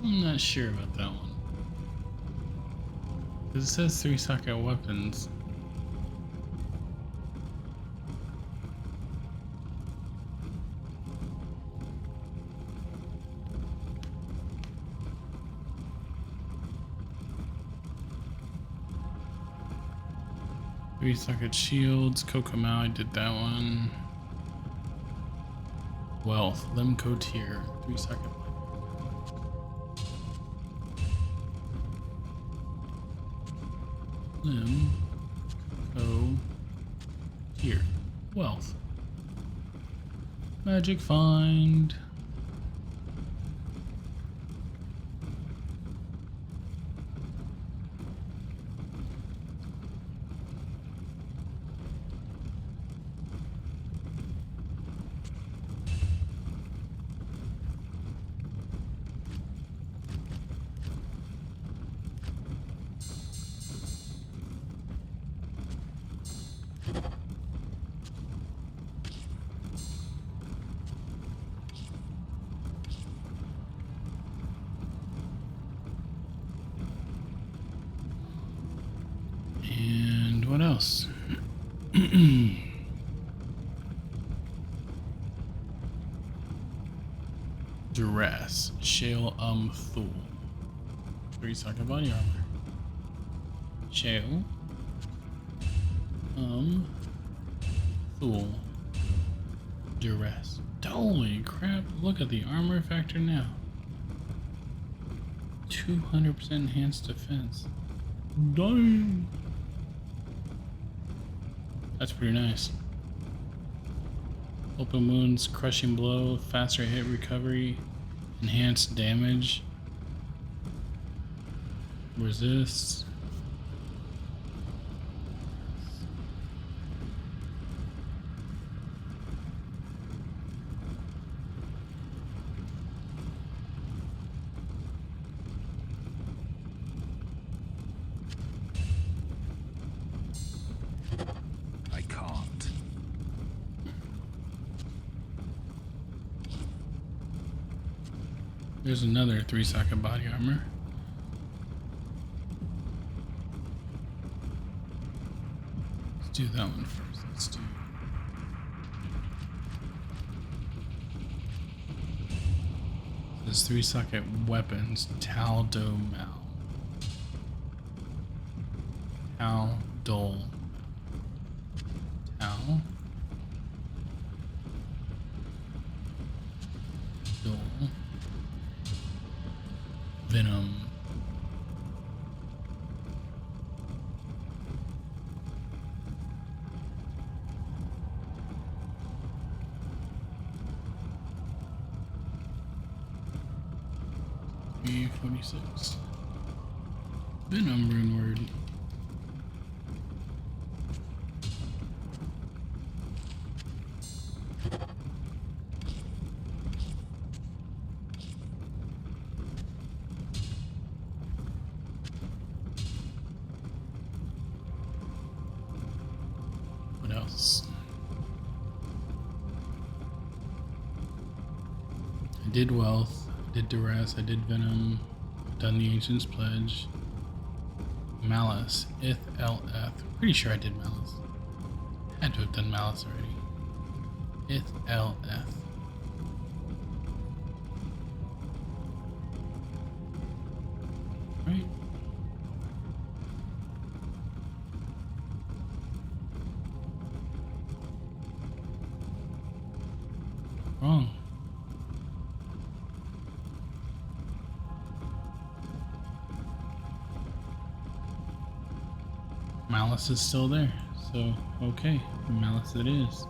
I'm not sure about that one. It says 3-socket weapons. Three-socket shields. Kokomau, I did that one. Wealth. Lemko tier. 3-socket. Lemko tier. Wealth. Magic find. And what else? Duress. Shale Thul. 3-socket body armor. Shale Thul. Duress. Holy crap, look at the armor factor now. 200% enhanced defense. Dang. That's pretty nice. Open wounds, crushing blow, faster hit recovery, enhanced damage, resists. I can't. There's another 3-socket body armor. Let's do that one first. Let's do. There's 3-socket weapons. Taldo Mal. Tal Dol. Tal Dol. Venom. B46. Venom rune word. What else? I did wealth, I did duress, I did venom, done the ancient's pledge, malice, ith lf. Pretty sure I did malice. Had to have done malice already. Ith lf. Right. Wrong. Malice is still there, so okay, malice it is.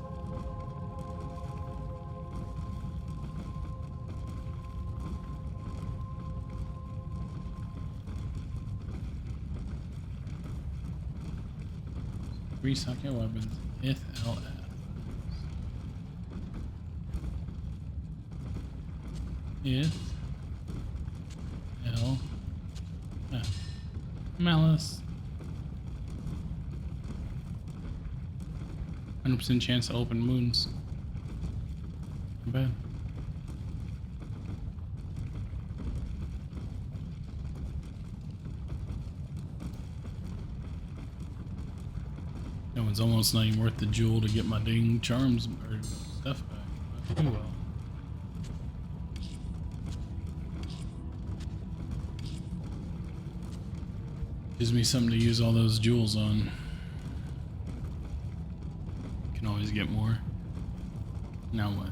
Three-socket weapons, ith lf. If L Malice. 100% chance to open moons. Not bad. That one's almost not even worth the jewel to get my dang charms or stuff back. Oh well. Gives me something to use all those jewels on. Can always get more. Now what?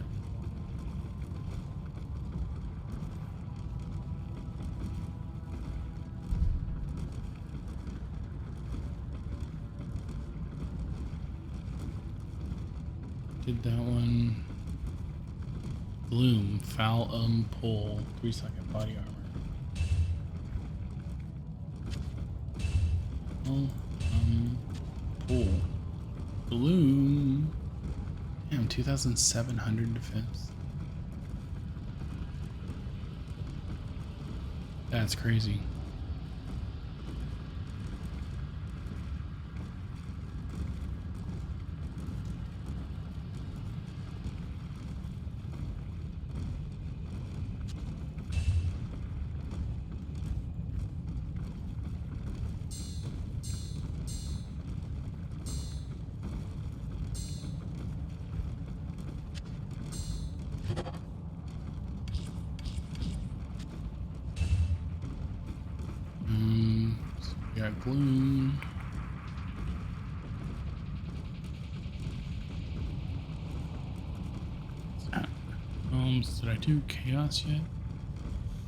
Did that one. Bloom, foul pull, 3-second body armor. Pull. Bloom. Damn, 2,700 defense. That's crazy. So we got gloom. Did I do chaos yet?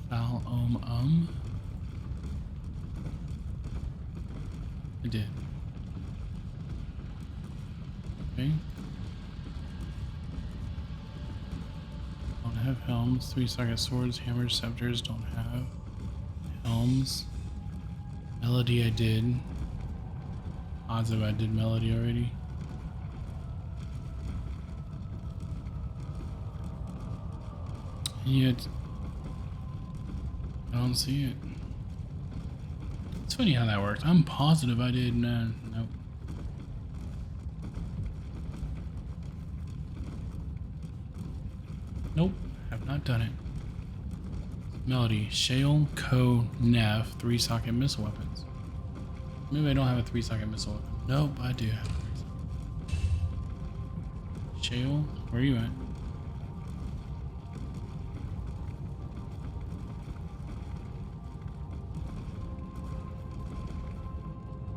Foul I did. Okay. Don't have helms. 3-second swords, hammers, scepters. Don't have helms. Melody I did. Odds if I did melody already. Yet I don't see it. It's funny how that works. I'm positive I did. Nope. Nope. Have not done it. Melody, Shale, Co, Neff, 3-socket missile weapons. Maybe I don't have a 3-socket missile weapon. Nope, I do have a 3-socket. Shale, where are you at?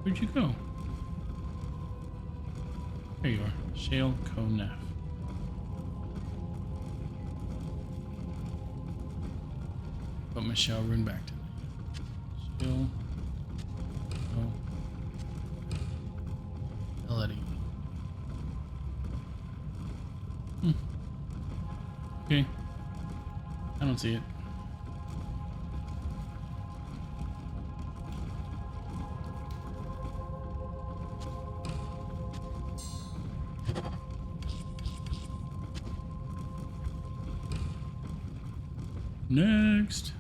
Where'd you go? There you are. Shale, Co, Neff. But Michelle run back to me. Shale, Co, Melody. Okay. I don't see it. Next.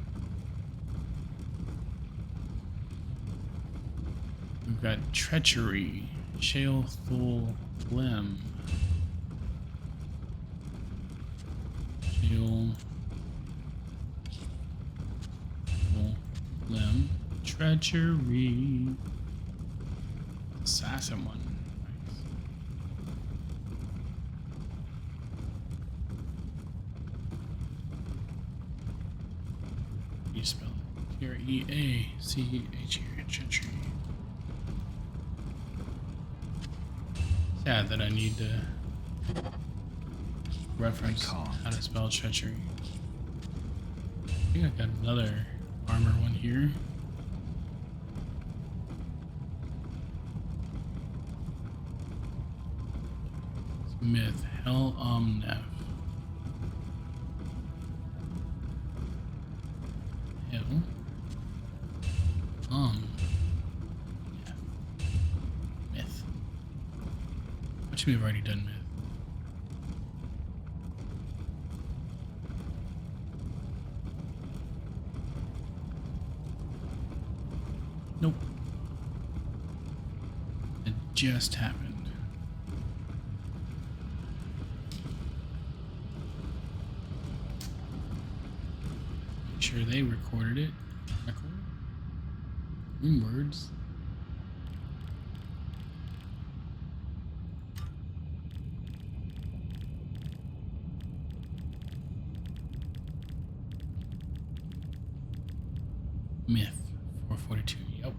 We've got Treachery, Shale, Thul, Lem. Shale, Thul, Lem. Treachery. Assassin one. Nice. You spell it. Treachery. Treachery. Sad that I need to reference how to spell treachery. I think I got another armor one here. Myth, Hell Neff. Hell Neff. Myth. Which we've already done myth. Nope. It just happened. Make sure they recorded it. Record. Words. Myth 442. Yep.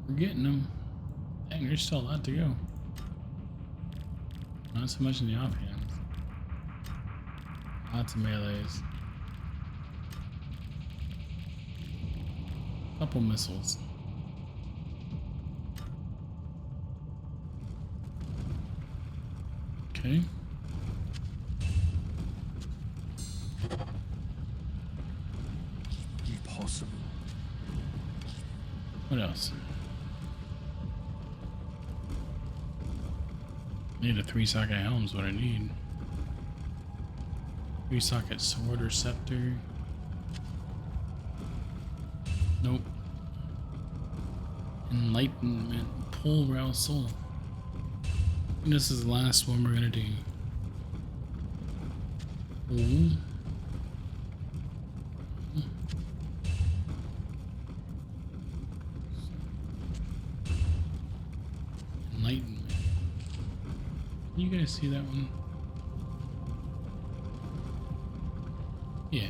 We're getting them. Dang, there's still a lot to go. Not so much in the offhand. Lots of melees. Couple missiles. Okay. Impossible. What else? Need a 3-socket helm is what I need. 3-socket sword or scepter. Nope. Enlightenment. Pull rouse soul. I think this is the last one we're gonna do. Ooh. Enlightenment. Can you guys see that one? Yeah.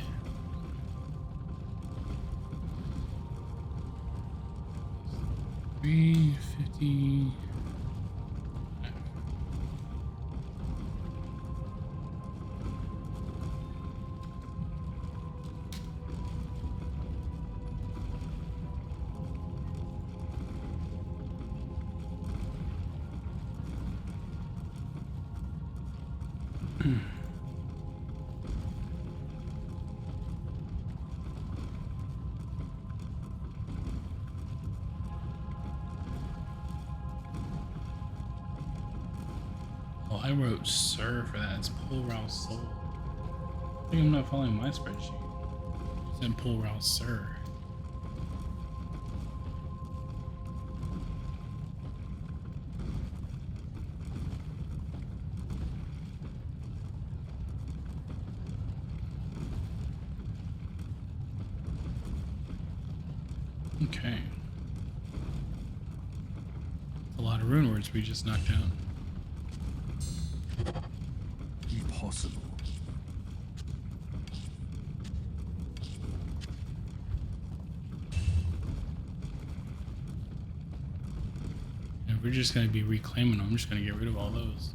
$350. Oh, I wrote Sir for that. It's Pull Rouse Soul. I think I'm not following my spreadsheet. It said Pull Rouse Sir. Okay. A lot of rune words we just knocked out. Impossible. And if we're just going to be reclaiming them, I'm just going to get rid of all those.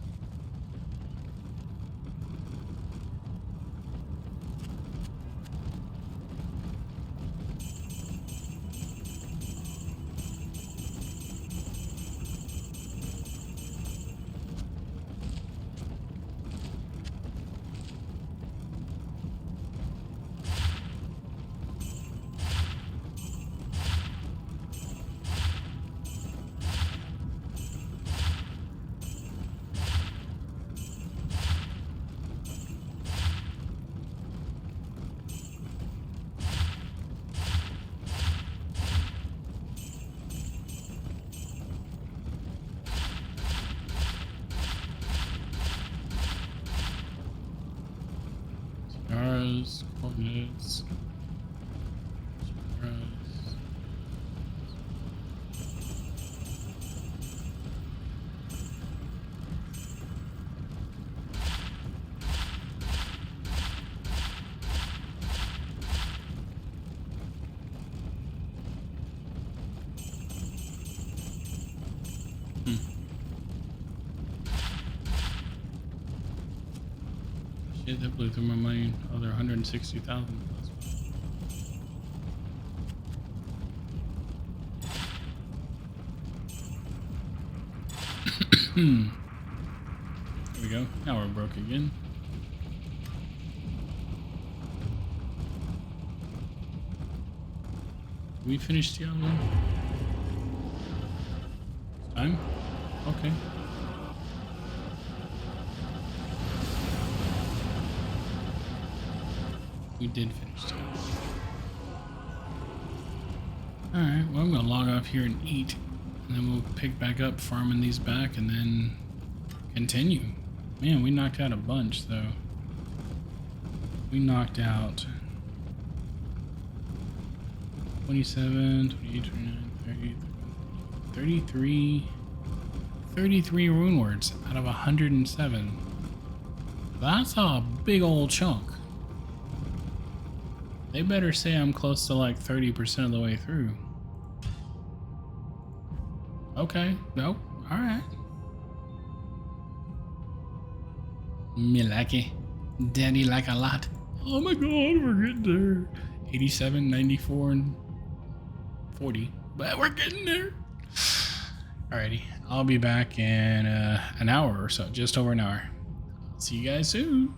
Stars, coordinates. Stars. Shit, that blew through my money. Oh, they're 160,000 plus. There we go. Now we're broke again. We finished the other one. Time? Okay. We did finish the other one. Alright, well, I'm gonna log off here and eat. And then we'll pick back up farming these back and then continue. Man, we knocked out a bunch, though. We knocked out 27, 28, 29, 30, 33 rune words out of 107. That's a big old chunk. They better say I'm close to like 30% of the way through. Okay, nope, alright. Me like it. Daddy like a lot. Oh my god, we're getting there. 87, 94, and 40. But we're getting there. Alrighty, I'll be back in an hour or so, just over an hour. See you guys soon.